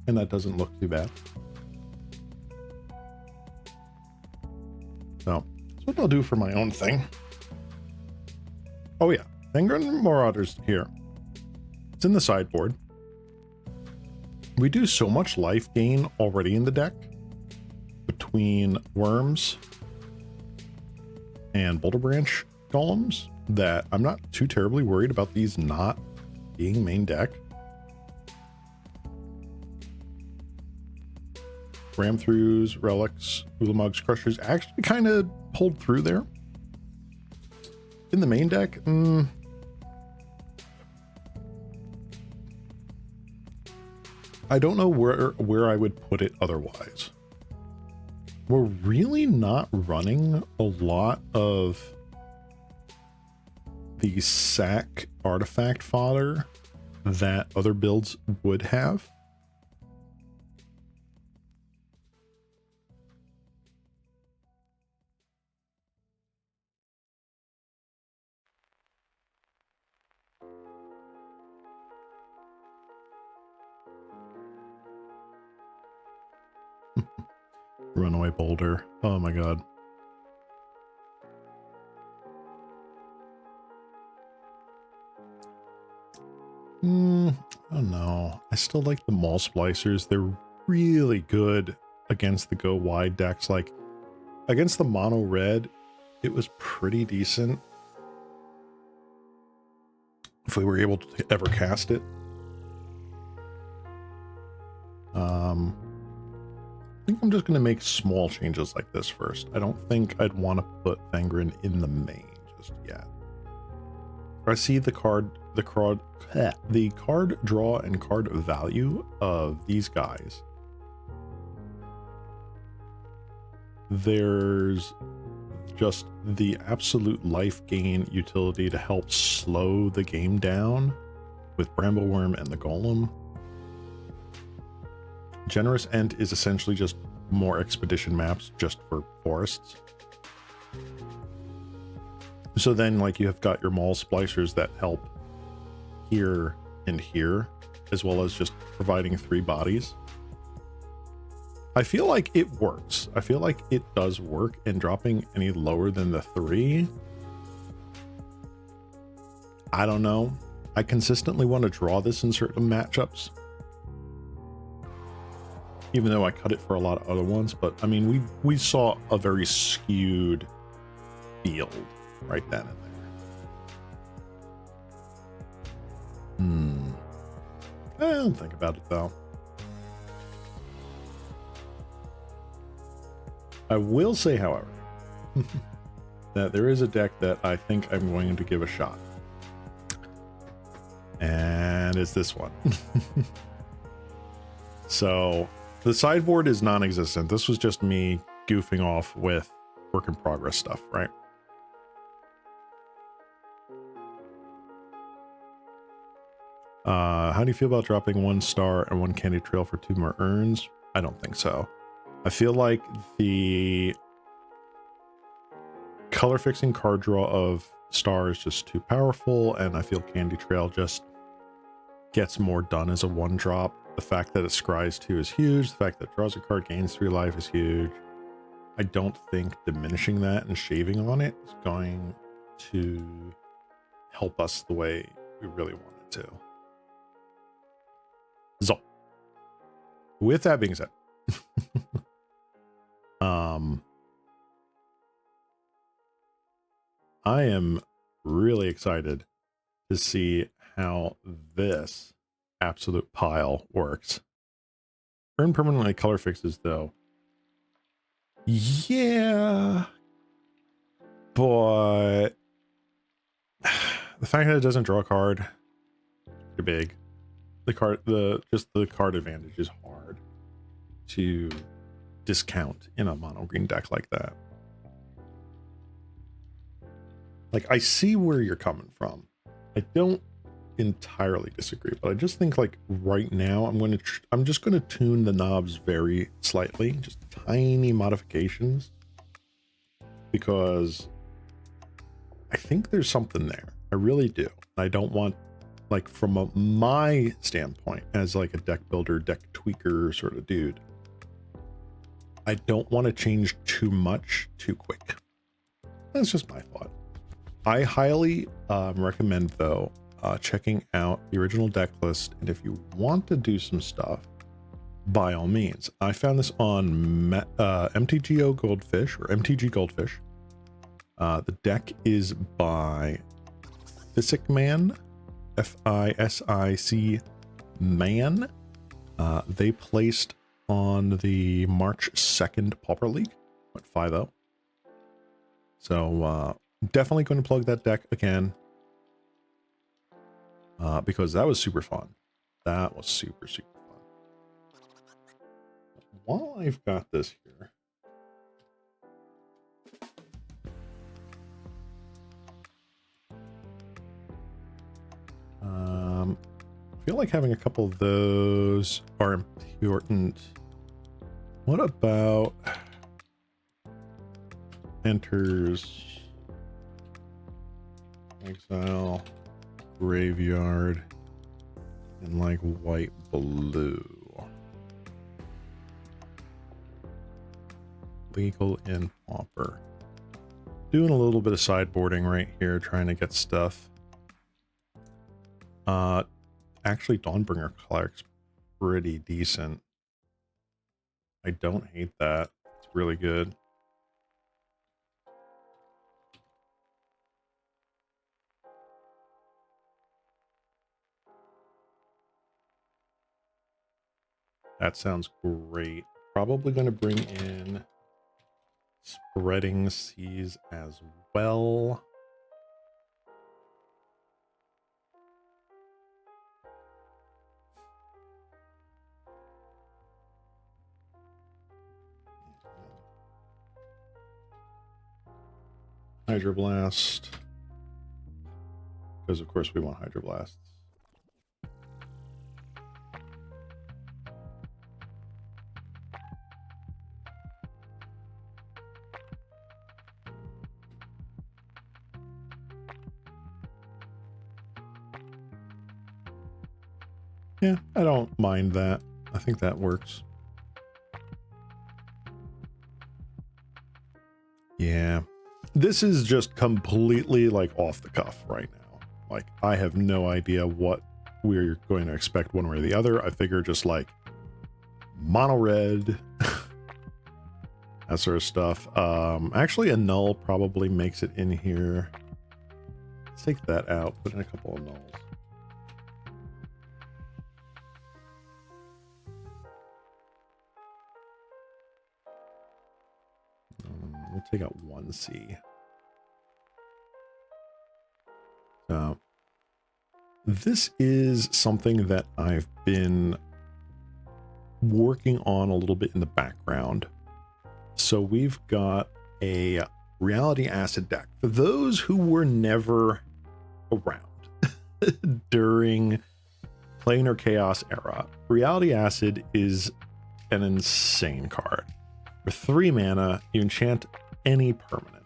And that doesn't look too bad. So, that's what I'll do for my own thing. Oh yeah, Thangren Marauders here. It's in the sideboard. We do so much life gain already in the deck between worms and Boulder Branch golems that I'm not too terribly worried about these not being main deck. Ram Throughs, Relics, Ulamugs, Crushers actually kind of pulled through there. In the main deck, I don't know where I would put it otherwise. We're really not running a lot of the sack artifact fodder that other builds would have. Runaway Boulder. Oh my god. I don't know. I still like the Maul Splicers. They're really good against the go wide decks. Like against the mono red, it was pretty decent. If we were able to ever cast it. I think I'm just going to make small changes like this first. I don't think I'd want to put Thangren in the main just yet. I see the card draw and card value of these guys. There's just the absolute life gain utility to help slow the game down with Brambleworm and the Golem. Generous Ent is essentially just more expedition maps just for forests. So then like you have got your Maul Splicers that help here and here, as well as just providing 3 bodies. I feel like it works. I feel like it does work, and dropping any lower than the 3, I don't know. I consistently want to draw this in certain matchups, even though I cut it for a lot of other ones. But I mean, we saw a very skewed field right then and there. I don't think about it though. I will say, however, that there is a deck that I think I'm going to give a shot. And it's this one. So the sideboard is non-existent. This was just me goofing off with work in progress stuff, right? How do you feel about dropping 1 star and 1 candy trail for 2 more urns? I don't think so. I feel like the color fixing card draw of star is just too powerful, and I feel candy trail just gets more done as a 1-drop. The fact that it scries 2 is huge. The fact that it draws a card, gains 3 life is huge. I don't think diminishing that and shaving on it is going to help us the way we really want it to. So, with that being said, I am really excited to see how this absolute pile works. Earn permanently color fixes though. Yeah, but the fact that it doesn't draw a card, too big. The card advantage is hard to discount in a mono green deck like that. Like, I see where you're coming from. I don't entirely disagree, but I just think like right now I'm just going to tune the knobs very slightly, just tiny modifications, because I think there's something there. I really do. I don't want, like, from my standpoint as like a deck builder, deck tweaker sort of dude, I don't want to change too much too quick. That's just my thought. I highly recommend, though, checking out the original deck list. And if you want to do some stuff, by all means. I found this on MTGO Goldfish, or MTG Goldfish. The deck is by Physic Man, F-I-S-I-C Man. They placed on the March 2nd Pauper League, went 5-0. So definitely going to plug that deck again, because that was super fun. That was super fun. While I've got this here, I feel like having a couple of those are important. What about enters, exile, graveyard, and like white blue? Legal in Pauper. Doing a little bit of sideboarding right here, trying to get stuff. Actually, Dawnbringer Cleric's pretty decent. I don't hate that. It's really good. That sounds great. Probably going to bring in Spreading Seas as well. Hydroblast. Because of course we want Hydroblasts. Yeah, I don't mind that. I think that works. Yeah. This is just completely like off the cuff right now. Like, I have no idea what we're going to expect one way or the other. I figure just like mono red, that sort of stuff. Actually a null probably makes it in here. Let's take that out, put in a couple of nulls. We'll take out 1C. So this is something that I've been working on a little bit in the background. So we've got a Reality Acid deck. For those who were never around during Planar Chaos era, Reality Acid is an insane card. For 3 mana, you enchant any permanent.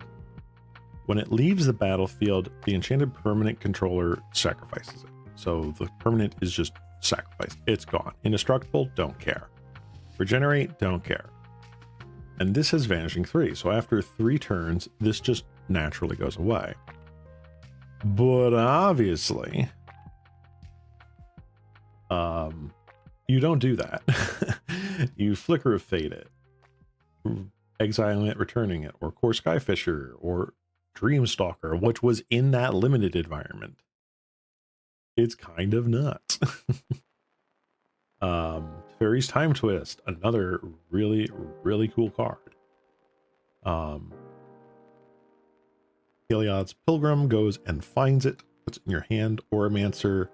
When it leaves the battlefield, the enchanted permanent controller sacrifices it. So the permanent is just sacrificed. It's gone. Indestructible, don't care. Regenerate, don't care. And this has Vanishing 3. So after 3 turns, this just naturally goes away. But obviously, you don't do that. You Flicker of Fate it, exiling it, returning it, or Core Skyfisher, or Dreamstalker, which was in that limited environment. It's kind of nuts. Fairy's Time Twist, another really cool card. Heliod's Pilgrim goes and finds it, puts it in your hand. Oromancer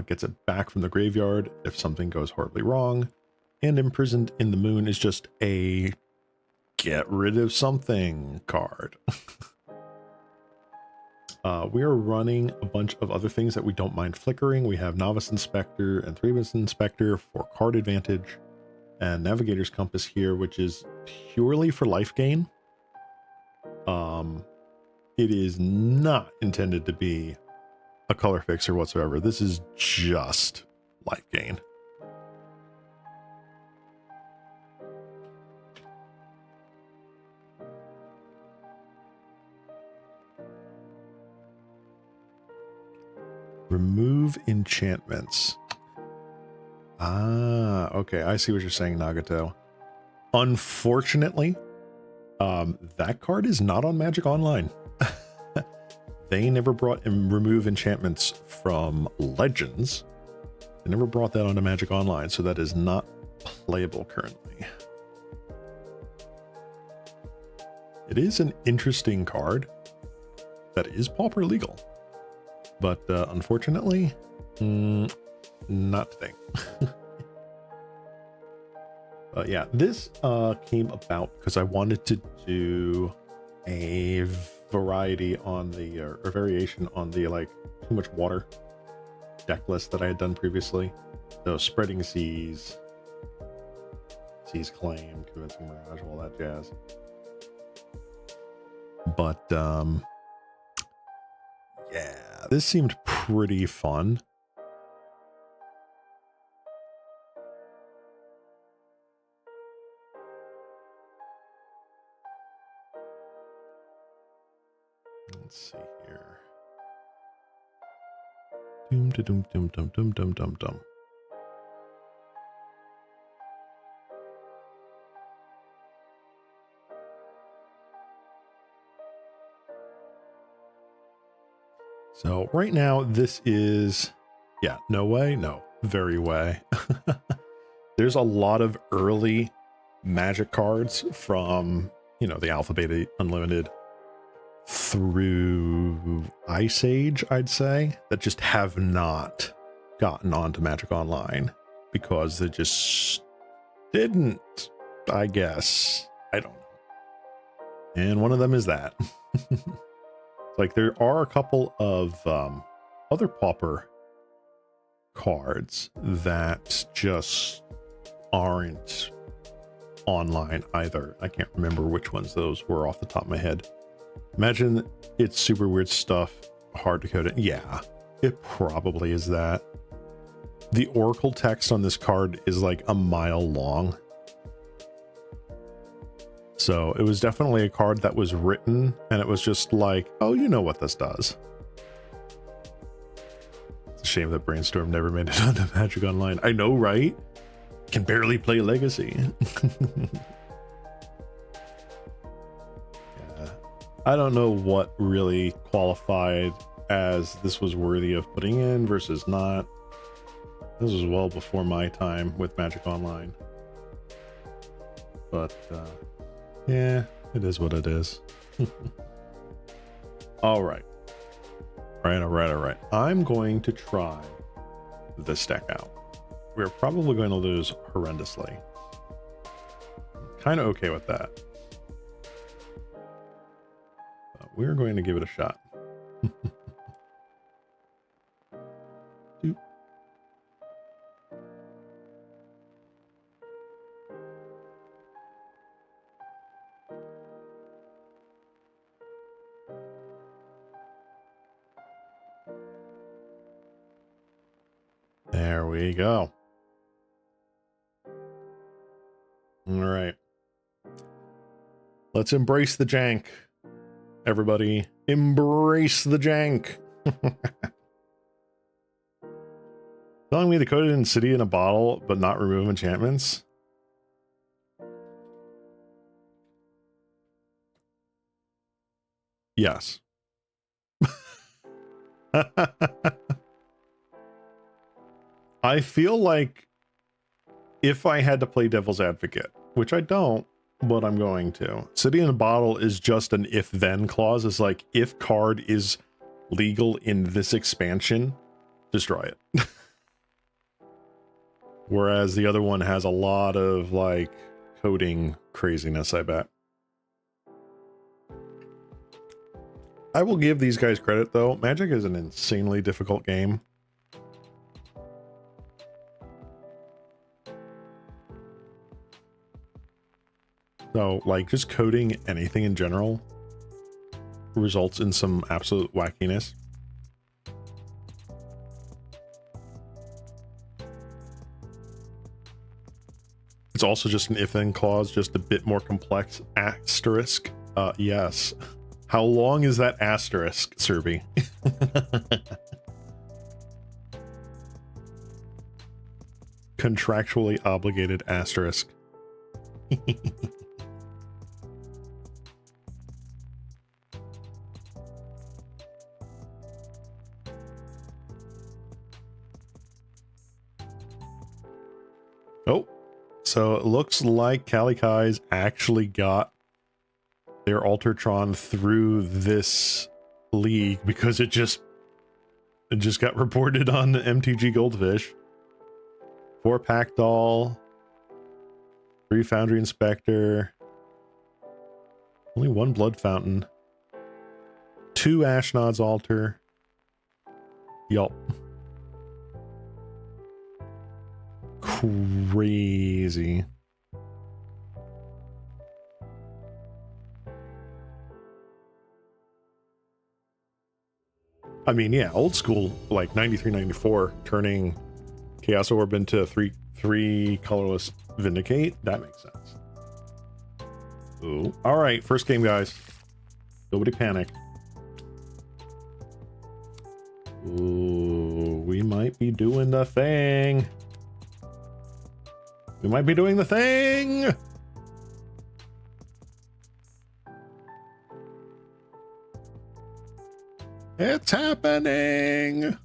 gets it back from the graveyard if something goes horribly wrong. And Imprisoned in the Moon is just a get rid of something card. We are running a bunch of other things that we don't mind flickering. We have Novice Inspector and Threebus Inspector for card advantage, and Navigator's Compass here, which is purely for life gain. It is not intended to be a color fixer whatsoever. This is just life gain. Remove enchantments. Ah, okay. I see what you're saying, Nagato. Unfortunately, that card is not on Magic Online. They never brought and remove enchantments from Legends. They never brought that onto Magic Online, so that is not playable currently. It is an interesting card that is Pauper legal, but unfortunately, not today. But yeah, this came about because I wanted to do a variety on the or variation on the like too much water deck list that I had done previously. So spreading seas, seas claim, convincing mirage, all that jazz. But yeah, this seemed pretty fun. Let's see here. Doom da doom doom dum dum dum dum dum. So right now this is, yeah, no way, no, very way. There's a lot of early Magic cards from, you know, the Alpha Beta Unlimited through Ice Age, I'd say, that just have not gotten onto Magic Online because they just didn't, I guess. I don't know. And one of them is that. Like there are a couple of other Pauper cards that just aren't online either. I can't remember which ones those were off the top of my head. Imagine it's super weird stuff, hard to code it. Yeah, it probably is that. The Oracle text on this card is like a mile long. So it was definitely a card that was written and it was just like, oh, you know what this does. It's a shame that Brainstorm never made it onto Magic Online. I know, right? Can barely play Legacy. Yeah. I don't know what really qualified as this was worthy of putting in versus not. This was well before my time with Magic Online. But yeah, it is what it is. All right. All right. I'm going to try this deck out. We're probably going to lose horrendously. Kind of okay with that. But we're going to give it a shot. Doop. There we go. All right. Let's embrace the jank. Everybody, embrace the jank. Telling me to code it in City in a bottle, but not remove enchantments? Yes. I feel like if I had to play devil's advocate, which I don't, but I'm going to. City in a bottle is just an if-then clause. It's like, if card is legal in this expansion, destroy it. Whereas the other one has a lot of like coding craziness, I bet. I will give these guys credit though. Magic is an insanely difficult game. So like just coding anything in general results in some absolute wackiness. It's also just an if-then clause, just a bit more complex. Asterisk. Yes. How long is that asterisk, Serby? Contractually obligated asterisk. Oh, so it looks like Kalikai's actually got their Altertron through this league because it just got reported on MTG Goldfish. 4 Pack Doll, 3 Foundry Inspector, only 1 Blood Fountain, 2 Ashnod's Altar. Yup. Crazy. I mean, yeah, old school, like 93, 94, turning Chaos Orb into 3 colorless Vindicate. That makes sense. Ooh. All right, first game, guys. Nobody panic. Ooh, we might be doing the thing. We might be doing the thing. It's happening.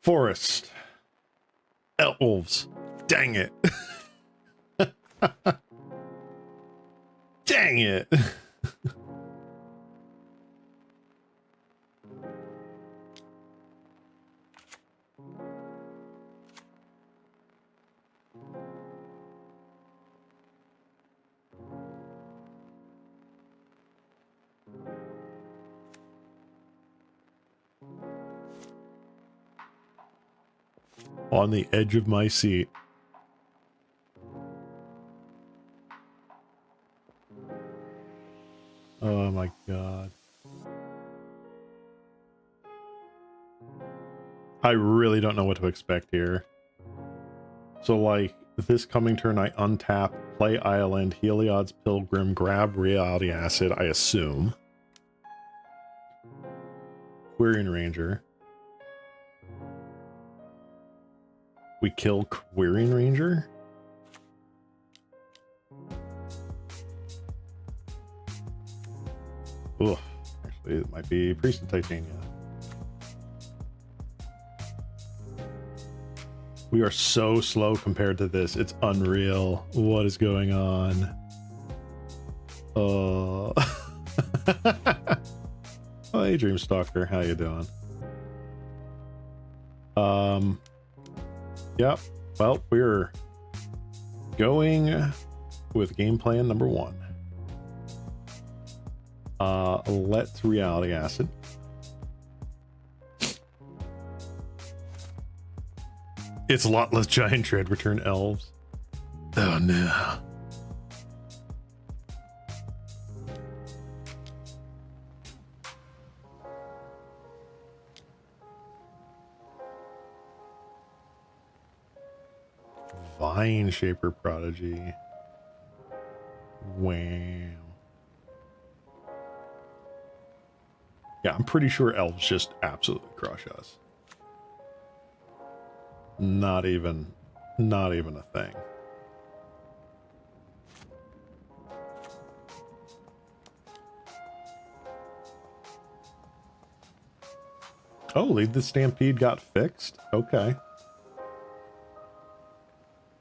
Forest. Elves. Dang it. Dang it. On the edge of my seat. Oh my god. I really don't know what to expect here. So like, this coming turn I untap, play Island, Heliod's Pilgrim, grab Reality Acid, I assume. Quirion Ranger. We kill Quirion Ranger? Ugh. Actually, it might be Priest of Titania. We are so slow compared to this. It's unreal. What is going on? Oh, hey, Dreamstalker. How you doing? Yep. Well, we're going with game plan number 1. Let's Reality Acid. It's a lot less Giant Tread, return elves. Oh no. Vine Shaper Prodigy. Wow. Yeah, I'm pretty sure elves just absolutely crush us. Not even a thing. Oh, Lead the Stampede got fixed? Okay.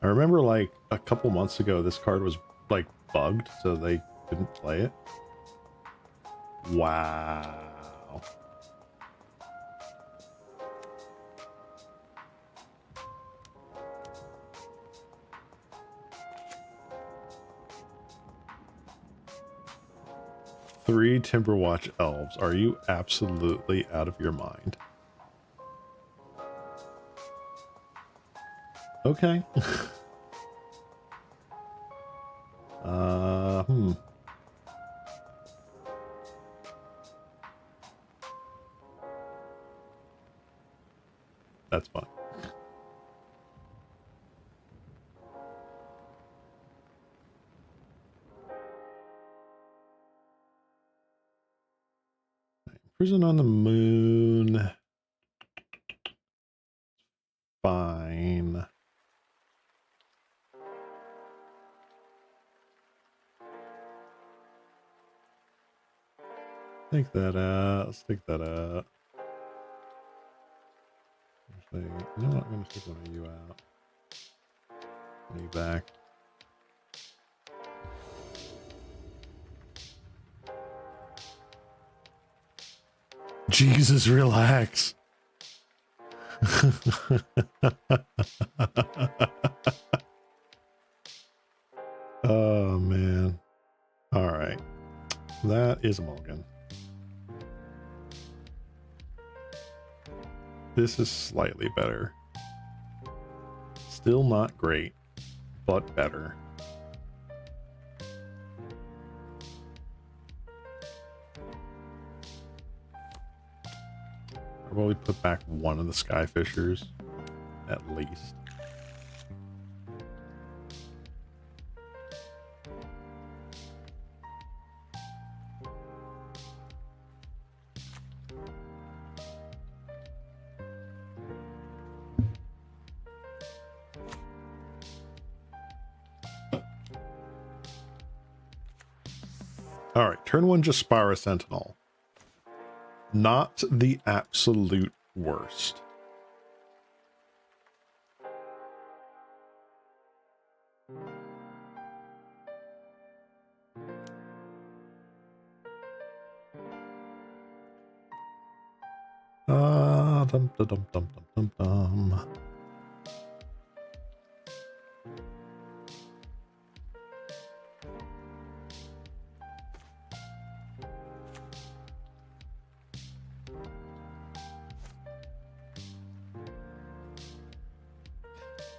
I remember like a couple months ago, this card was like bugged, so they didn't play it. Wow. 3 Timberwatch elves. Are you absolutely out of your mind? Okay. That's fine. Prison on the Moon. Fine. Take that out. Let's take that out. Actually, you know what? I'm going to take one of you out. Me back. Jesus, relax. Oh, man. All right. That is a mulligan. This is slightly better. Still not great, but better. I'll probably put back one of the Skyfishers, at least. All right, turn 1, just Spira Sentinel. Not the absolute worst. Dum dum dum dum dum dum.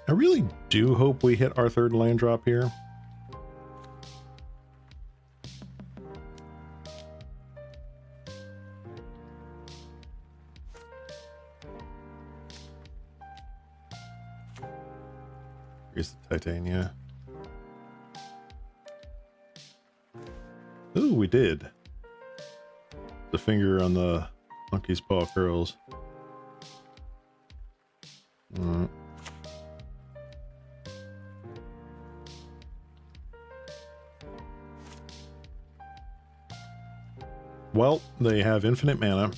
I really do hope we hit our 3rd land drop here. Here's the Titania. Ooh, we did. The finger on the monkey's paw curls. Well, they have infinite mana.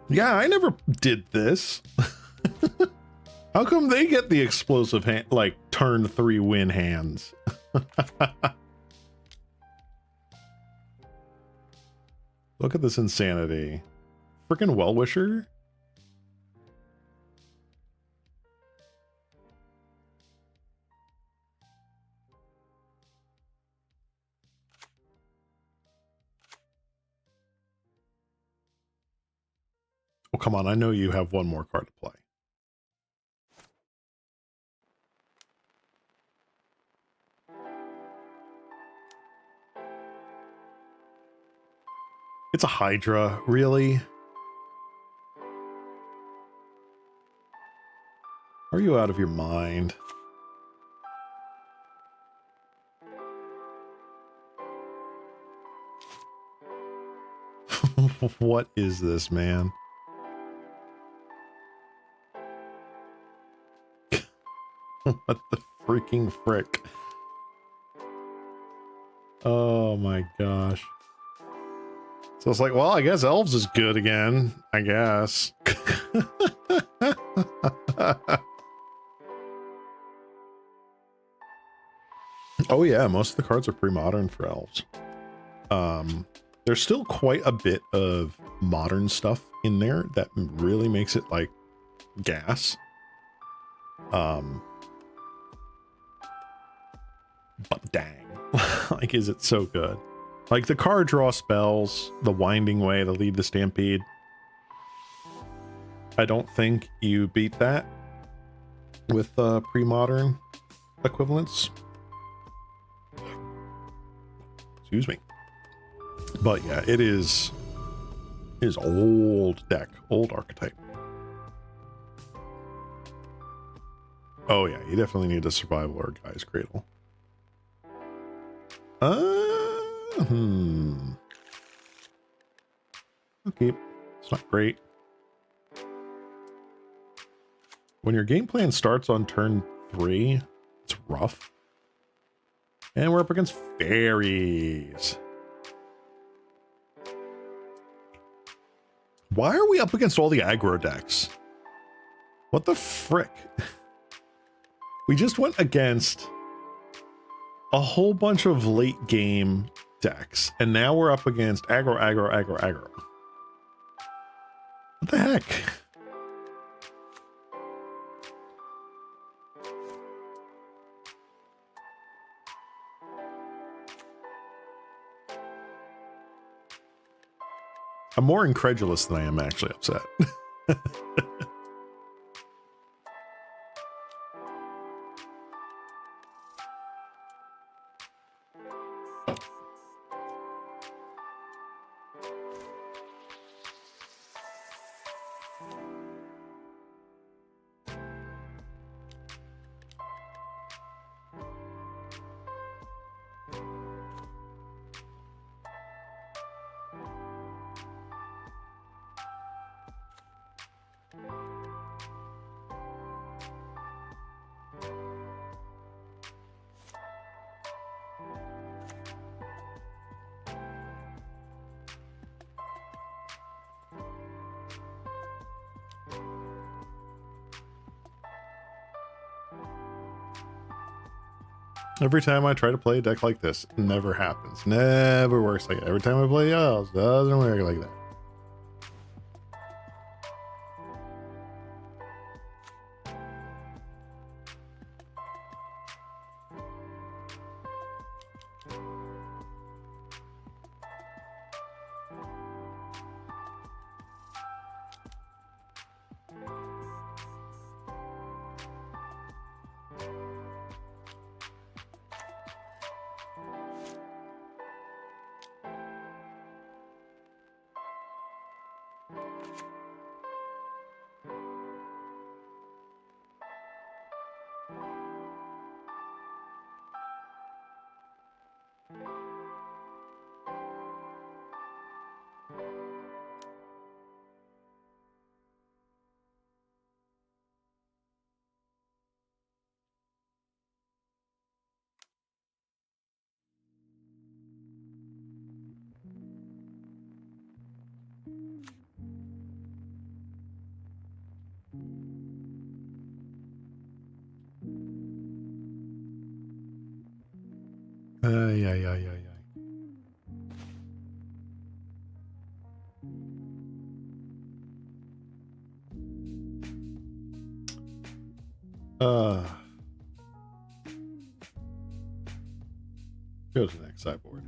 Yeah, I never did this. How come they get the explosive hand, like turn 3 win hands? Look at this insanity. Freaking Well-Wisher. Oh, come on. I know you have one more card to play. It's a Hydra, really? Are you out of your mind? What is this, man? What the freaking frick? Oh my gosh. So it's like, well, I guess Elves is good again, I guess. Oh yeah, most of the cards are pre-modern for Elves. There's still quite a bit of modern stuff in there that really makes it like gas. But dang, like, is it so good? Like, the card draw spells, the winding way to lead the Stampede. I don't think you beat that with pre-modern equivalents. Excuse me. But yeah, it is old deck, old archetype. Oh yeah, you definitely need a survival or a guy's cradle. Okay, it's not great. When your game plan starts on turn 3, it's rough. And we're up against fairies. Why are we up against all the aggro decks? What the frick? We just went against a whole bunch of late game decks, and now we're up against aggro, aggro, aggro, aggro. What the heck? I'm more incredulous than I am actually upset. Every time I try to play a deck like this, it never happens. Never works like it. Every time I play else, doesn't work like that. Yeah. Go to the next sideboard.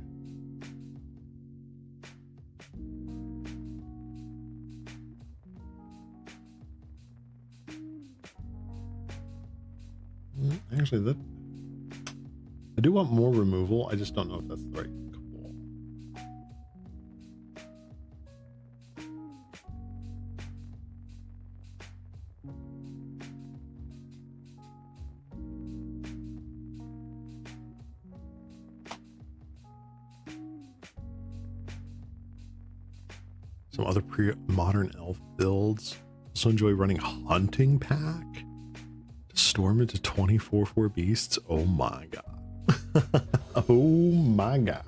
Actually, that I do want more removal. I just don't know if that's the right call. Some other pre-modern elf builds also enjoy running Hunting Pack to storm into 24/4 beasts. Oh my god. Oh my god.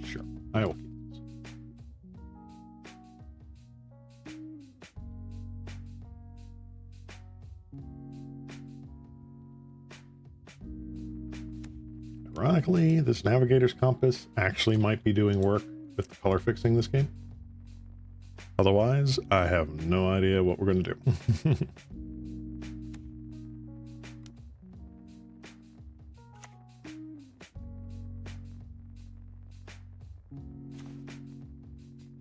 Sure, I will keep this. Ironically, this navigator's compass actually might be doing work with the color fixing this game. Otherwise, I have no idea what we're going to do.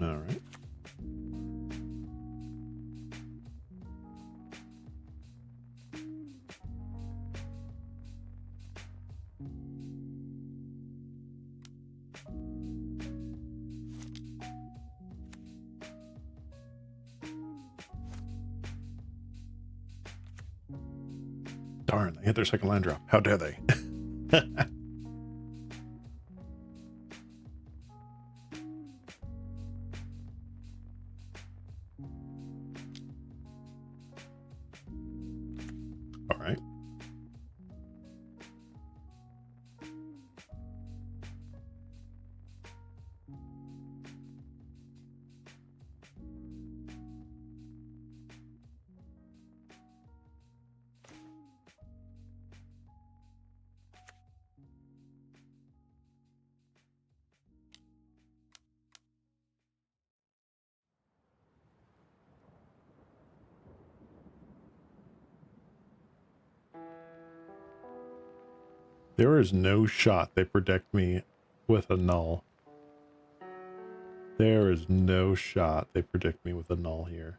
All right. Darn, they hit their second land drop. How dare they? All right. There is no shot they protect me with a null. There is no shot they predict me with a null here.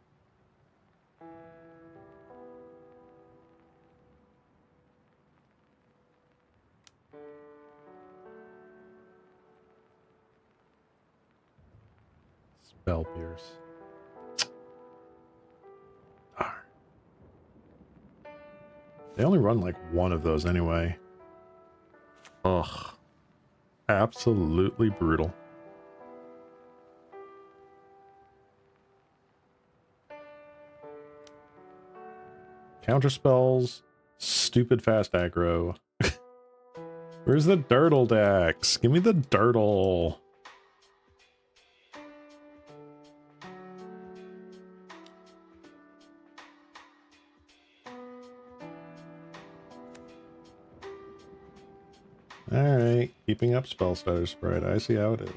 Spell Pierce. Darn. They only run like one of those anyway. Ugh. Absolutely brutal. Counter spells, stupid fast aggro. Where's the Dirtle decks? Give me the Dirtle. Alright, keeping up spell stutter spread. I see how it is.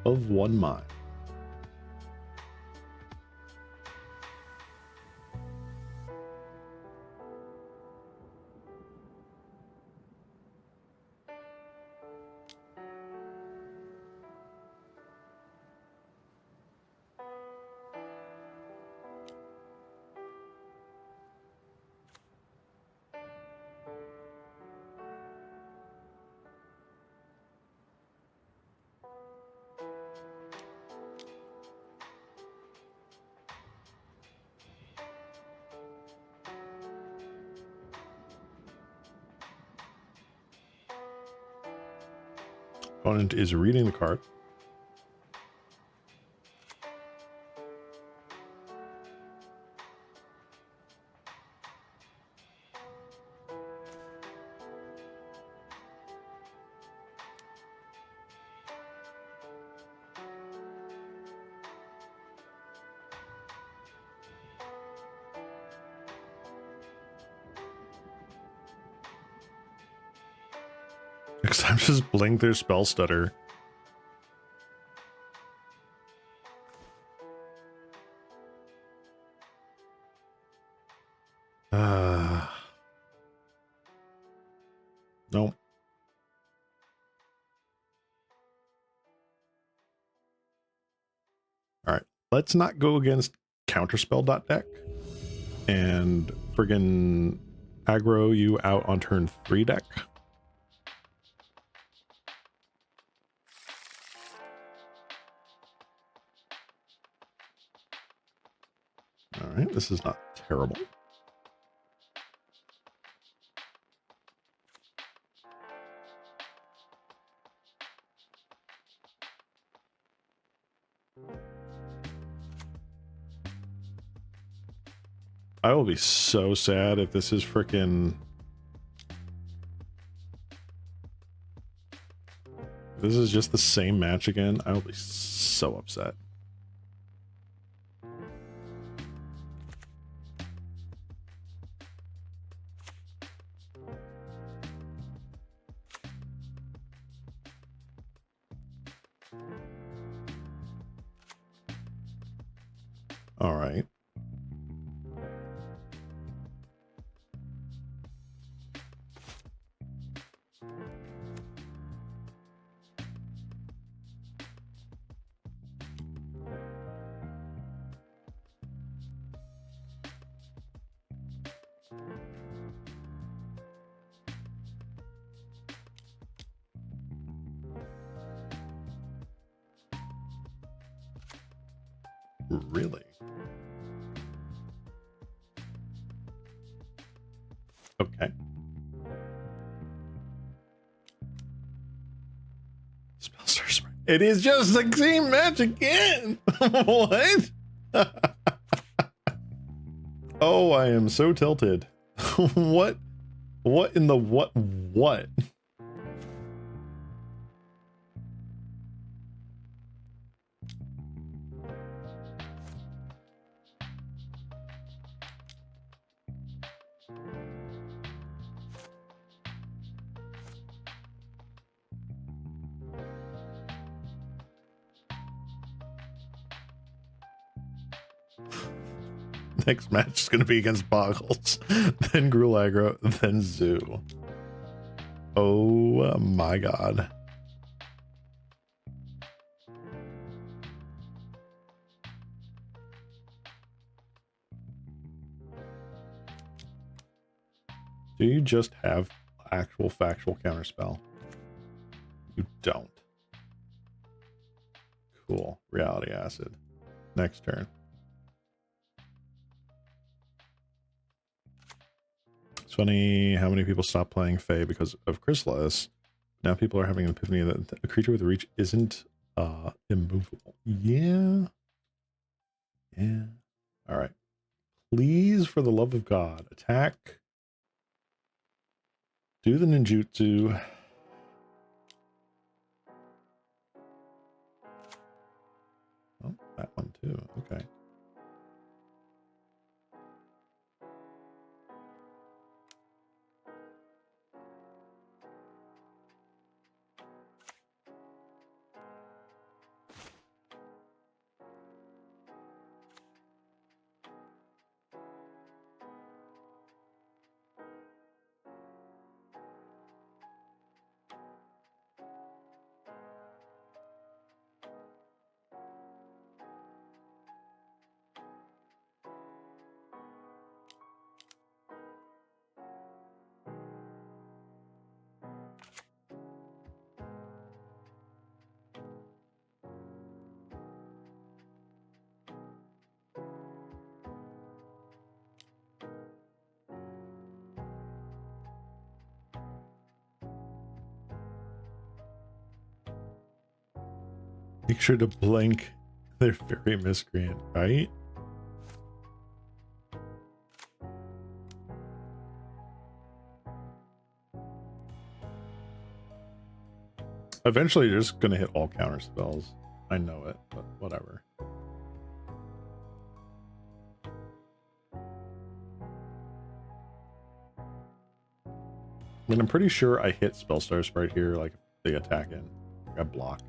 Of one mind. Opponent is reading the card. Next time, just blink their spell stutter. Nope. All right, let's not go against counterspell.deck and friggin' aggro you out on turn 3 deck. right, this is not terrible. I will be so sad if this is freaking... This is just the same match again. I will be so upset. All right. Really? Okay. Spellstar Sprite. It is just the same match again. What? Oh, I am so tilted. What? What in the what? What? Next match is going to be against Boggles, then Gruul Aggro, then Zoo. Oh my god. Do you just have actual factual counterspell? You don't. Cool. Reality Acid. Next turn. It's funny how many people stop playing Fae because of Chrysalis. Now people are having an epiphany that a creature with reach isn't immovable. Yeah. Yeah. All right. Please, for the love of God, attack. Do the ninjutsu. Oh, that one too. Okay. Make sure to blink. They're very miscreant, right? Eventually, you're just gonna hit all counter spells. I know it, but whatever. I mean, I'm pretty sure I hit Spellstar Sprite here, like, they attack in. I block.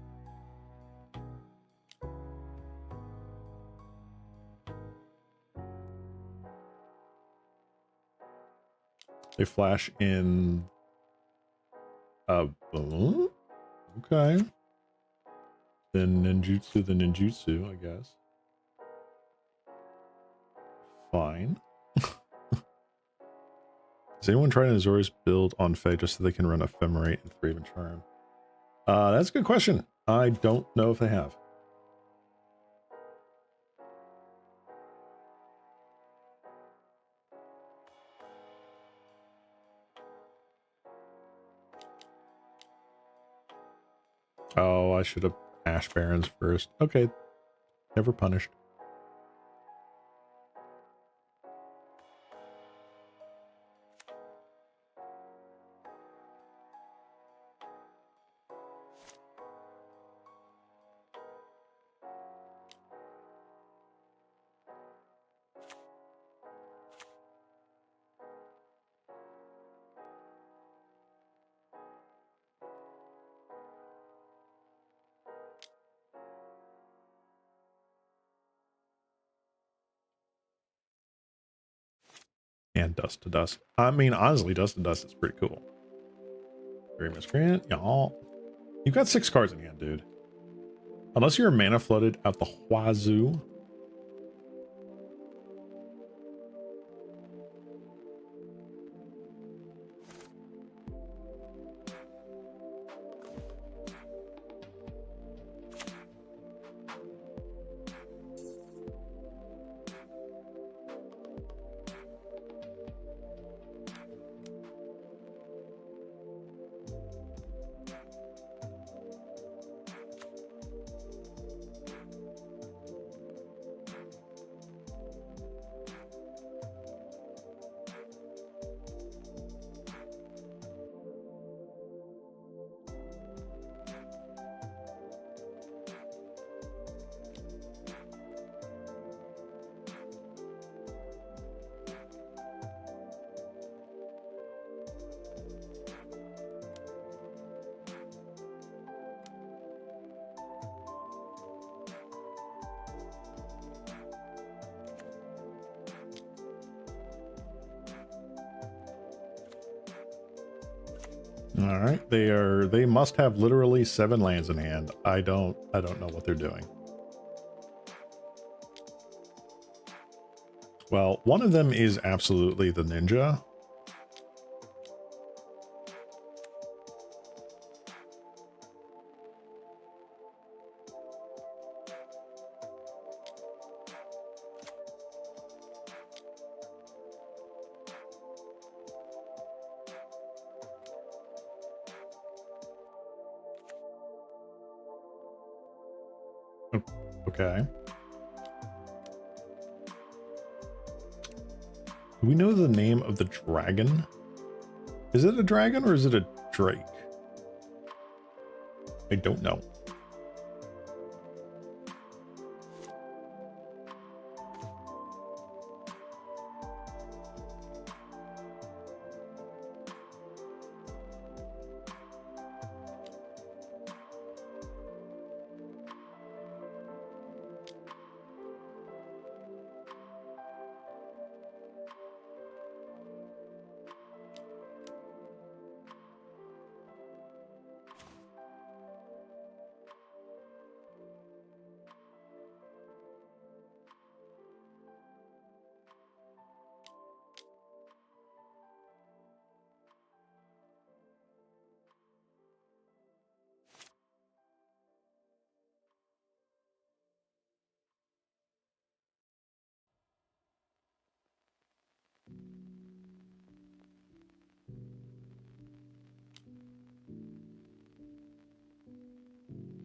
They flash in... okay. Then ninjutsu, I guess. Fine. Is anyone trying to Azorius build on Fae just so they can run Ephemerate and Thraven Charm? That's a good question. I don't know if they have. I should have Ash Barons first. Okay, never punished. And Dust to Dust. I mean, honestly, Dust to Dust is pretty cool. Very miscreant, y'all. You've got 6 cards in hand, dude. Unless you're mana flooded out the wazoo. All right, they must have literally 7 lands in hand. I don't know what they're doing. Well, one of them is absolutely the ninja. Okay. Do we know the name of the dragon? Is it a dragon or is it a drake? I don't know.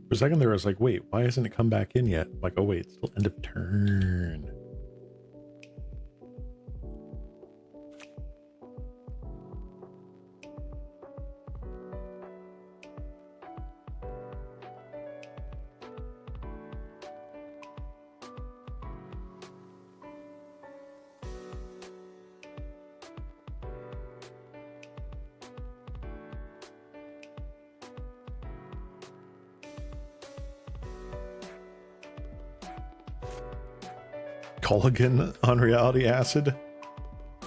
For a second there, I was like, wait, why hasn't it come back in yet? I'm like, oh wait, it's still end of turn. Culligan on Reality Acid.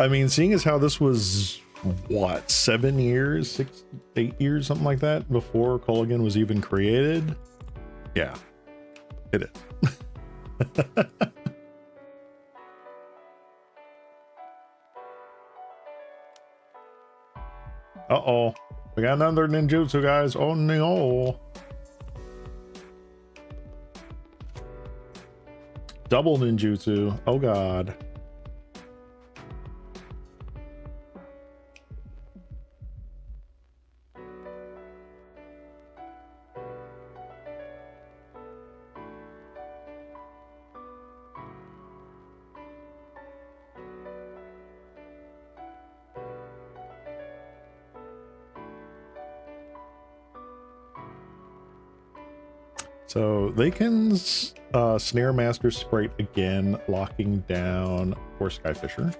I mean, seeing as how this was, what, 7 years, 6, 8 years, something like that, before Culligan was even created? Yeah, it is. Uh-oh. We got another ninjutsu, guys. Oh, no. Double ninjutsu. Oh, God. So they can Snare Master Sprite again, locking down poor Skyfisher.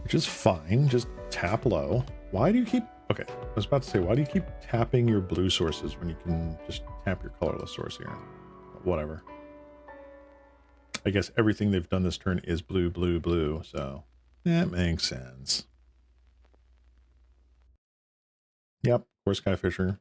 Which is fine, just tap low. Why do you keep... Okay, I was about to say, why do you keep tapping your blue sources when you can just tap your colorless source here? Whatever. I guess everything they've done this turn is blue, blue, blue, so that makes sense. Yep, poor Skyfisher.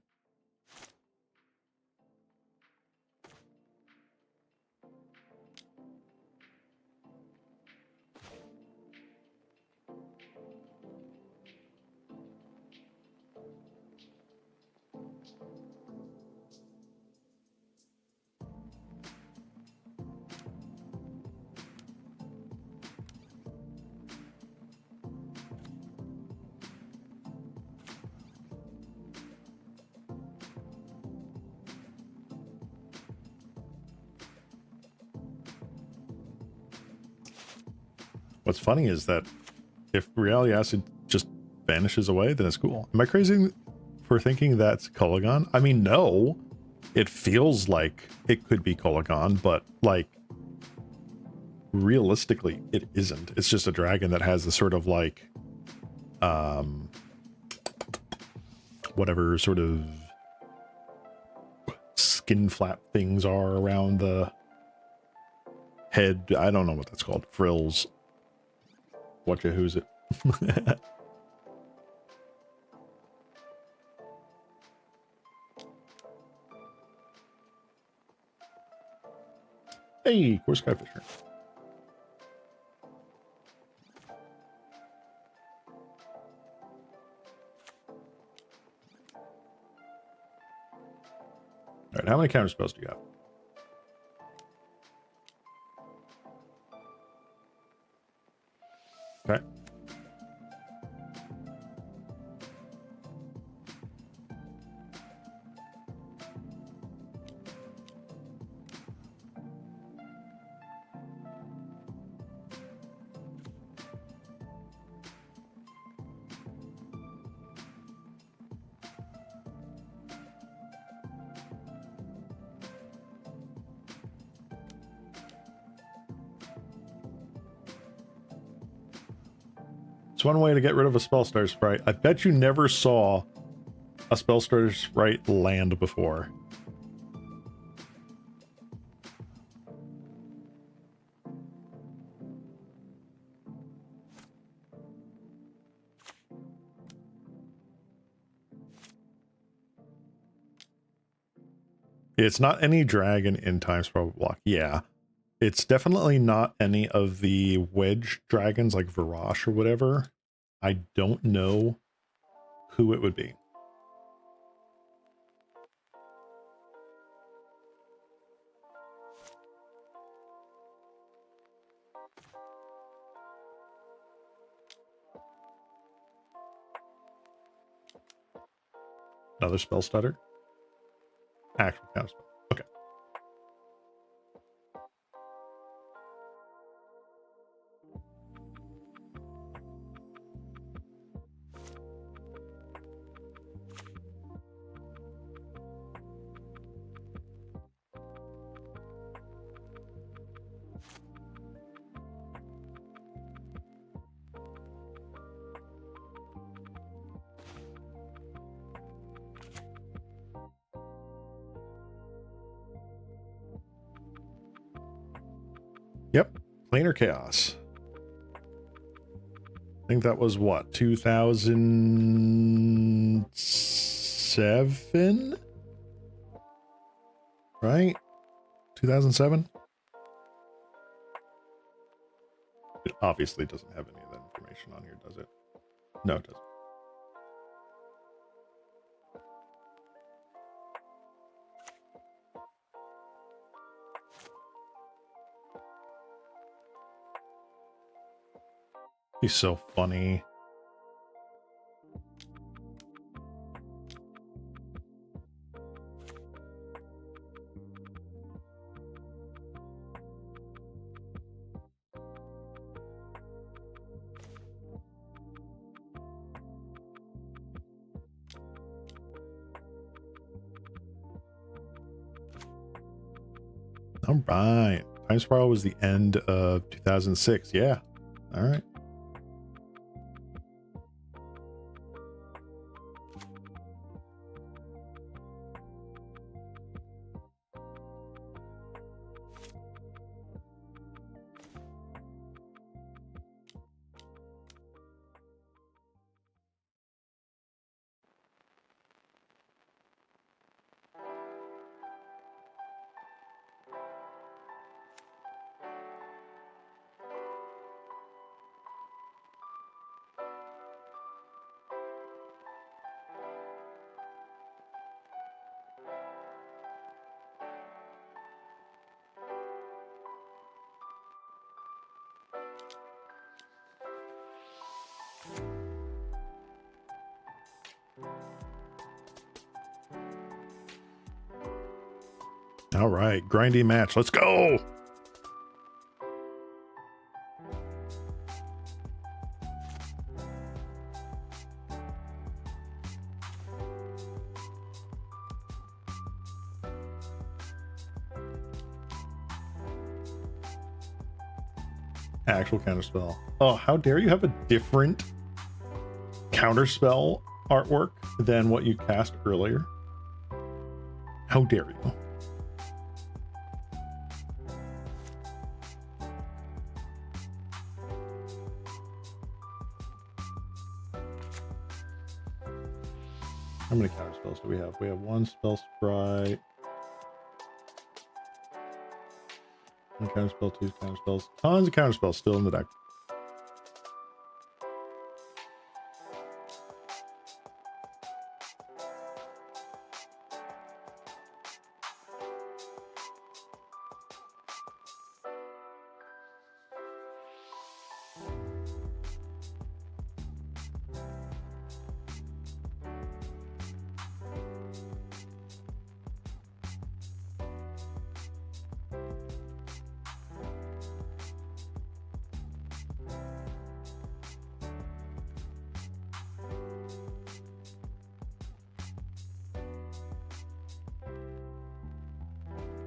What's funny is that if Reality Acid just vanishes away, then it's cool. Am I crazy for thinking that's Kolagon? I mean, no. It feels like it could be Kolagon, but, like, realistically, it isn't. It's just a dragon that has the sort of, like, whatever sort of skin flap things are around the head. I don't know what that's called. Frills. Watcha who's it? Hey, poor Skyfisher. All right, how many counter spells do you have? Okay. It's one way to get rid of a Spellstar Sprite. I bet you never saw a Spellstar Sprite land before. It's not any dragon in Time Spiral block. Yeah. It's definitely not any of the wedge dragons like Virash or whatever. I don't know who it would be. Another spell stutter? Actual counter spell. Okay. Yep. Planar Chaos. I think that was what, 2007? Right? 2007? It obviously doesn't have any of that information on here, does it? No, it doesn't. He's so funny. All right. Time Spiral was the end of 2006. Yeah. All right. All right, grindy match. Let's go. Actual counterspell. Oh, how dare you have a different counterspell artwork than what you cast earlier? How dare you? How many counterspells do we have? We have one spell sprite. One counterspell, two counterspells. Tons of counterspells still in the deck.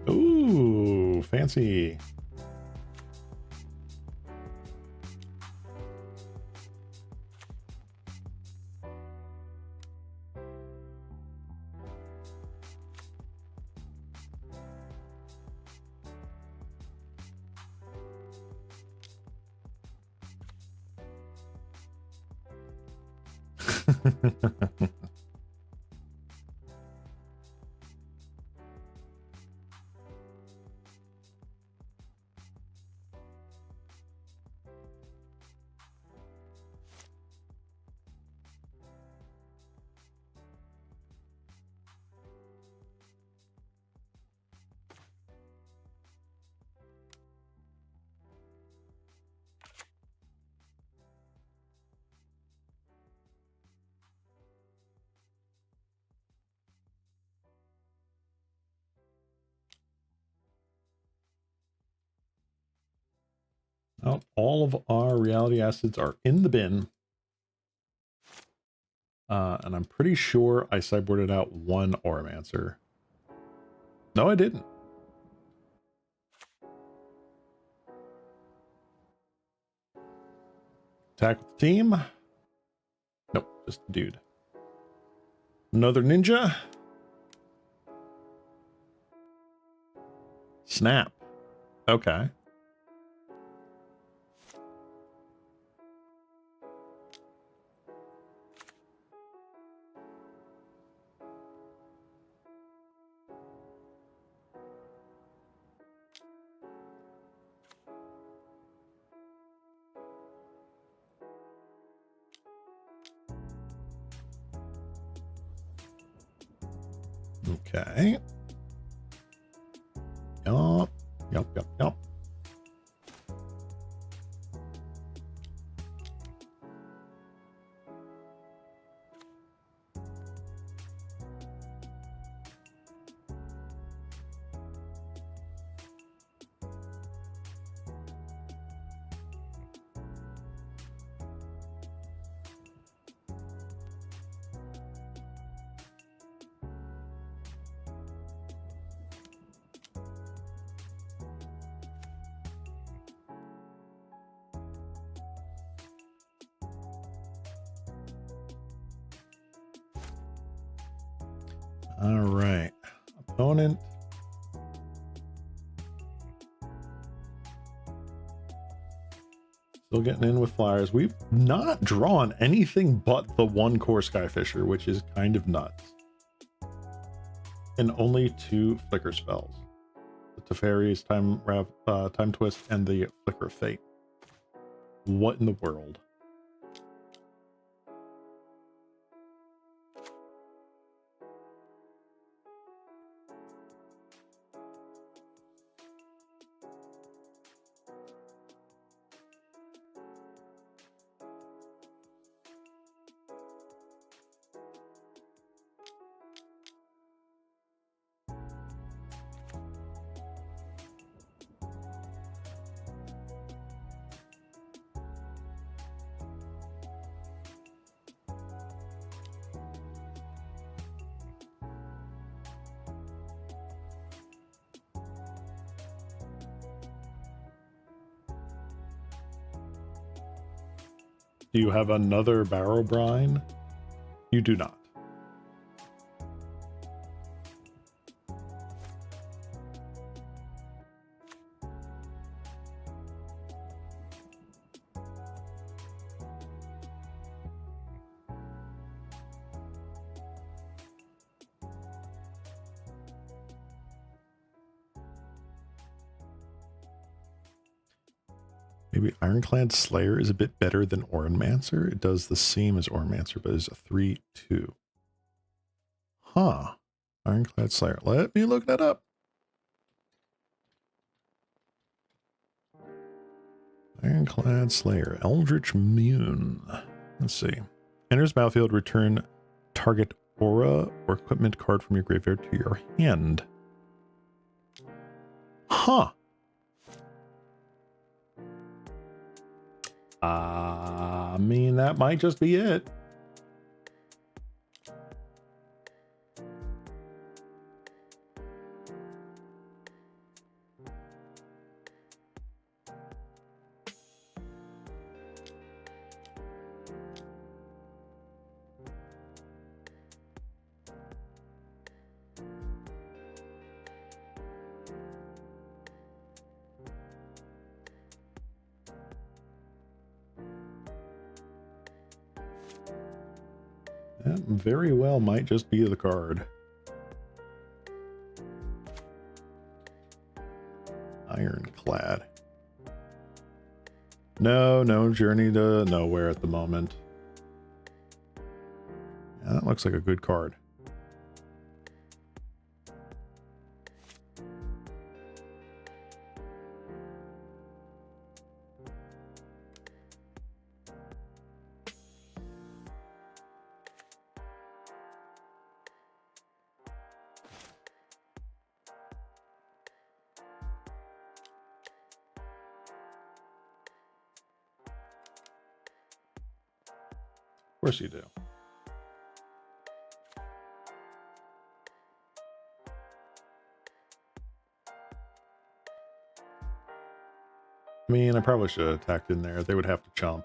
Ooh, fancy. Oh, all of our reality acids are in the bin. And I'm pretty sure I sideboarded out one Auramancer. No, I didn't. Attack with the team. Nope, just the dude. Another ninja. Snap. Okay. Okay. Yup. Yup, yup, yup. All right. Opponent. Still getting in with flyers. We've not drawn anything but the one core Skyfisher, which is kind of nuts. And only 2 flicker spells. The Teferi's Time Twist and the Flicker of Fate. What in the world? Do you have another Barrow Brine? You do not. Maybe Ironclad Slayer is a bit better than Oranmancer. It does the same as Oranmancer, but is a 3/2. Huh. Ironclad Slayer. Let me look that up. Ironclad Slayer. Eldritch Moon. Let's see. Enters battlefield, return target aura or equipment card from your graveyard to your hand. Huh. I mean, that might just be it. That very well might just be the card. Ironclad. No Journey to Nowhere at the moment. Yeah, that looks like a good card. Of course you do. I mean, I probably should have attacked in there. They would have to chomp.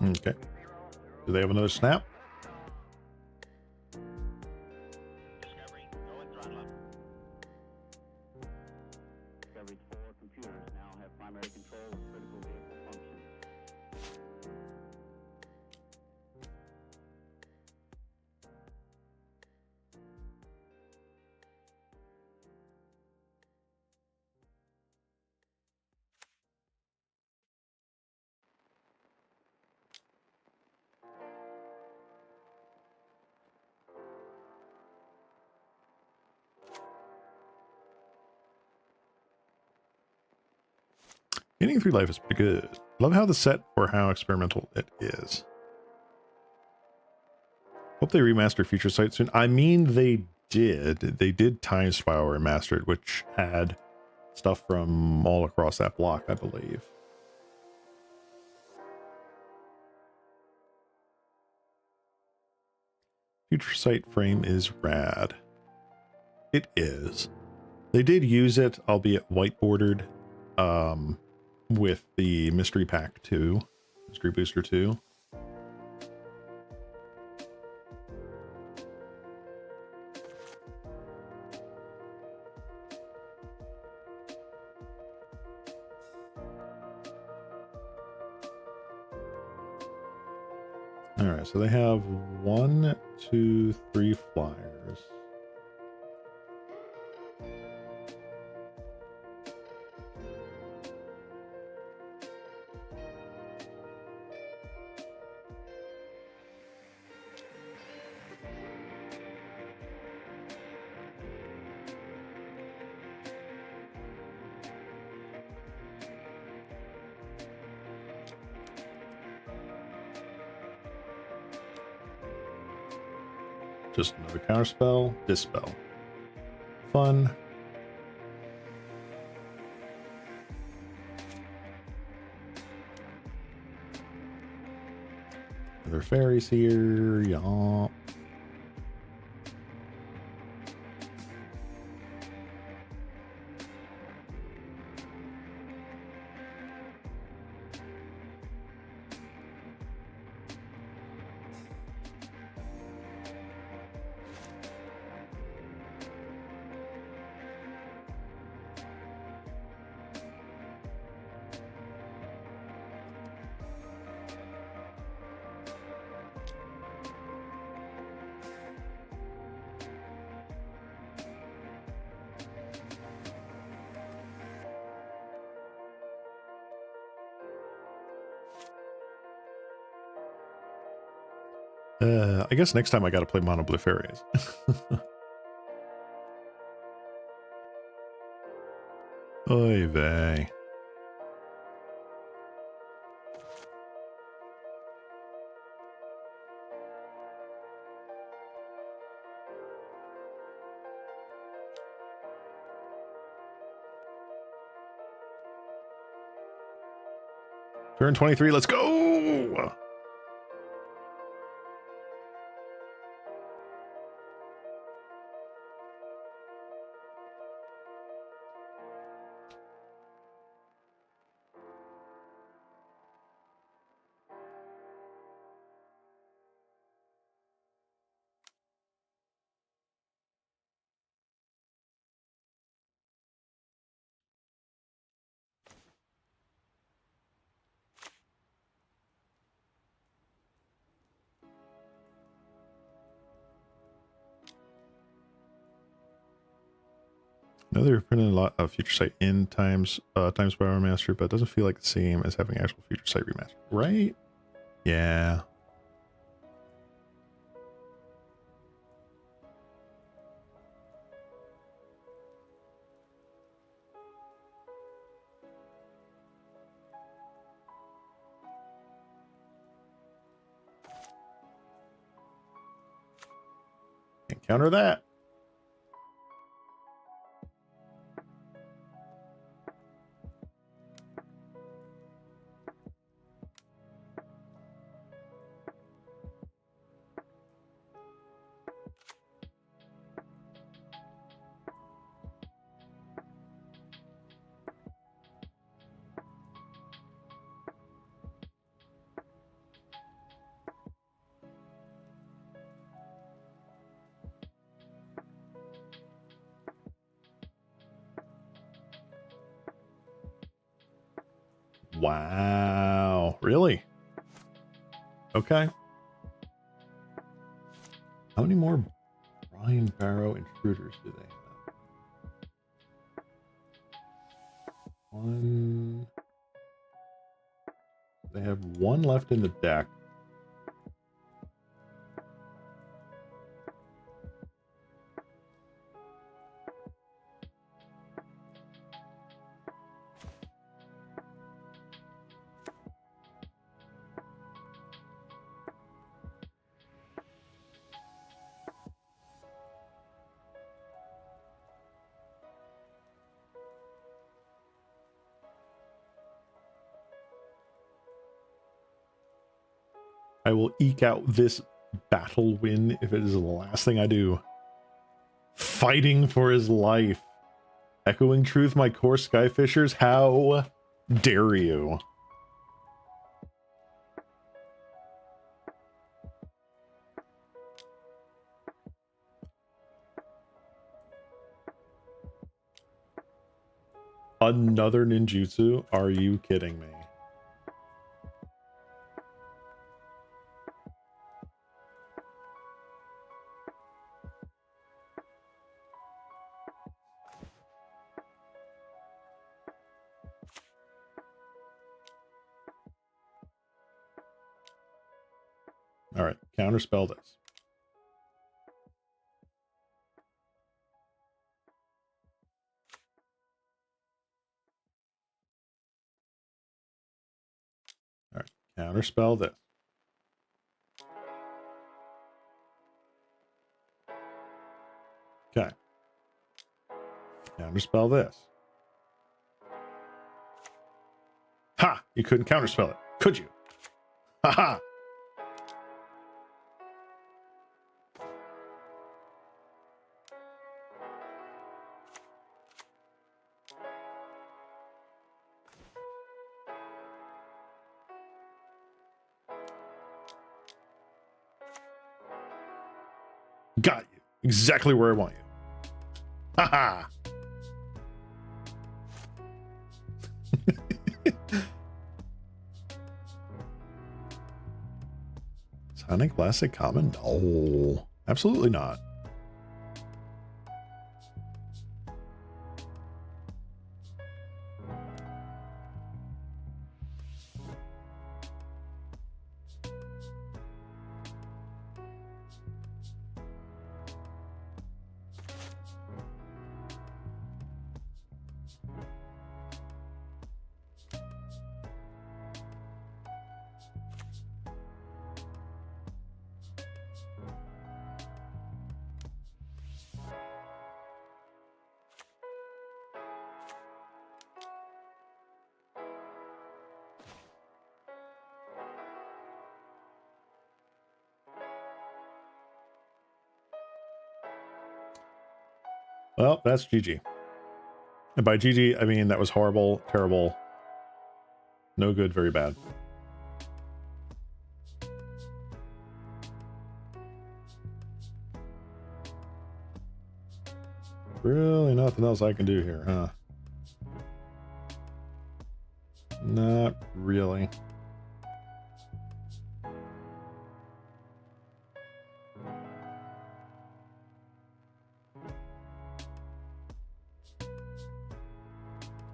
Okay. Do they have another snap? Discovery, go and throttle up. Discovery's 4 computers now have primary control of critical vehicle functions. Gaining 3 life is pretty good. Love how the set or how experimental it is. Hope they remaster Future Sight soon. I mean, they did. They did Time Spiral Remastered, which had stuff from all across that block, I believe. Future Sight frame is rad. It is. They did use it, albeit white-bordered, with the Mystery Pack 2, Mystery Booster 2. All right, so they have 1, 2, 3 flyers. Just another counterspell, dispel. Fun. Other fairies here, yeah. I guess next time I gotta play Mono Blue Fairies. Oy vey. Turn 23, let's go! I know they're printing a lot of Future Sight in Times Spiral Remastered, but it doesn't feel like the same as having actual Future Sight Remastered, right? Yeah. Can't counter that. Wow. Really? Okay. How many more Brian Barrow intruders do they have? One. They have one left in the deck. I will eke out this battle win if it is the last thing I do. Fighting for his life. Echoing truth, my core skyfishers. How dare you? Another ninjutsu? Are you kidding me? All right, counterspell this. All right, counterspell this. Okay. Counterspell this. Ha! You couldn't counterspell it, could you? Ha ha! Got you. Exactly where I want you. Ha ha! Sonic Classic Common? No. Absolutely not. Well, that's GG. And by GG, I mean that was horrible, terrible, no good, very bad. Really nothing else I can do here, huh? Not really.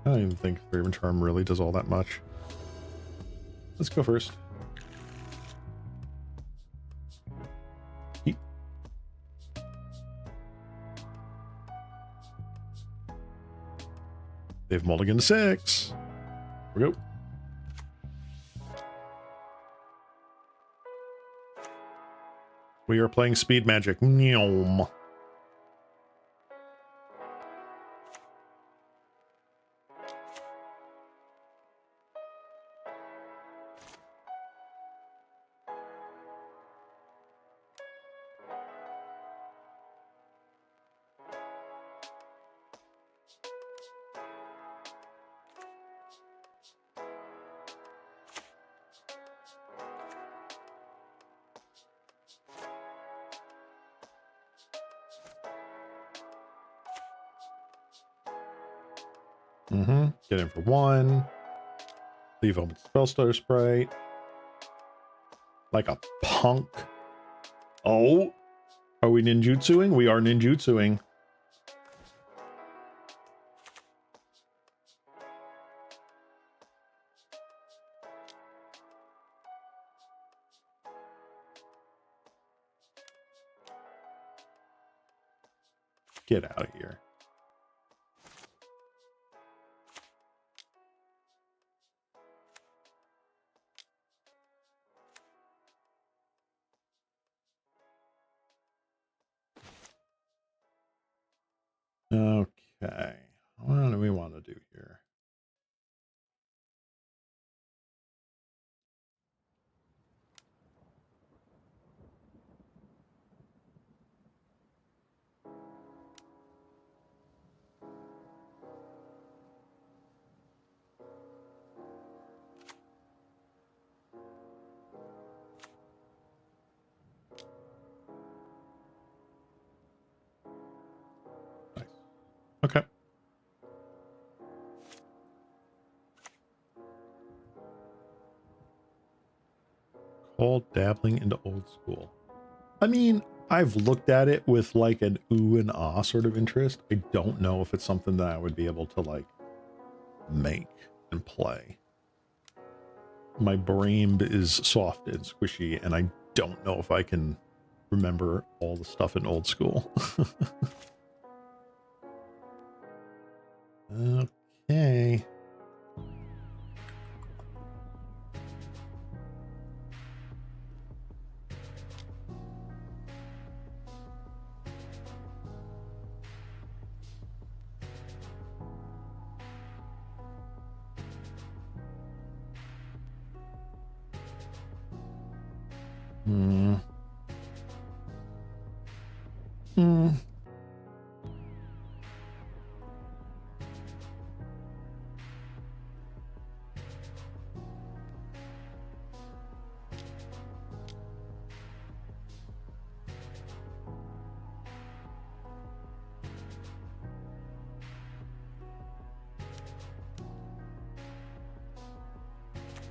I don't even think Raven Charm really does all that much. Let's go first. Yeet. They've mulliganed to 6. Here we go. We are playing speed magic. Nyom. Get in for 1. Leave open Spellstutter Sprite. Like a punk. Oh! Are we ninjutsuing? We are ninjutsuing. Get out of here. Okay. What do we want to do here? Okay. All dabbling into old school. I mean, I've looked at it with like an ooh and ah sort of interest. I don't know if it's something that I would be able to like make and play. My brain is soft and squishy, and I don't know if I can remember all the stuff in old school. Okay. Hmm. Hmm.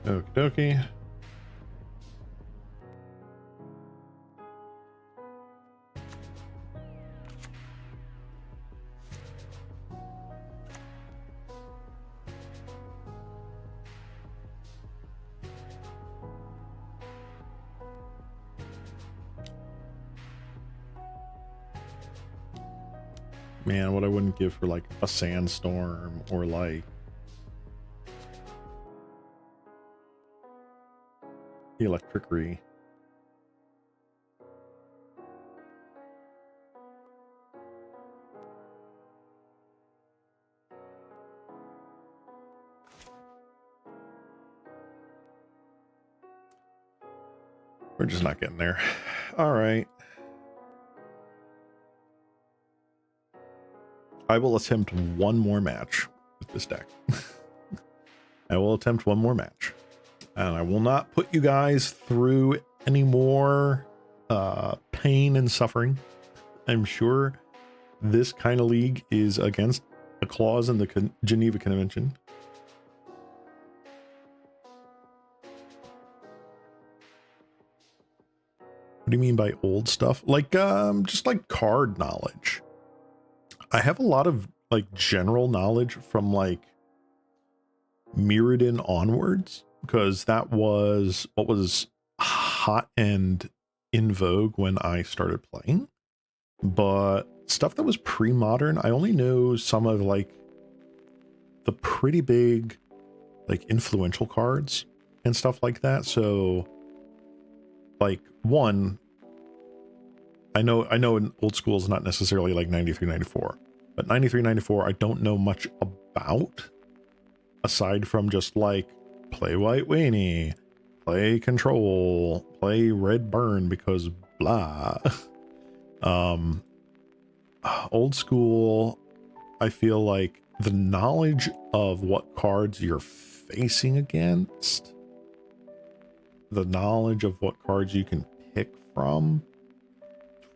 Okie dokie. Man, what I wouldn't give for like a sandstorm or like the electricity. We're just not getting there. All right. I will attempt one more match with this deck. I will attempt one more match. And I will not put you guys through any more pain and suffering. I'm sure this kind of league is against a clause in the Geneva Convention. What do you mean by old stuff? Like, just like card knowledge. I have a lot of like general knowledge from like Mirrodin onwards, because that was what was hot and in vogue when I started playing. But stuff that was pre-modern, I only know some of like the pretty big, like influential cards and stuff like that. So like one, I know in old school is not necessarily like 93, 94, but 93, 94, I don't know much about, aside from just like play White Weenie, play Control, play Red Burn because blah. Old school, I feel like the knowledge of what cards you're facing against, the knowledge of what cards you can pick from,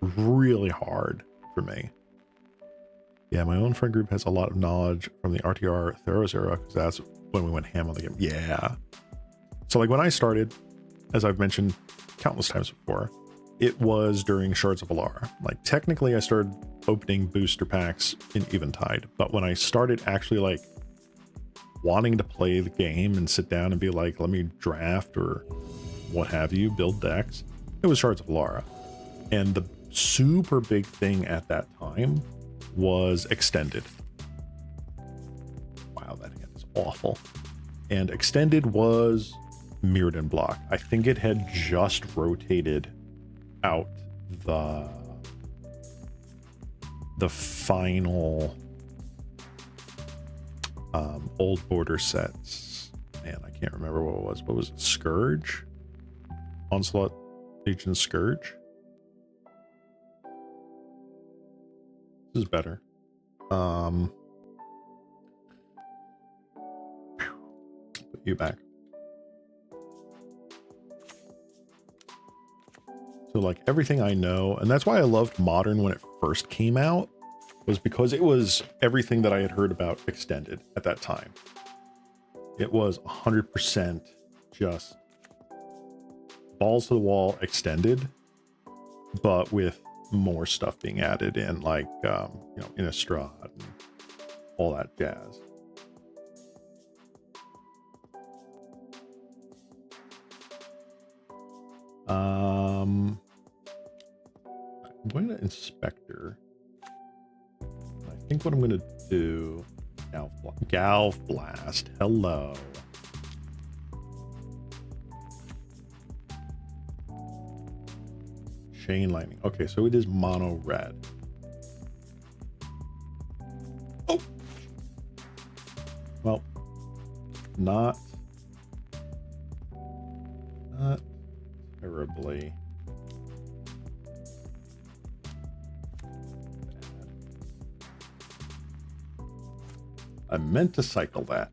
really hard for me. Yeah, my own friend group has a lot of knowledge from the RTR Theros era, because that's when we went ham on the game. Yeah. So like when I started, as I've mentioned countless times before, it was during Shards of Alara. Like technically I started opening booster packs in Eventide, but when I started actually like wanting to play the game and sit down and be like, let me draft or what have you, build decks, it was Shards of Alara. And the super big thing at that time was Extended. Wow, that hand is awful. And Extended was Mirrodin block. I think it had just rotated out the final old border sets. Man, I can't remember what it was. What was it? Scourge? Onslaught, Legion, Scourge? This is better. Put you back. So like everything I know, and that's why I loved Modern when it first came out, was because it was everything that I had heard about extended at that time. It was 100% just balls to the wall extended, but with more stuff being added in, like, Innistrad and all that jazz. I'm going to Inspector. I think what I'm going to do, Galv Blast. Hello. Chain Lightning. Okay, so it is mono red. Oh! Well, not terribly bad. I meant to cycle that.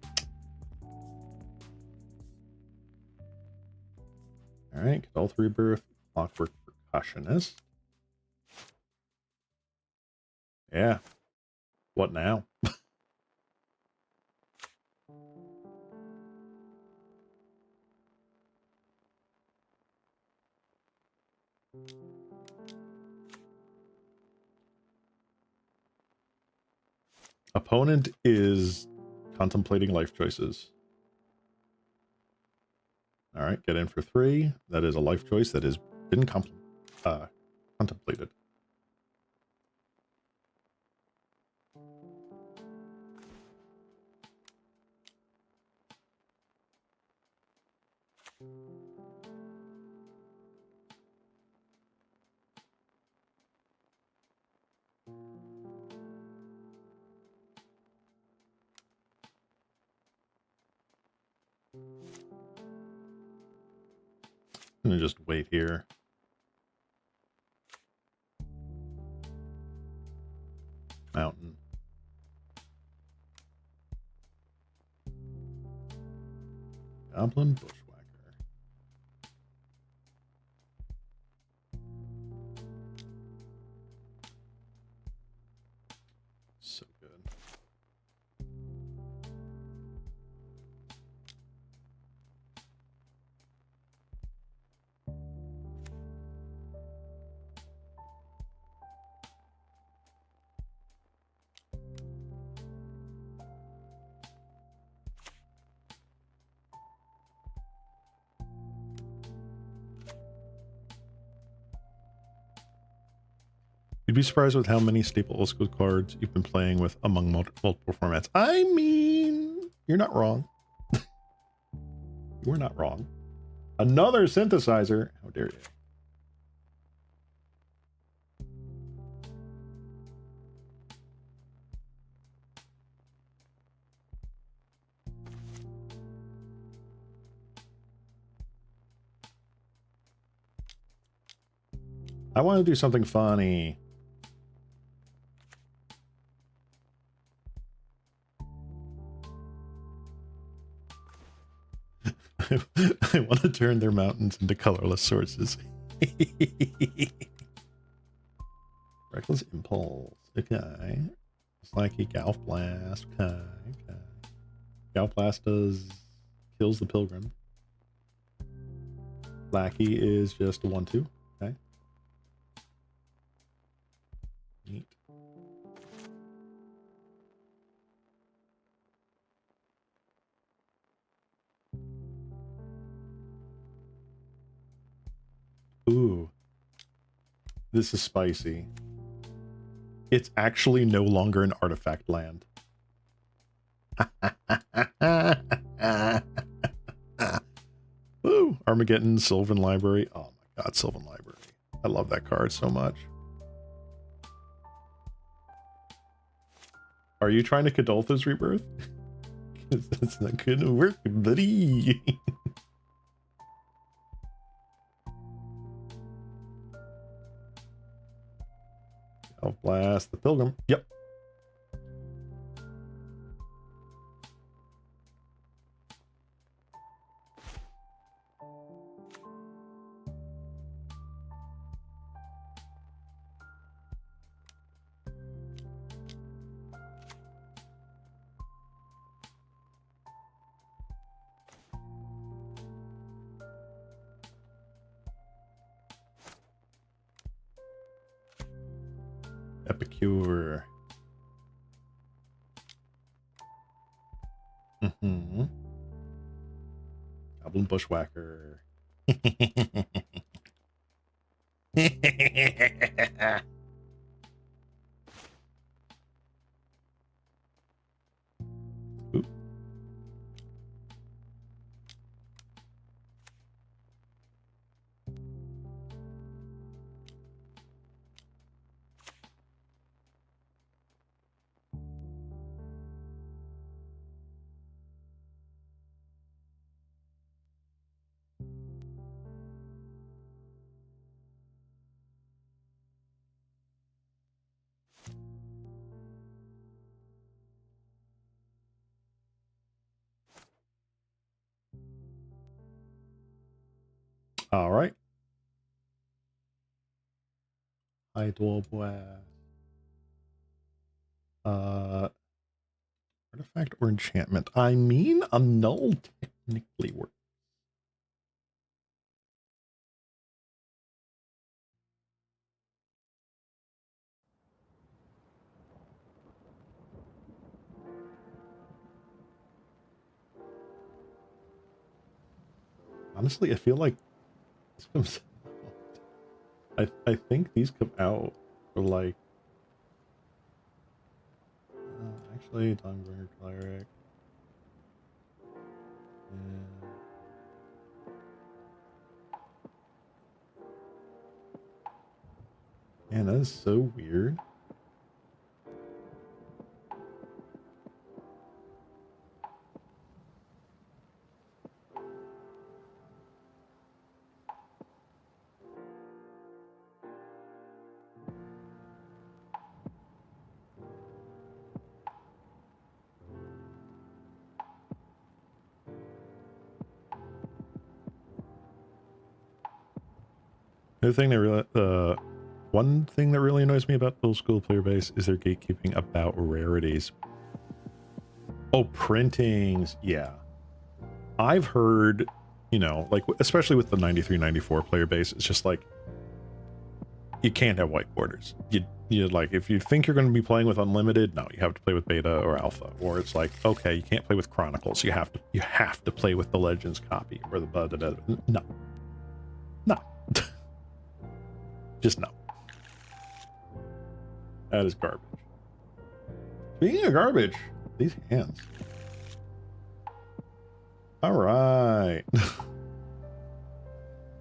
All right, Adult Rebirth, Clockwork Percussionist. Yeah. What now? Opponent is contemplating life choices. All right, get in for 3. That is a life choice that has been contemplated. I'm gonna just wait here. Mountain. Goblin Bushwhacker. So good. You'd be surprised with how many staple old school cards you've been playing with among multiple formats. I mean, you're not wrong. You were not wrong. Another synthesizer. How dare you? I want to do something funny. I want to turn their mountains into colorless sources. Reckless Impulse. Okay. It's like a Galf Blast. Okay. Galf Blast kills the Pilgrim. Lackey is just a 1/2. Okay. Neat. Ooh. This is spicy. It's actually no longer an artifact land. Ooh, Armageddon, Sylvan Library. Oh my god, Sylvan Library. I love that card so much. Are you trying to Kadoltha's Rebirth? That's not gonna work, buddy. I'll blast the Pilgrim. Yep. Epicure. Mm-hmm. Goblin Bushwhacker. Ooh. All right. Idol Blast. Artifact or enchantment. I mean, a null technically works. Honestly, I feel like this comes out. I think these come out for like actually Dawnbringer Cleric. Man, that is so weird. The thing that really, one thing that really annoys me about old school player base is their gatekeeping about rarities. Oh, printings. Yeah. I've heard, you know, like, especially with the 93-94 player base, it's just like, you can't have white borders. You like, if you think you're going to be playing with unlimited, no, you have to play with beta or alpha. Or it's like, okay, you can't play with chronicles. You have to play with the legends copy or the no. No. Just no. That is garbage. Speaking of garbage, these hands. All right.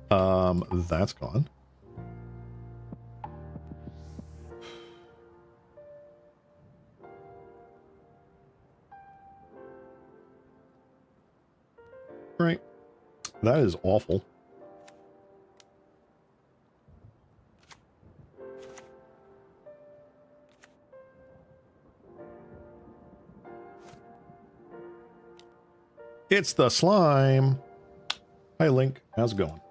That's gone. Right. That is awful. It's the slime. Hi, Link. How's it going?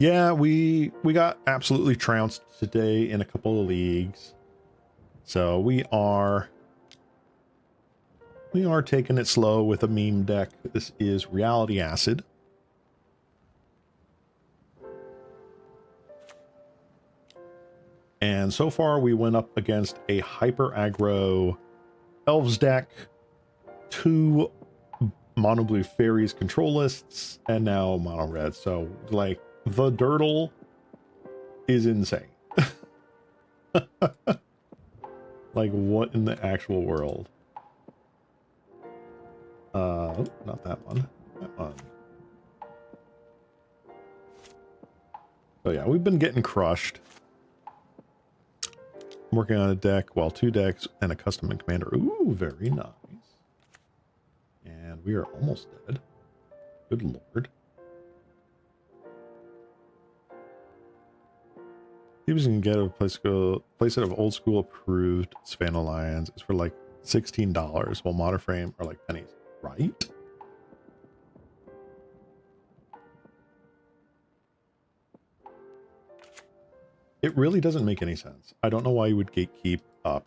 Yeah, we got absolutely trounced today in a couple of leagues. So we are taking it slow with a meme deck. This is Reality Acid. And so far we went up against a hyper aggro elves deck, 2 mono blue fairies control lists, and now mono red. So like the dirtle is insane. Like what in the actual world? Not that one. That one. So yeah, we've been getting crushed. I'm working on a deck, well, 2 decks and a custom and commander. Ooh, very nice. And we are almost dead. Good lord. People can get a playset of old school approved Savannah Lions. It's for like $16, while Modern Frame are like pennies, right? It really doesn't make any sense. I don't know why you would gatekeep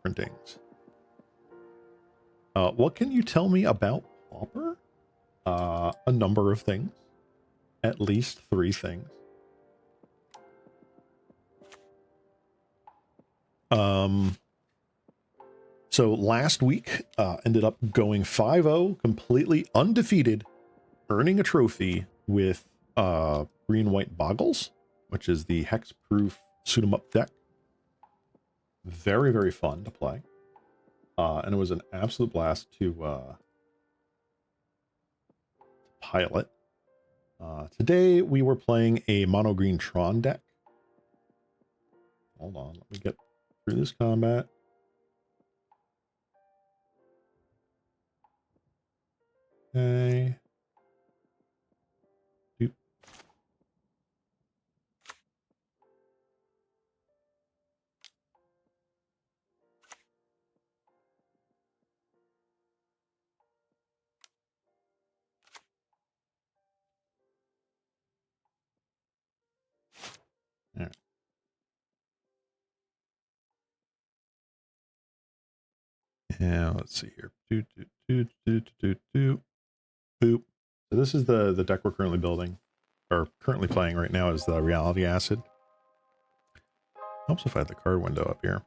printings. What can you tell me about Pauper? A number of things. At least 3 things. So last week, ended up going 5-0, completely undefeated, earning a trophy with green white boggles, which is the hexproof suit 'em up deck. Very, very fun to play. And it was an absolute blast to pilot. Today we were playing a mono green Tron deck. Hold on, let me get through this combat. Okay. Doop. All right. Yeah, let's see here. Boop. So this is the deck we're currently building, or currently playing right now, is the Reality Acid. Helps if I have the card window up here.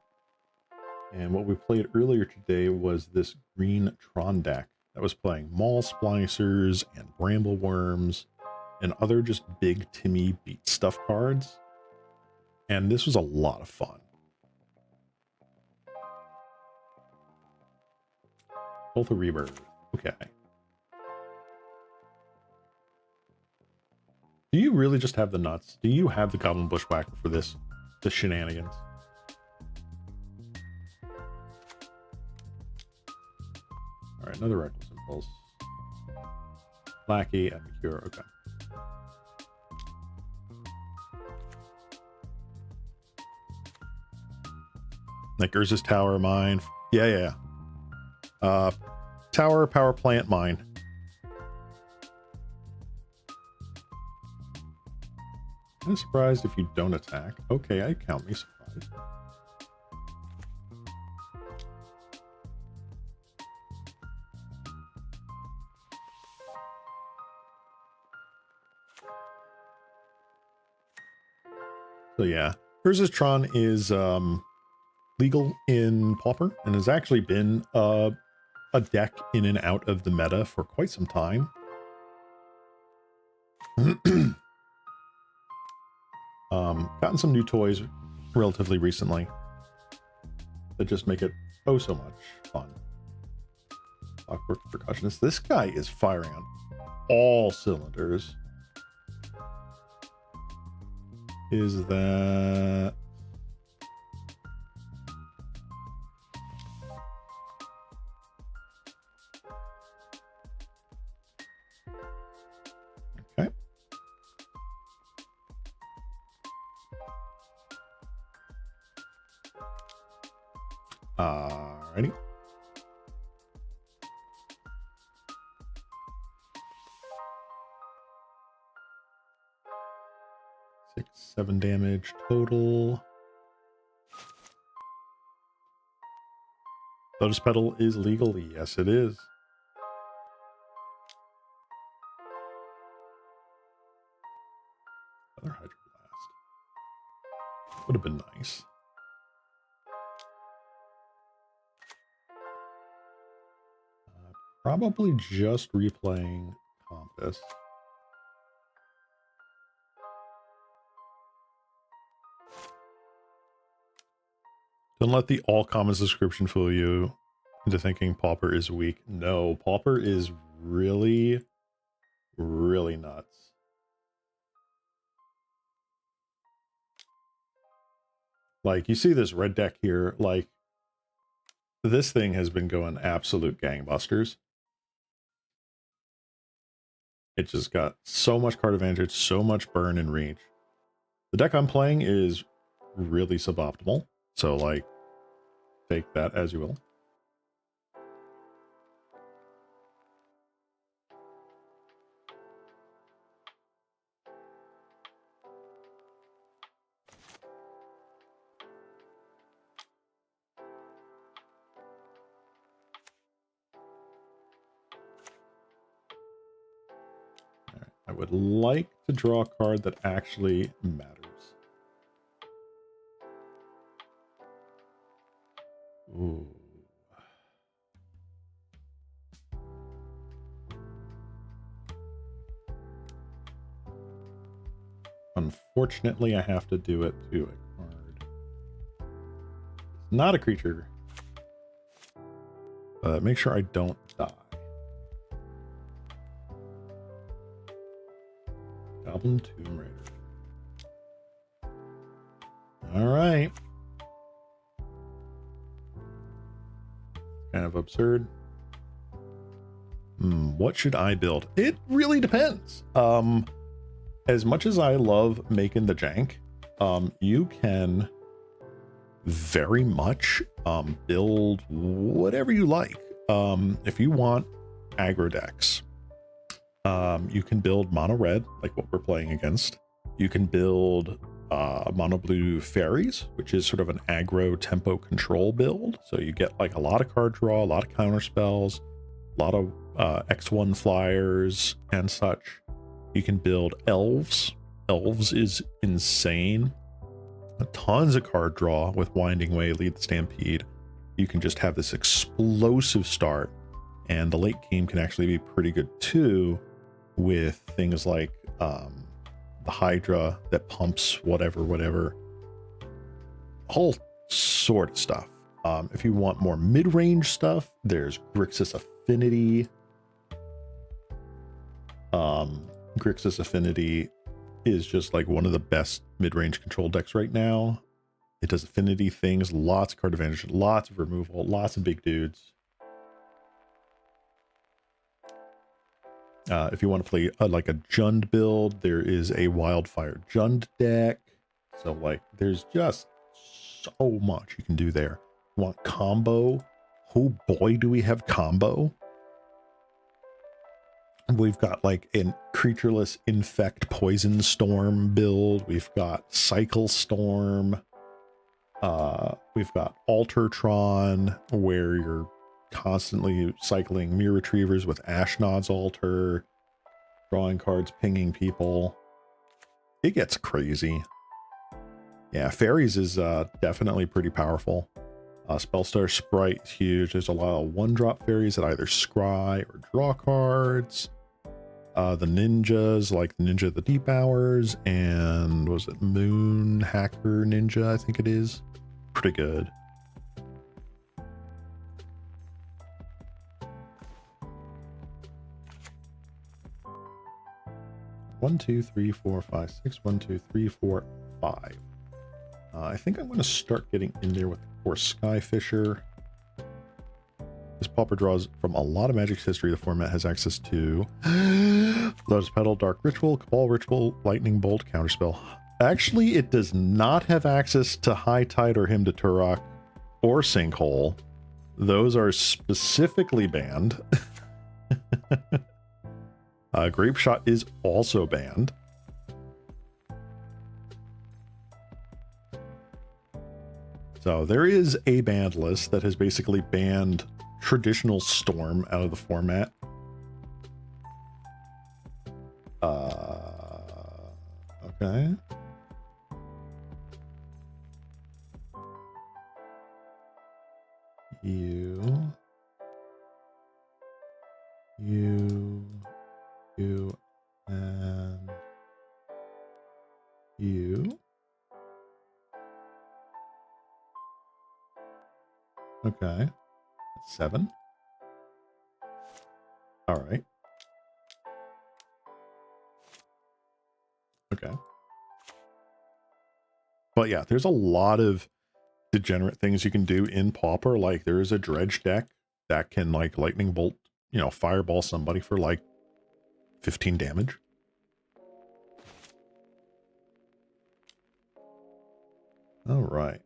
And what we played earlier today was this green Tron deck that was playing Maul Splicers and Bramble Worms and other just big Timmy beat stuff cards. And this was a lot of fun. Both a rebirth. Okay. Do you really just have the nuts? Do you have the Goblin Bushwhacker for this? The shenanigans? All right, another Reckless Impulse. Lackey, Epicure, okay. Like Urza's Tower, mine. Yeah. Tower, power plant, mine. I'm surprised if you don't attack. Okay, I count me surprised. So yeah, Urza's Tron is legal in Pauper and has actually been a deck in and out of the meta for quite some time. Gotten some new toys relatively recently that just make it oh so much fun. Clockwork Percussionist. This guy is firing on all cylinders. Is that... Okay. Alrighty. Six, 7 damage total. Lotus Petal is legal. Yes, it is. Another Hydro Blast. Would have been nice. Probably just replaying Compass. Don't let the all commons description fool you into thinking Pauper is weak. No, Pauper is really, really nuts. Like, you see this red deck here, like, this thing has been going absolute gangbusters. It just got so much card advantage, so much burn and reach. The deck I'm playing is really suboptimal, so, like, take that as you will. would like to draw a card that actually matters. Ooh. Unfortunately, I have to do it to a card. It's not a creature. But make sure I don't die. Goblin Tomb Raider. All right. Kind of absurd. What should I build? It really depends. As much as I love making the jank, you can very much build whatever you like. If you want aggro decks, you can build mono red, like what we're playing against. You can build mono blue fairies, which is sort of an aggro tempo control build. So you get like a lot of card draw, a lot of counter spells, a lot of X1 flyers and such. You can build elves. Elves is insane. Tons of card draw with Winding Way, Lead the Stampede. You can just have this explosive start, and the late game can actually be pretty good too, with things like the Hydra that pumps whatever, whole sort of stuff. If you want more mid-range stuff, there's Grixis Affinity. Grixis Affinity is just like one of the best mid-range control decks right now. It does affinity things, lots of card advantage, lots of removal, lots of big dudes. If you want to play like a Jund build, there is a Wildfire Jund deck. So like there's just so much you can do there. You want combo? Oh boy, do we have combo. We've got like a creatureless infect poison storm build. We've got cycle storm. We've got alter Tron, where you're constantly cycling mirror retrievers with Ashnod's altar, drawing cards, pinging people. It gets crazy. Yeah, fairies is definitely pretty powerful. Spellstar Sprite is huge. There's a lot of one-drop fairies that either scry or draw cards. The ninjas, like the Ninja of the Deep Hours, and was it Moon Hacker Ninja, I think it is. Pretty good. One, two, three, four, five, six. 1, 2, 3, 4, 5. I think I'm going to start getting in there with the core Skyfisher. This Pauper draws from a lot of Magic's history. The format has access to Lotus Petal, Dark Ritual, Cabal Ritual, Lightning Bolt, Counterspell. Actually, it does not have access to High Tide or Hymn to Turok or Sinkhole. Those are specifically banned. Grape Shot is also banned. So there is a banned list that has basically banned traditional Storm out of the format. Okay. You, and you. Okay. That's 7. All right. Okay. But yeah, there's a lot of degenerate things you can do in Pauper. Like there is a dredge deck that can like lightning bolt, you know, fireball somebody for like 15 damage. All right.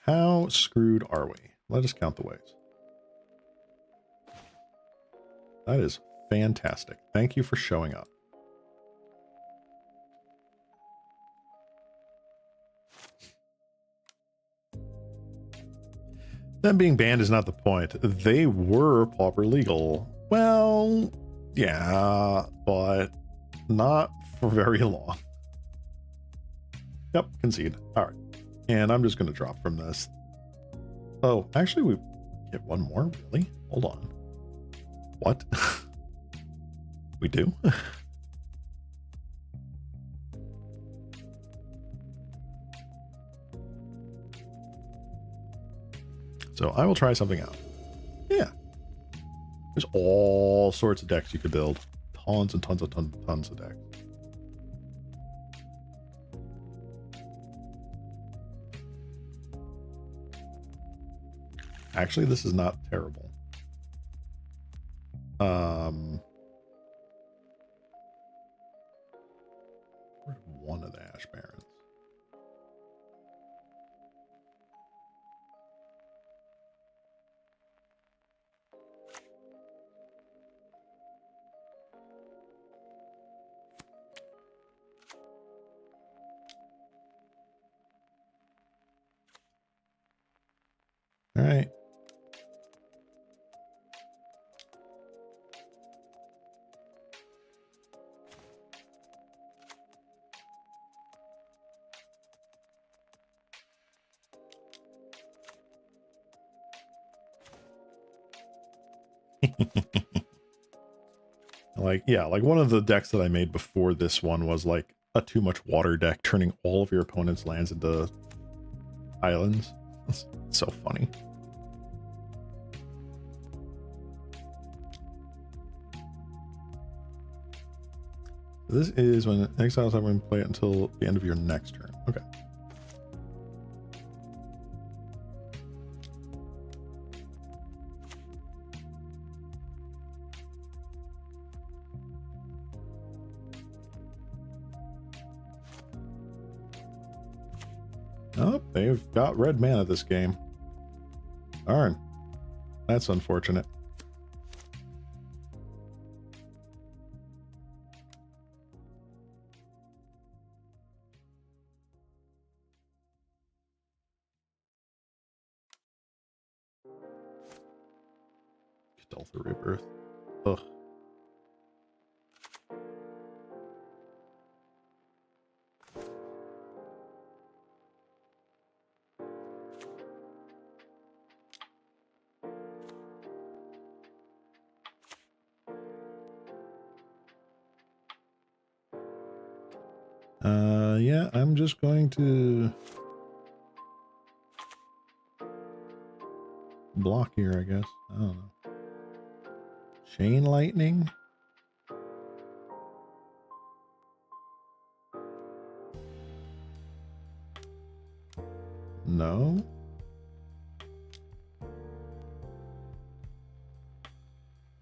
How screwed are we? Let us count the ways. That is fantastic. Thank you for showing up. Them being banned is not the point. They were Pauper legal. Well, Yeah, but not for very long. Yep, concede. All right. And I'm just going to drop from this. Oh, actually, we get one more? Really? Hold on. What? We do? So I will try something out. Yeah. There's all sorts of decks you could build. Tons and tons of decks. Actually, this is not terrible. Where's one of the Ash Barons? All right. Like, yeah, like one of the decks that I made before this one was like a too much water deck, turning all of your opponent's lands into islands. That's so funny. This is when exiles have to play it until the end of your next turn. Okay. Oh, they've got red mana this game. Darn. That's unfortunate. Delta Rebirth. Ugh. Yeah, I'm just going to block here, I guess. I don't know. Chain Lightning? No.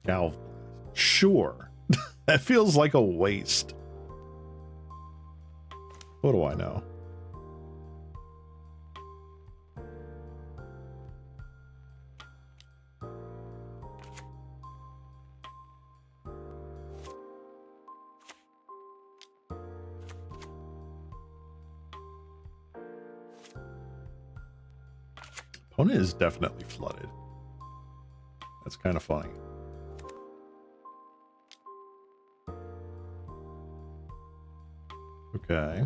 Galv. Sure. That feels like a waste. What do I know? Opponent is definitely flooded. That's kind of funny. Okay.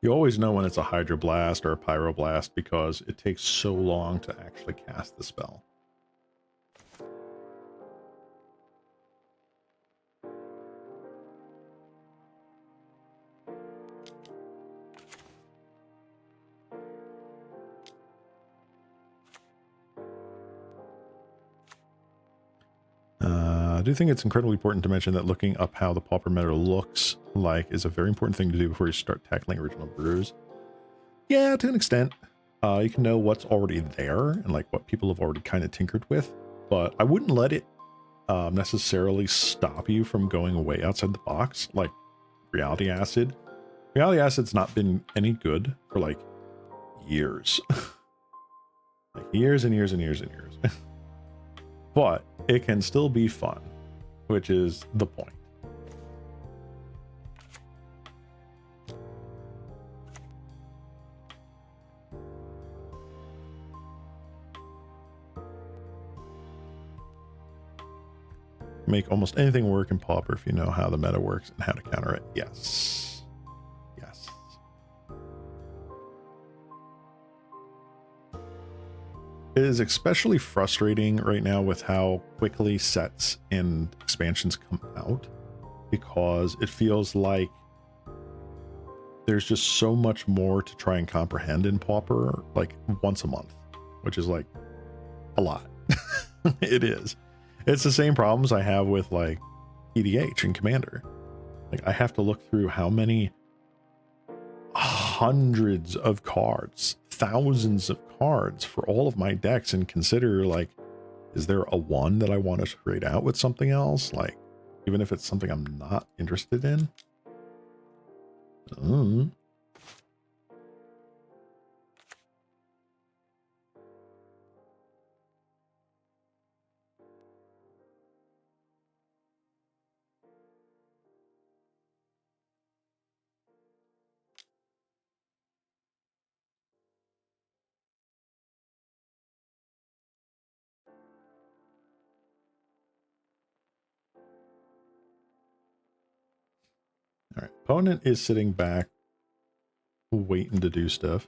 You always know when it's a Hydroblast or a Pyroblast because it takes so long to actually cast the spell. I do think it's incredibly important to mention that looking up how the Pauper meta looks like is a very important thing to do before you start tackling original brews. Yeah, to an extent. You can know what's already there and like what people have already kind of tinkered with, but I wouldn't let it necessarily stop you from going way outside the box, like Reality Acid. Reality Acid's not been any good for like years. Like years and years and years and years. But it can still be fun, which is the point. make almost anything work in Pauper if you know how the meta works and how to counter it. Yes. Yes. It is especially frustrating right now with how quickly sets and expansions come out, because it feels like there's just so much more to try and comprehend in Pauper, like once a month, which is like a lot. It is. It's the same problems I have with like EDH and Commander. Like I have to look through how many hundreds of cards, thousands of cards for all of my decks, and consider like, is there a one that I want to trade out with something else? Like, even if it's something I'm not interested in. All right, opponent is sitting back, waiting to do stuff.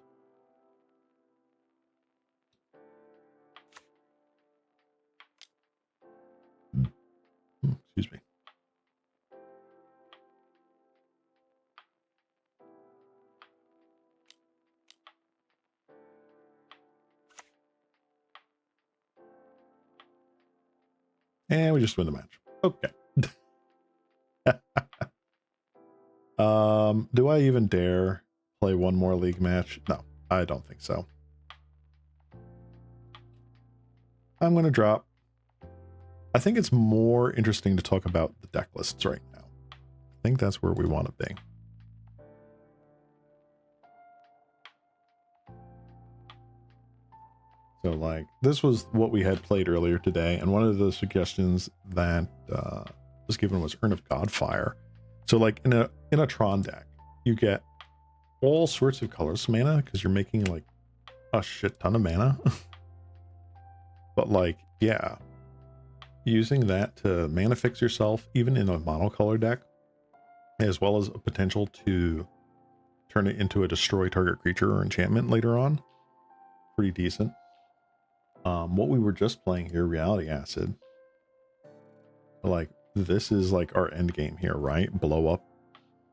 Excuse me. And we just win the match. Okay. Do I even dare play one more league match? No, I don't think so. I'm going to drop. I think it's more interesting to talk about the deck lists right now. I think that's where we want to be. So like, this was what we had played earlier today, and one of the suggestions that was given was Urn of Godfire. So like in a Tron deck, you get all sorts of colors mana because you're making like a shit ton of mana. But like, yeah, using that to mana fix yourself, even in a monocolor deck, as well as a potential to turn it into a destroy target creature or enchantment later on, pretty decent. What we were just playing here, Reality Acid, like this is like our end game here, right? Blow up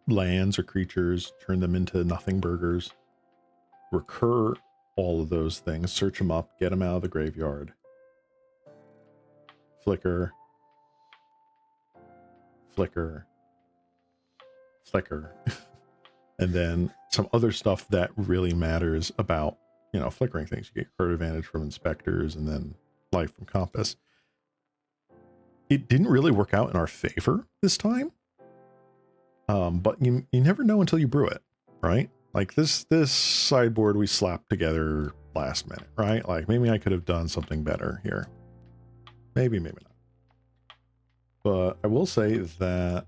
lands or creatures, turn them into nothing burgers, recur all of those things, search them up, get them out of the graveyard, flicker, flicker, flicker, and then some other stuff that really matters about, you know, flickering things. You get card advantage from inspectors and then life from compass. It didn't really work out in our favor this time. But you never know until you brew it, right? Like this sideboard we slapped together last minute, right? Like maybe I could have done something better here. Maybe not. But I will say that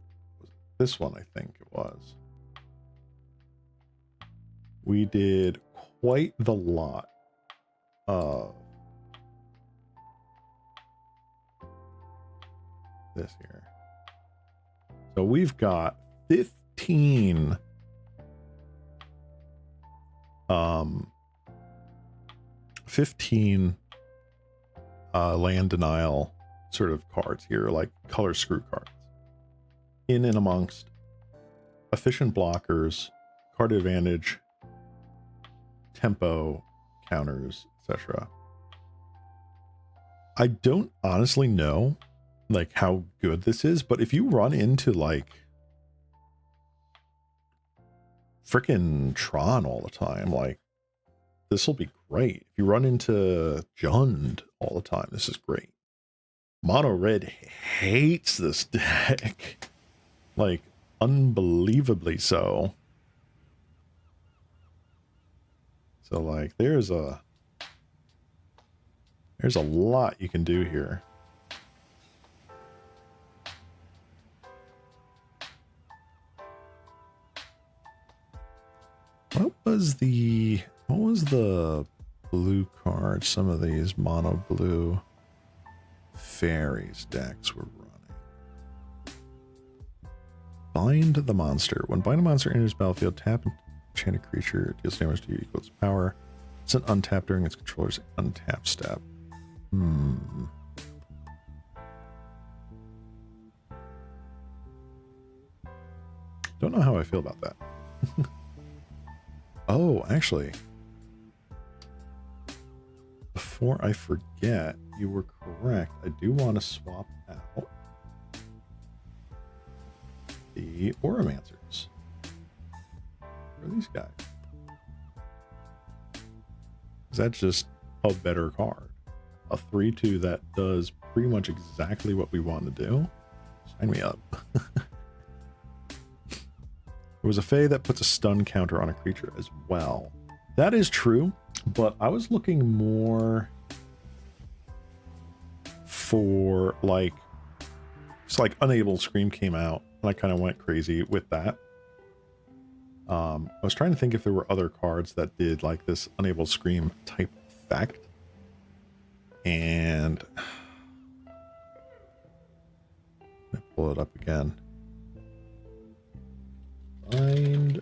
this one, I think it was, we did quite the lot of this here. So we've got 15 land denial sort of cards here, like color screw cards, in and amongst efficient blockers, card advantage, tempo counters, etc. I don't honestly know like how good this is, but if you run into like freaking Tron all the time, like this will be great. If you run into Jund all the time, this is great. Mono red hates this deck, like unbelievably so. So like there's a lot you can do here. What was the blue card? Some of these mono blue fairies decks were running. Bind the monster. When bind a monster enters the battlefield, tap enchanted creature, deals damage to you equal its power. It's an untap during its controller's untap step. Don't know how I feel about that. Oh, actually, before I forget, you were correct. I do want to swap out the Auramancers for these guys. That's just a better card. A 3/2 that does pretty much exactly what we want to do. Sign me up. There was a Fae that puts a stun counter on a creature as well. That is true, but I was looking more for like, it's like Unable Scream came out, and I kind of went crazy with that. I was trying to think if there were other cards that did like this Unable Scream type effect. And let me pull it up again. Find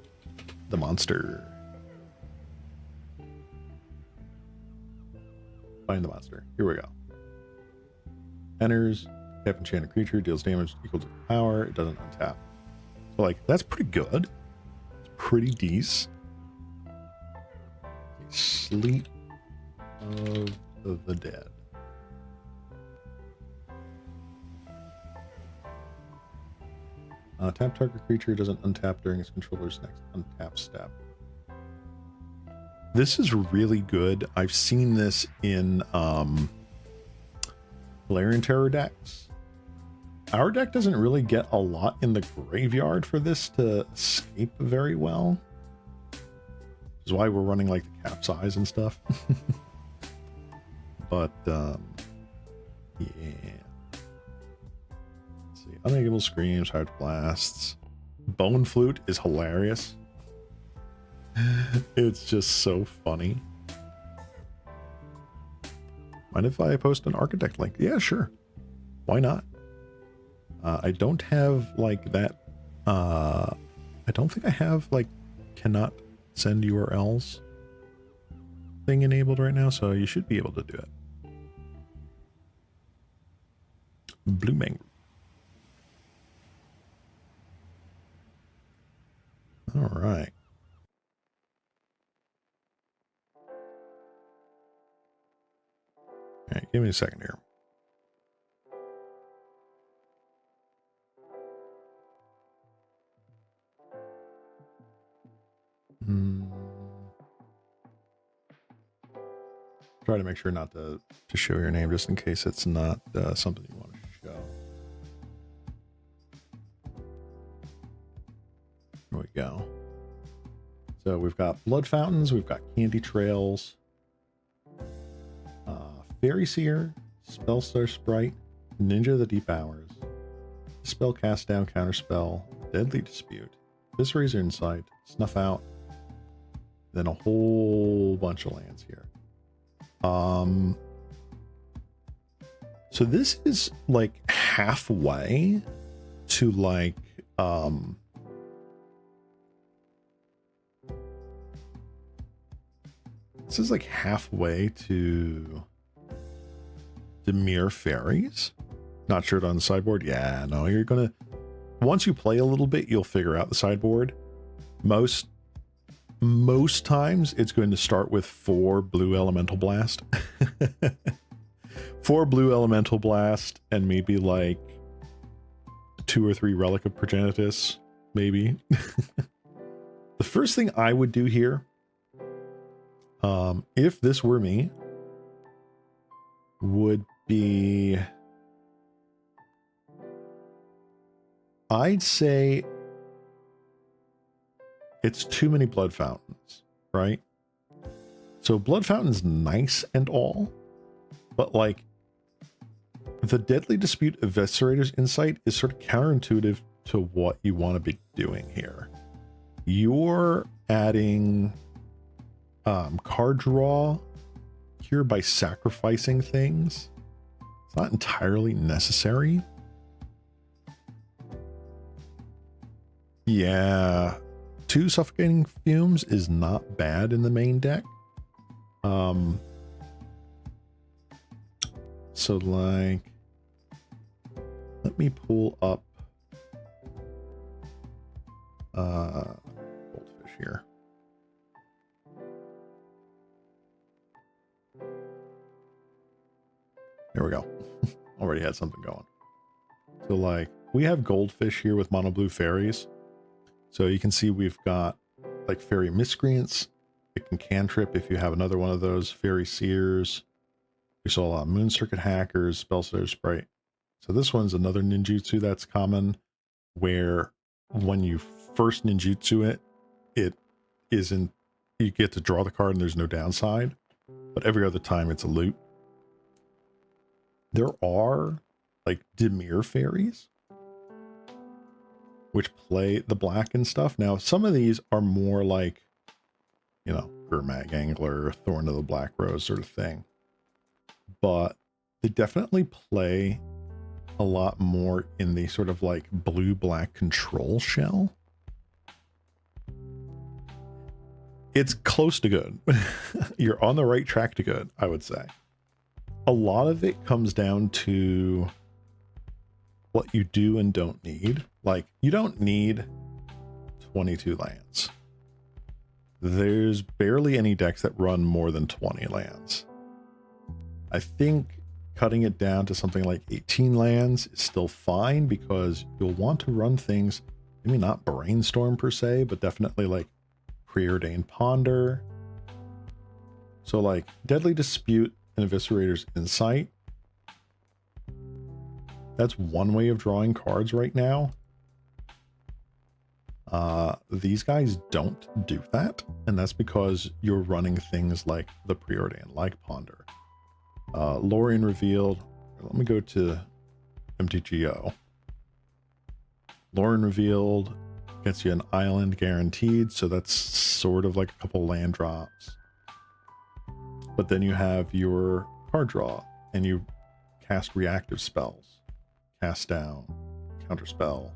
the monster. Find the monster. Here we go. Enters, tap enchanted creature, deals damage equal to power. It doesn't untap. So like, that's pretty good. It's pretty decent. Sleep of the Dead. Tap target creature doesn't untap during its controller's next untap step. This is really good. I've seen this in Valerian Terror decks. Our deck doesn't really get a lot in the graveyard for this to escape very well. Which is why we're running like the capsize and stuff. But yeah. Unable Screams, Hard Blasts. Bone Flute is hilarious. It's just so funny. Mind if I post an Architect link? Yeah, sure. Why not? I don't have like that. I don't think I have like cannot send URLs thing enabled right now, so you should be able to do it. Blue Mango. All right. All right, give me a second here. Try to make sure not to show your name just in case it's not something you want to show. There we go. So we've got Blood Fountains, we've got Candy Trails, Fairy Seer, Spellstar Sprite, Ninja of the Deep Hours, Spell Cast Down, Counterspell, Deadly Dispute, Viscerator Insight, Snuff Out, then a whole bunch of lands here. So this is like halfway to like, this is like halfway to Demir Fairies. Not sure it on the sideboard. Yeah, no, you're gonna, once you play a little bit, you'll figure out the sideboard. Most times it's going to start with 4 blue elemental blast. 4 blue elemental blast and maybe like 2 or 3 relic of progenitus, maybe. The first thing I would do here, if this were me, would be, I'd say it's too many Blood Fountains, right? So Blood Fountain's nice and all, but like the Deadly Dispute Eviscerator's Insight is sort of counterintuitive to what you want to be doing here. You're adding card draw here by sacrificing things. It's not entirely necessary. Yeah, 2 Suffocating Fumes is not bad in the main deck. So like, let me pull up Goldfish here. There we go. Already had something going. So like, we have Goldfish here with mono blue fairies. So you can see we've got like Fairy Miscreants. It can cantrip if you have another one of those. Fairy Seers. We saw a lot of Moon Circuit Hackers, Spellstutter Sprite. So this one's another ninjutsu that's common, where when you first ninjutsu it, it isn't, you get to draw the card and there's no downside, but every other time it's a loot. There are like Dimir Fairies, which play the black and stuff. Now, some of these are more like, you know, Gurmag Angler, Thorn of the Black Rose sort of thing. But they definitely play a lot more in the sort of like blue-black control shell. It's close to good. You're on the right track to good, I would say. A lot of it comes down to what you do and don't need. Like, you don't need 22 lands. There's barely any decks that run more than 20 lands. I think cutting it down to something like 18 lands is still fine, because you'll want to run things, maybe not Brainstorm per se, but definitely like Preordained Ponder. So like Deadly Dispute and Eviscerator's Insight. That's one way of drawing cards right now. These guys don't do that, and that's because you're running things like the Preordained, like Ponder. Lorien Revealed. Let me go to MTGO. Lorien Revealed gets you an island guaranteed, so that's sort of like a couple land drops. But then you have your card draw, and you cast reactive spells. Cast down, counterspell.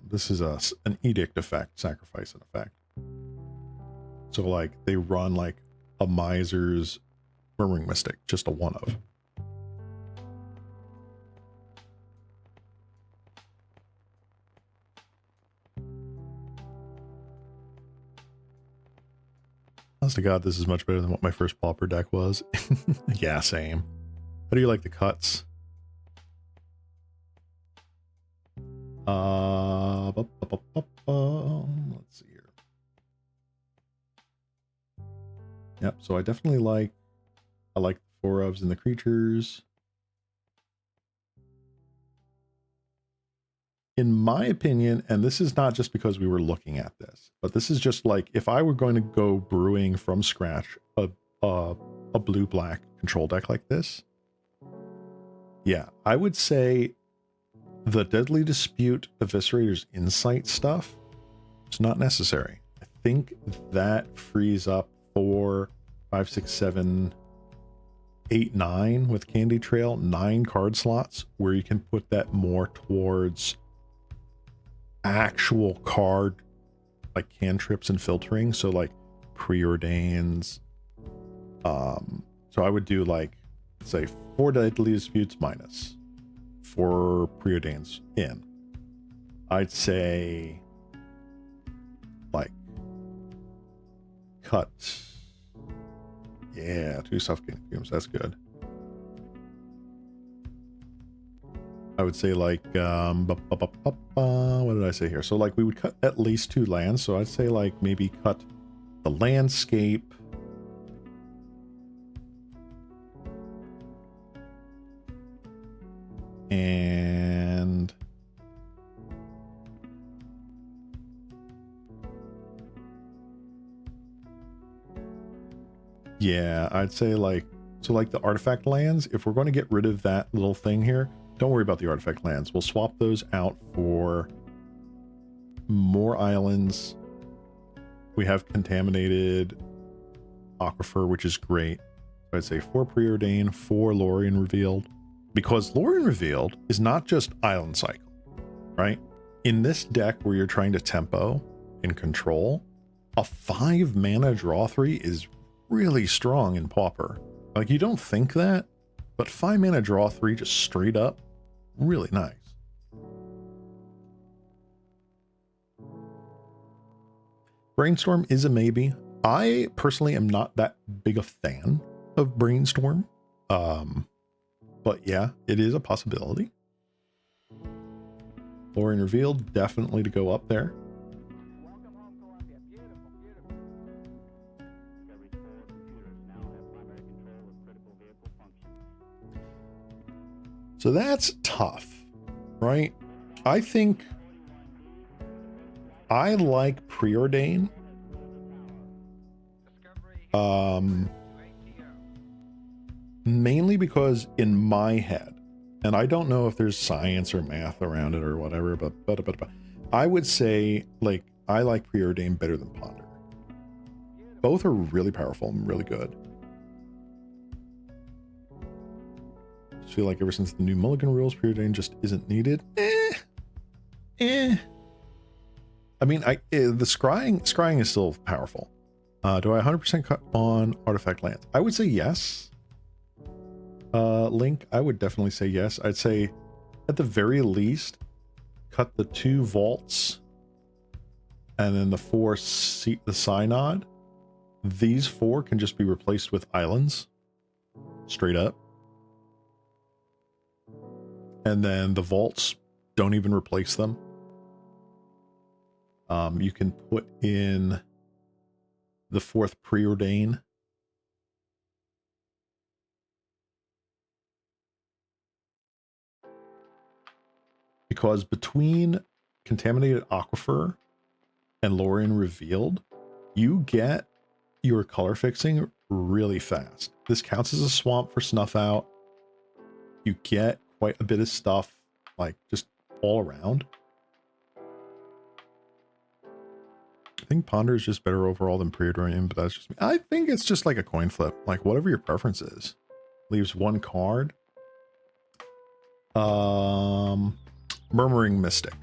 This is an edict effect, sacrifice an effect. So like they run like a Miser's Murmuring Mystic, just a one of. Honest to God, this is much better than what my first Pauper deck was. Yeah, same. How do you like the cuts? Let's see here. Yep, so I definitely like the 4 ofs and the creatures. In my opinion, and this is not just because we were looking at this, but this is just like if I were going to go brewing from scratch a blue-black control deck like this, yeah, I would say the Deadly Dispute Eviscerator's Insight stuff is not necessary. I think that frees up 4, 5, 6, 7, 8, 9 with Candy Trail, 9 card slots where you can put that more towards actual card like cantrips and filtering. So like Preordains. So I would do like, say 4 Deadly Disputes minus, 4 Preordains in. I'd say like cut. Yeah, 2 Suffocating Fumes, that's good. I would say like what did I say here? So like we would cut at least 2 lands. So I'd say like maybe cut the landscape. And yeah, I'd say like, so like the artifact lands, if we're going to get rid of that little thing here, don't worry about the artifact lands. We'll swap those out for more islands. We have Contaminated Aquifer, which is great. So I'd say 4 Preordained, 4 Lorien Revealed. Because Lorien Revealed is not just Island Cycle, right? in this deck where you're trying to tempo and control, a 5 mana draw 3 is really strong in Pauper. Like, you don't think that, but 5 mana draw 3 just straight up, really nice. Brainstorm is a maybe. I personally am not that big a fan of Brainstorm. But yeah, it is a possibility. Lorien Revealed, definitely to go up there. Welcome home, Columbia. Beautiful, beautiful. Every 4 computers now have primary control of critical vehicle functions. So that's tough, right? I think I like Preordain. Mainly because in my head, and I don't know if there's science or math around it or whatever, but I would say, like, I like Preordain better than Ponder. Both are really powerful and really good. I feel like ever since the new Mulligan rules, Preordain just isn't needed. I mean, the scrying is still powerful. Do I 100% cut on artifact lands? I would say yes. Link, I would definitely say yes. I'd say at the very least, cut the 2 vaults and then the 4 the synod. These 4 can just be replaced with islands, straight up. And then the vaults, don't even replace them. You can put in the 4th Preordain. Because between Contaminated Aquifer and Lorien Revealed, you get your color fixing really fast. This counts as a swamp for snuff out. You get quite a bit of stuff, like, just all around. I think Ponder is just better overall than Preordain, but that's just me. I think it's just like a coin flip, like whatever your preference is. Leaves 1 card. Murmuring Mystic.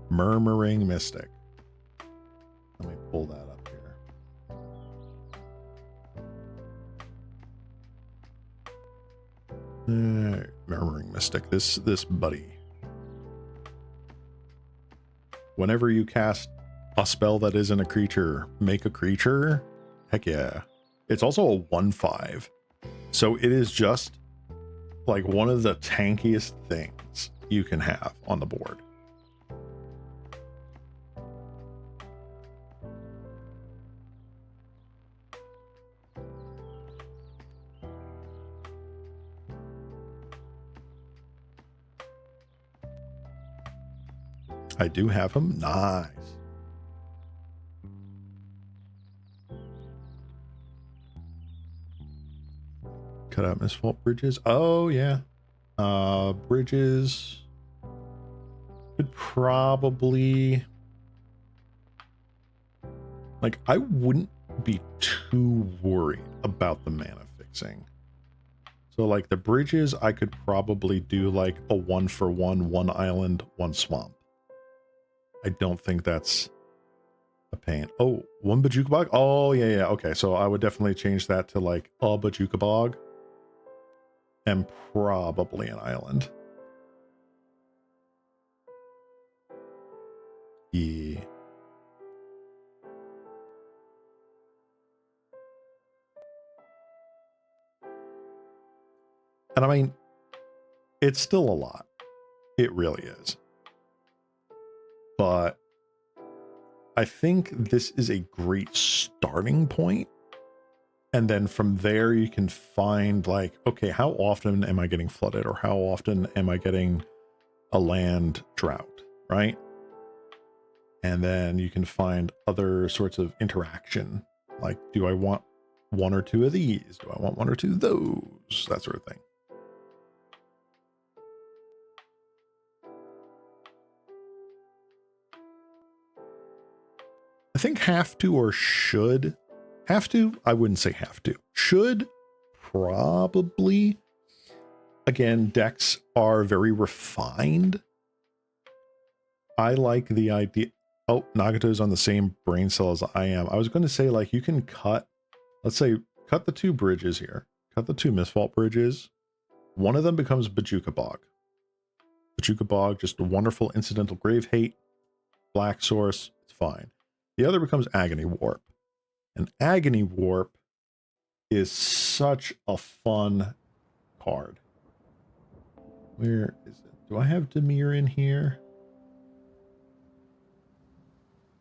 Murmuring Mystic. Let me pull that up here. Murmuring Mystic. This buddy. Whenever you cast a spell that isn't a creature, make a creature. Heck yeah. It's also a 1/5. So it is just like one of the tankiest things you can have on the board. I do have him. Nice. Cut out Misfault Bridges. Oh yeah. Bridges could probably, like, I wouldn't be too worried about the mana fixing. So like the bridges, I could probably do like a 1-for-1, 1 island, 1 swamp. I don't think that's a pain. Oh, 1 Bajuka Bog? Oh yeah. Okay, so I would definitely change that to like a Bajuka Bog. And probably an island. Yeah. And I mean, it's still a lot. It really is. But I think this is a great starting point. And then from there, you can find like, okay, how often am I getting flooded? Or how often am I getting a land drought, right? And then you can find other sorts of interaction. Like, do I want 1 or 2 of these? Do I want 1 or 2 of those? That sort of thing. I think have to or should. Have to? I wouldn't say have to. Should? Probably. Again, decks are very refined. I like the idea. Oh, Nagato's on the same brain cell as I am. I was going to say, like, you can cut, let's say, cut the 2 bridges here. Cut the 2 Misfault bridges. One of them becomes Bajuka Bog. Bajuka Bog, just a wonderful incidental grave hate. Black source, it's fine. The other becomes Agony Warp. And Agony Warp is such a fun card. Where is it? Do I have Dimir in here?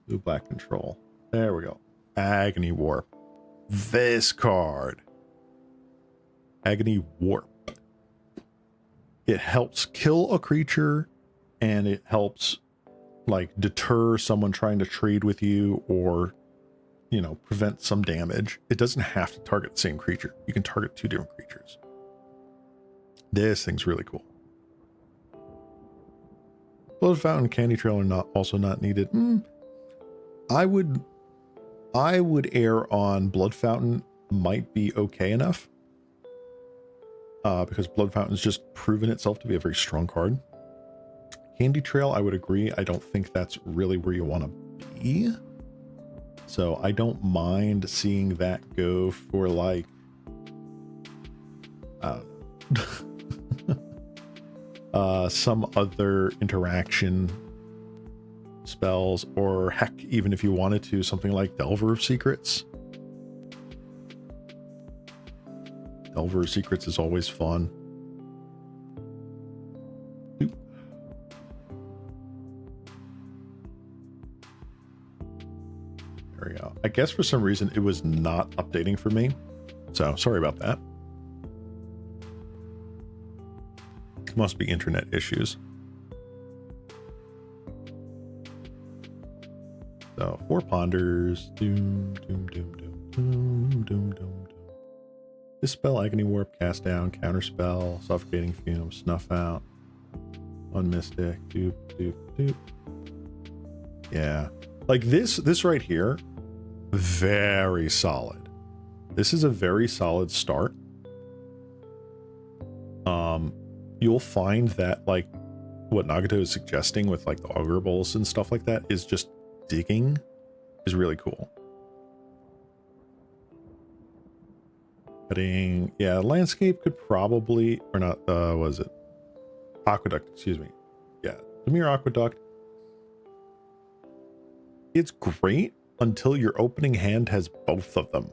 Blue black control. There we go. Agony Warp. This card. Agony Warp. It helps kill a creature, and it helps like deter someone trying to trade with you, or, you know, prevent some damage. It doesn't have to target the same creature. You can target 2 different creatures. This thing's really cool. Blood Fountain, Candy Trail are also not needed. I would err on Blood Fountain might be okay enough. Because Blood Fountain's just proven itself to be a very strong card. Candy Trail, I would agree. I don't think that's really where you want to be. So I don't mind seeing that go for, like, some other interaction spells, or heck, even if you wanted to, something like Delver of Secrets. Delver of Secrets is always fun. Oop. There we go. I guess for some reason it was not updating for me, so sorry about that. Must be internet issues. So 4 ponders. Doom, doom, doom, doom, doom, doom, doom. Dispel, Agony Warp, cast down, counterspell, suffocating fume, snuff out. 1 mystic, doop, doop, doop. Yeah. Like this right here, very solid. This is a very solid start. You'll find that, like, what Nagato is suggesting with, like, the Augur Bolus and stuff like that is just digging is really cool. Cutting, yeah, landscape could probably, or not, was it? Aqueduct, excuse me. Yeah, Dimir Aqueduct. It's great until your opening hand has both of them.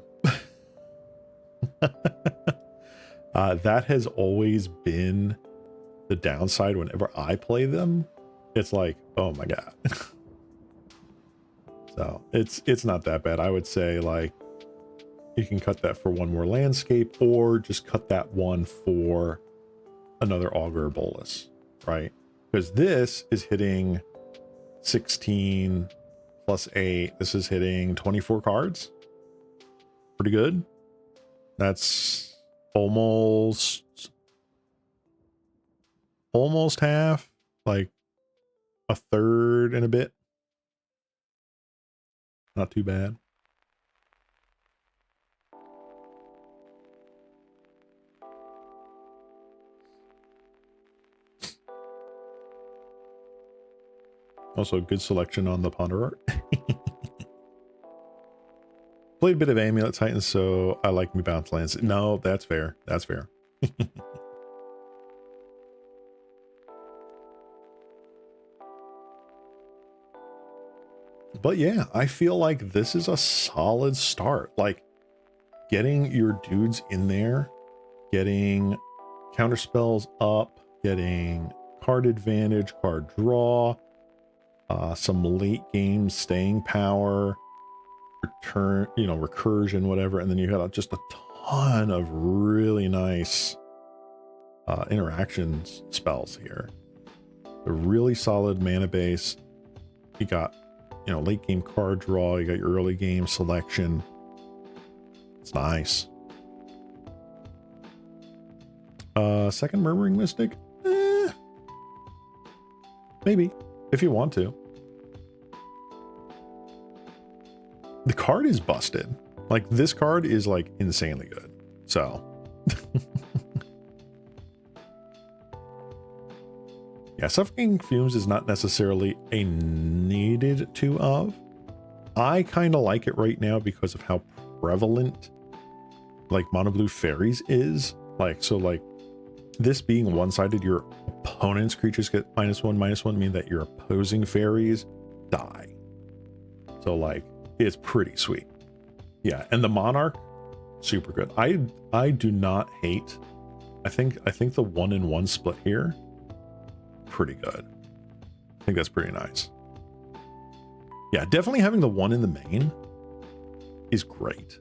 That has always been the downside whenever I play them. It's like, oh my god. So it's not that bad. I would say, like, you can cut that for 1 more landscape, or just cut that one for another Augur Bolus, right? Because this is hitting 16 plus 8. This is hitting 24 cards. Pretty good. That's almost half, like a third and a bit. Not too bad. Also, good selection on the Ponder art. Played a bit of Amulet Titans, so I like me bounce lands. No, that's fair. That's fair. But yeah, I feel like this is a solid start. Like, getting your dudes in there, getting counter spells up, getting card advantage, card draw, some late game staying power, return, you know, recursion, whatever, and then you got just a ton of really nice interactions spells here. A really solid mana base. You got, you know, late game card draw, you got your early game selection. It's nice. Second Murmuring Mystic? Maybe, if you want to. The card is busted. Like, this card is, like, insanely good. So. Yeah, Suffocating Fumes is not necessarily a needed to of. I kind of like it right now because of how prevalent like mono blue fairies is. Like, so like this being one-sided, your opponent's creatures get -1/-1, mean that your opposing fairies die. So like it's pretty sweet. Yeah, and the Monarch, super good. I do not hate. I think the 1-in-1 split here, pretty good. I think that's pretty nice. Yeah, definitely having the one in the main is great.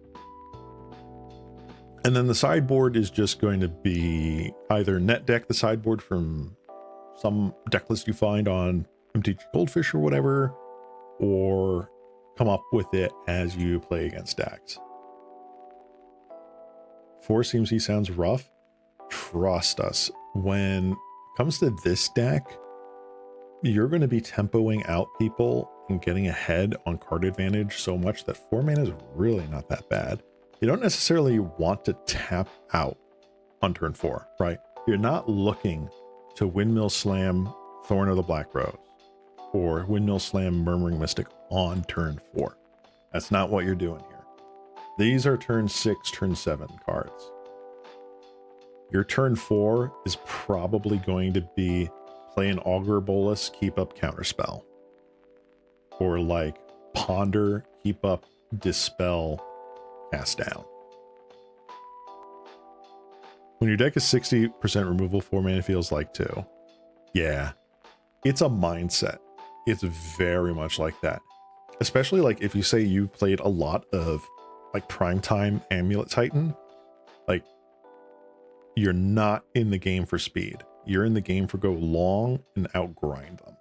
And then the sideboard is just going to be either net deck the sideboard from some deck list you find on MTG Goldfish or whatever, or come up with it as you play against decks. 4 CMC sounds rough. Trust us, when it comes to this deck, you're going to be tempoing out people and getting ahead on card advantage so much that 4 mana is really not that bad. You don't necessarily want to tap out on turn 4, right? You're not looking to Windmill Slam Thorn of the Black Rose or Windmill Slam Murmuring Mystic on turn 4. That's not what you're doing here. These are turn 6, turn 7 cards. Your turn 4 is probably going to be play an Augur Bolus, keep up Counterspell. Or like Ponder, keep up Dispel, Cast Down. When your deck is 60% removal, 4 mana feels like 2. Yeah, it's a mindset. It's very much like that. Especially like if you say you played a lot of like Primetime Amulet Titan, like you're not in the game for speed. You're in the game for go long and outgrind them.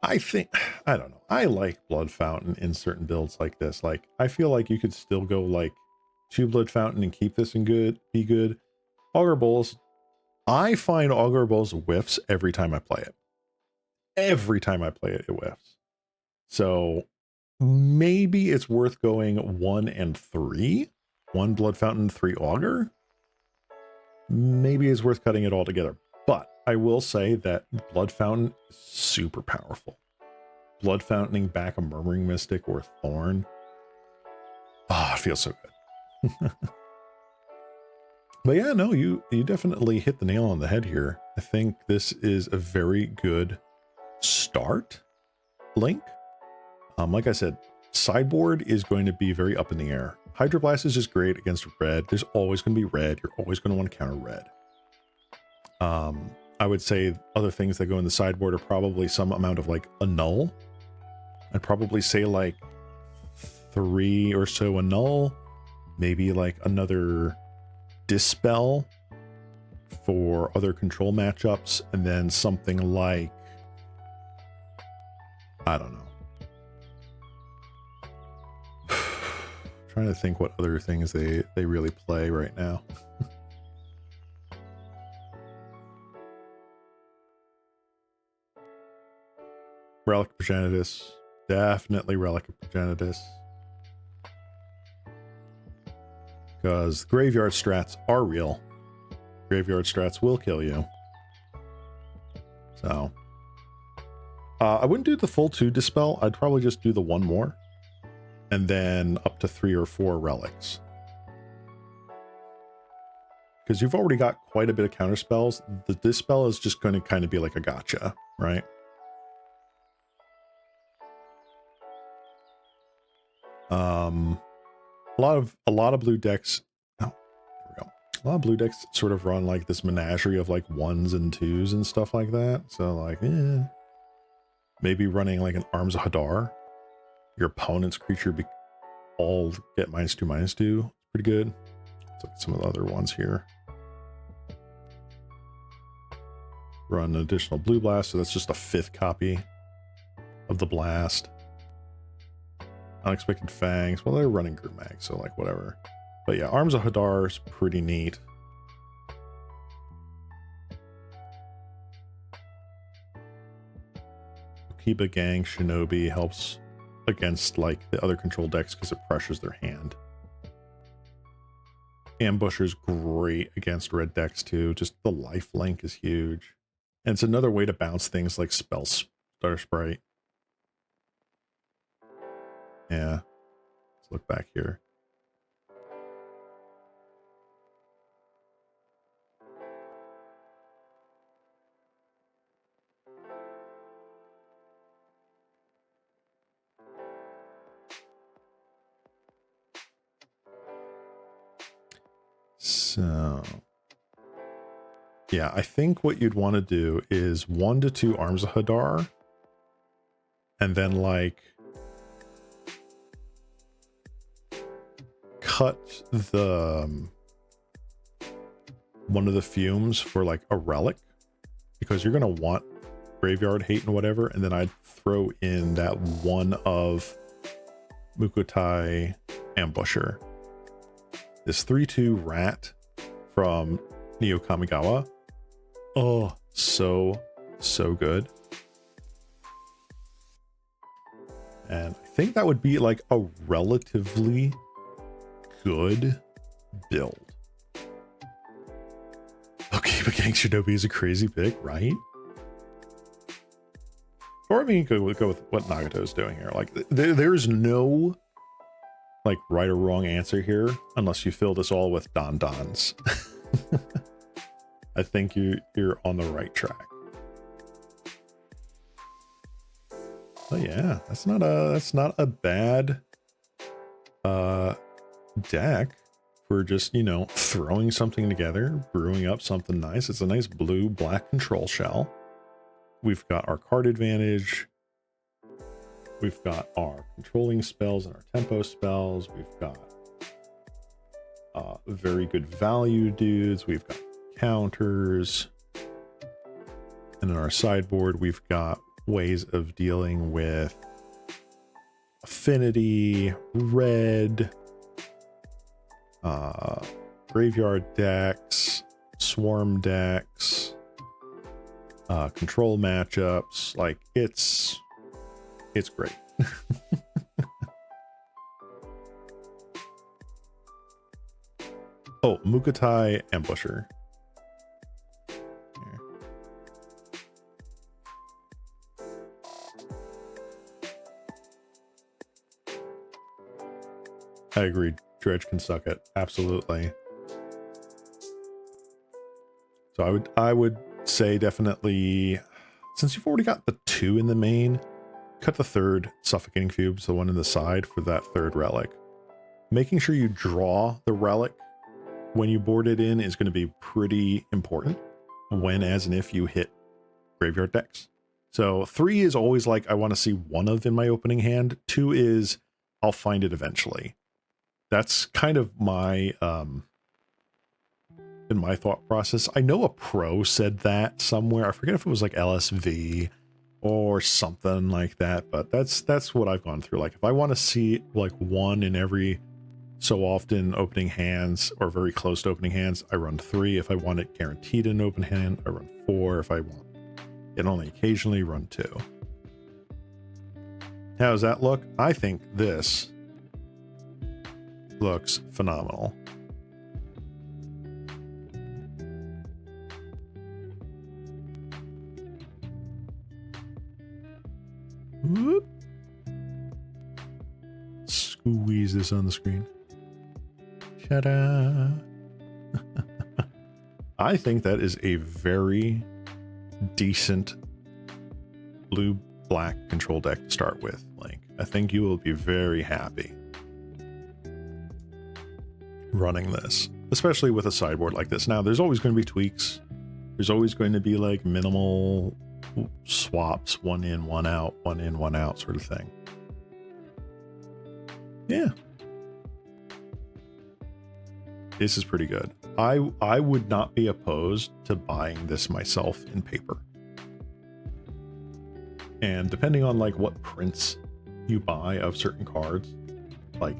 I don't know. I like Blood Fountain in certain builds like this. Like, I feel like you could still go like 2 Blood Fountain and keep this in be good. Augur Bolus. I find Augur Bolus whiffs every time I play it. Every time I play it, it whiffs. So maybe it's worth going 1 and 3. 1 Blood Fountain, 3 Augur. Maybe it's worth cutting it all together. But I will say that Blood Fountain is super powerful. Blood Fountaining back a Murmuring Mystic or Thorn. Ah, it feels so good. But yeah, no, you definitely hit the nail on the head here. I think this is a very good start, Link. Like I said, sideboard is going to be very up in the air. Hydroblast is just great against red. There's always going to be red. You're always going to want to counter red. I would say other things that go in the sideboard are probably some amount of like Annul. I'd probably say like 3 or so Annul, maybe like another Dispel for other control matchups, and then something like, I don't know. Trying to think what other things they really play right now. Relic of Progenitus. Definitely Relic of Progenitus. Because graveyard strats are real. Graveyard strats will kill you. So. I wouldn't do the full 2 Dispel. I'd probably just do the 1 more. And then up to 3 or 4 relics. Because you've already got quite a bit of counter spells. The Dispel is just going to kind of be like a gotcha, right? A lot of blue decks. Oh, there we go. A lot of blue decks sort of run like this menagerie of like 1s and 2s and stuff like that. So like, maybe running like an Arms of Hadar. Your opponent's creature all get -2/-2. Pretty good. Let's look at some of the other ones here. Run an additional blue blast, so that's just a 5th copy of the blast. Unexpected Fangs. Well, they're running Grumag, so like whatever. But yeah, Arms of Hadar is pretty neat. Kiba Gang Shinobi helps against like the other control decks because it pressures their hand. Ambusher's great against red decks too. Just the life link is huge. And it's another way to bounce things like Spell Star Sprite. Yeah. Let's look back here. So, yeah, I think what you'd want to do is 1 to 2 Arms of Hadar, and then like cut the one of the fumes for like a relic, because you're gonna want Graveyard Hate and whatever, and then I'd throw in that one of Mukotai Ambusher. This 3/2 rat from Neo Kamigawa. Oh, so good. And I think that would be like a relatively good build. Okay, but Gang Shinobi is a crazy pick, right? Or I mean, you could go with what Nagato's doing here. Like, there's no like right or wrong answer here, unless you fill this all with Don-Dons. I think you're on the right track. But yeah, that's not a bad deck for just, you know, throwing something together, brewing up something nice. It's a nice blue black control shell. We've got our card advantage. We've got our controlling spells and our tempo spells. We've got very good value dudes. We've got counters. And in our sideboard, we've got ways of dealing with affinity, red, graveyard decks, swarm decks, control matchups. Like, it's great. Oh, Mukotai Ambusher. Here. I agree. Dredge can suck it. Absolutely. So I would say definitely, since you've already got the 2 in the main, cut the 3rd Suffocating Fumes, the one in the side, for that 3rd relic. Making sure you draw the relic when you board it in is going to be pretty important when, as and if you hit graveyard decks. So 3 is always like, I want to see one of in my opening hand. 2 is, I'll find it eventually. That's kind of my, in my thought process. I know a pro said that somewhere. I forget if it was like LSV or something like that, but that's what I've gone through. Like, if I want to see like one in every so often opening hands, or very close to opening hands, I run 3. If I want it guaranteed in open hand, I run 4. If I want it only occasionally, run 2. How does that look? I think this looks phenomenal. Whoop. Squeeze this on the screen. Ta-da! I think that is a very decent blue-black control deck to start with. Like, I think you will be very happy running this, especially with a sideboard like this. Now, there's always going to be tweaks. There's always going to be like minimal swaps, 1 in, 1 out, 1 in, 1 out sort of thing. Yeah. This is pretty good. I would not be opposed to buying this myself in paper. And depending on like what prints you buy of certain cards, like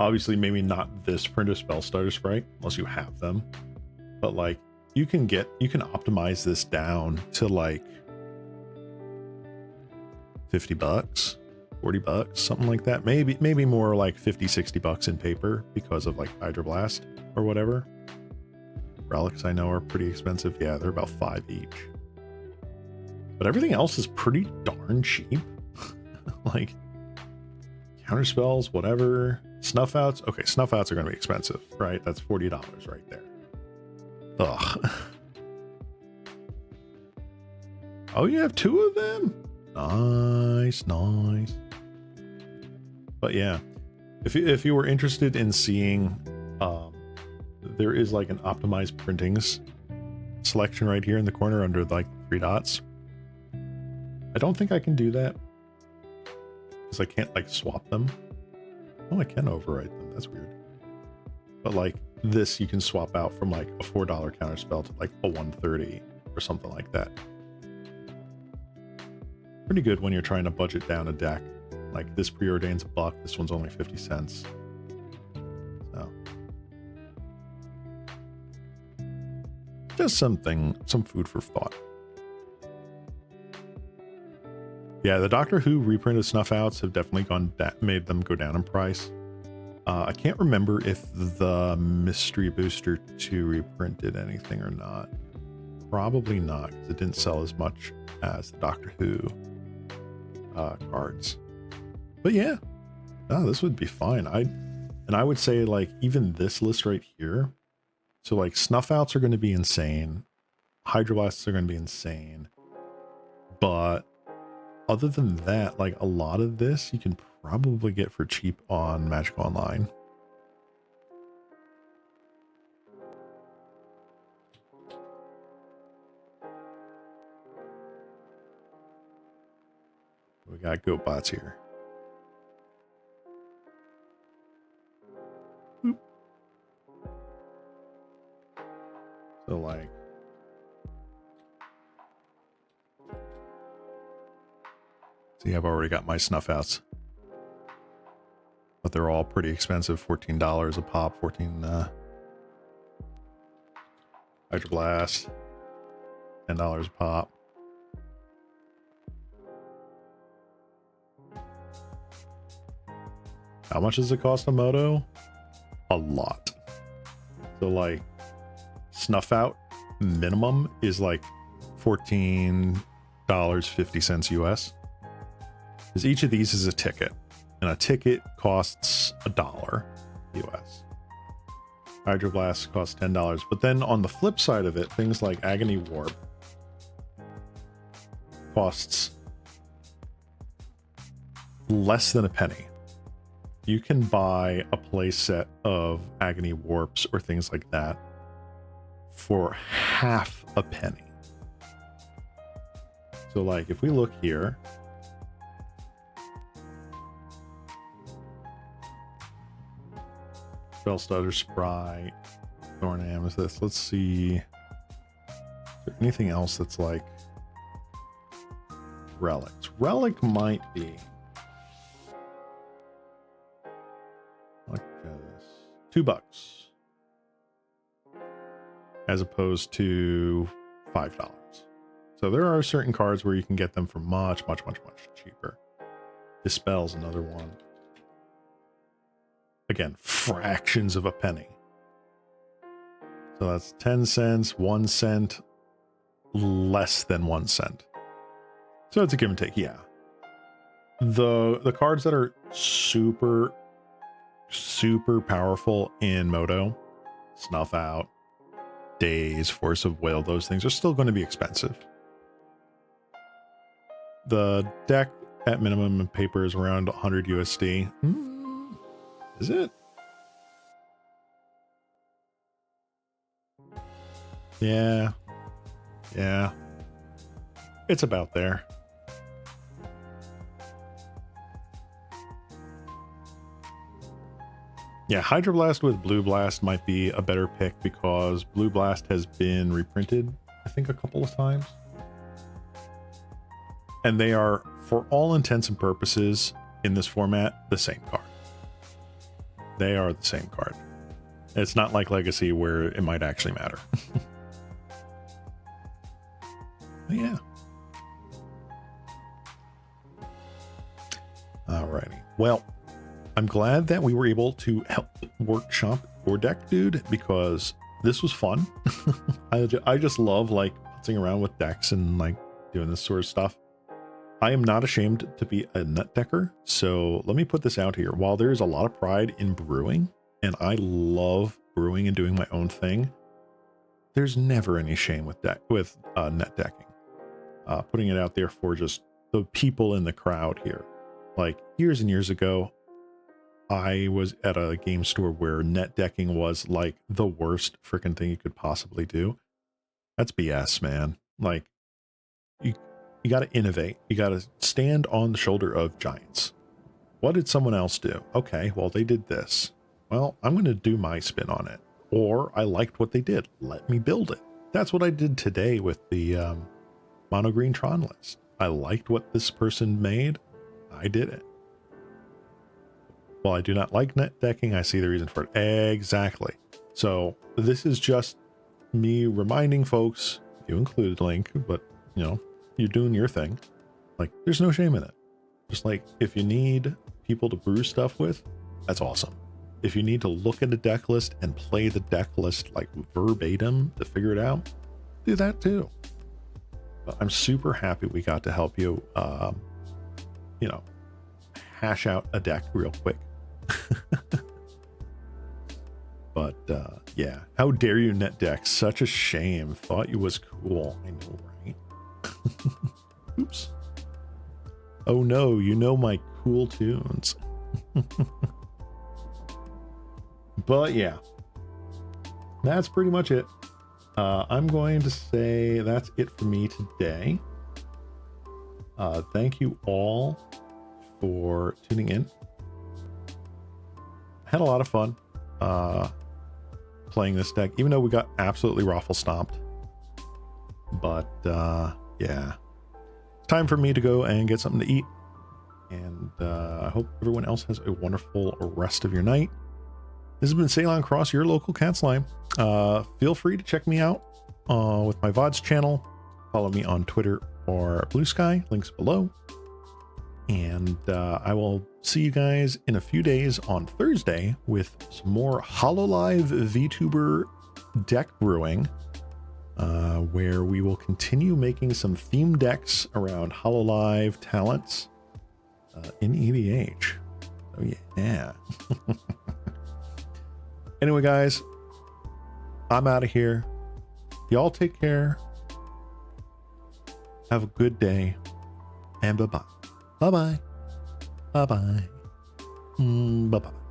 obviously maybe not this print of Spell Starter Sprite unless you have them, but like you can optimize this down to like $50 40 bucks, something like that. Maybe more like 50, 60 bucks in paper because of like Hydroblast or whatever. Relics I know are pretty expensive. Yeah, they're about 5 each. But everything else is pretty darn cheap. Like counterspells, whatever. Snuff outs. Okay, snuff outs are going to be expensive, right? That's $40 right there. Ugh. Oh, you have 2 of them? Nice, nice. But yeah, if you were interested in seeing, there is like an optimized printings selection right here in the corner under like 3 dots. I don't think I can do that because I can't like swap them. Oh, I can overwrite them. That's weird. But like this, you can swap out from like a $4 counterspell to like a 130 or something like that. Pretty good when you're trying to budget down a deck. Like this preordain's $1, this one's only 50 cents. So just some food for thought. Yeah, the Doctor Who reprinted snuff outs have definitely made them go down in price. I can't remember if the Mystery Booster 2 reprinted anything or not. Probably not, because it didn't sell as much as the Doctor Who cards. But yeah, no, this would be fine. I would say like even this list right here. So like snuff outs are going to be insane. Hydroblasts are going to be insane. But other than that, like a lot of this you can probably get for cheap on Magic Online. We got GoBots here. Boop. So like see, I've already got my snuff outs, but they're all pretty expensive. $14 a pop, 14 Hydroblast, $10 a pop. How much does it cost a Moto? A lot. So like snuff out minimum is like $14.50 US. Because each of these is a ticket, and a ticket costs $1 US. Hydroblast costs $10. But then on the flip side of it, things like Agony Warp costs less than a penny. You can buy a play set of Agony Warps or things like that for half a penny. So like if we look here, Spellstutter, Spry, Thorn Amethyst. Let's see. Is there anything else that's like relics? Relic might be. Look at this. $2 as opposed to $5. So there are certain cards where you can get them for much cheaper. Dispel's another one. Again, fractions of a penny. So that's 10 cents, 1 cent, less than 1 cent. So it's a give and take, yeah. The cards that are super powerful in Moto, Snuff Out, Daze, Force of Will, those things are still going to be expensive. The deck at minimum in paper is around 100 USD. Is it? Yeah. It's about there. Yeah, Hydroblast with Blue Blast might be a better pick because Blue Blast has been reprinted, I think, a couple of times. And they are, for all intents and purposes, in this format, the same card. They are the same card. It's not like Legacy where it might actually matter. But yeah. Alrighty. Well, I'm glad that we were able to help workshop your deck, dude, because this was fun. I just love like putzing around with decks and like doing this sort of stuff. I am not ashamed to be a nut decker. So let me put this out here. While there's a lot of pride in brewing, and I love brewing and doing my own thing, there's never any shame with net decking. Putting it out there for just the people in the crowd here. Like years and years ago, I was at a game store where net decking was like the worst freaking thing you could possibly do. That's BS, man. Like you got to innovate. You got to stand on the shoulder of giants. What did someone else do? Okay, well, they did this. Well, I'm going to do my spin on it. Or I liked what they did. Let me build it. That's what I did today with the mono green Tron list. I liked what this person made. I did it. While I do not like net decking, I see the reason for it. Exactly. So this is just me reminding folks, you included Link, but you know, you're doing your thing. Like there's no shame in it. Just like if you need people to brew stuff with, that's awesome. If you need to look at a deck list and play the deck list like verbatim to figure it out, do that too. But I'm super happy we got to help you, you know, hash out a deck real quick. But yeah, how dare you net deck? Such a shame. Thought you was cool. I know, right? Oops. Oh no, you know my cool tunes. But yeah, that's pretty much it. I'm going to say that's it for me today. Thank you all for tuning in. Had a lot of fun playing this deck, even though we got absolutely raffle stomped. But yeah, time for me to go and get something to eat. And I hope everyone else has a wonderful rest of your night. This has been Ceylon Cross, your local cat slime. Feel free to check me out with my VODs channel. Follow me on Twitter or Blue Sky, links below. And I will see you guys in a few days on Thursday with some more HoloLive VTuber deck brewing, where we will continue making some theme decks around HoloLive talents in EDH. Oh yeah. Anyway, guys, I'm out of here. Y'all take care. Have a good day. And bye-bye. Bye-bye. Bye-bye. Bye-bye.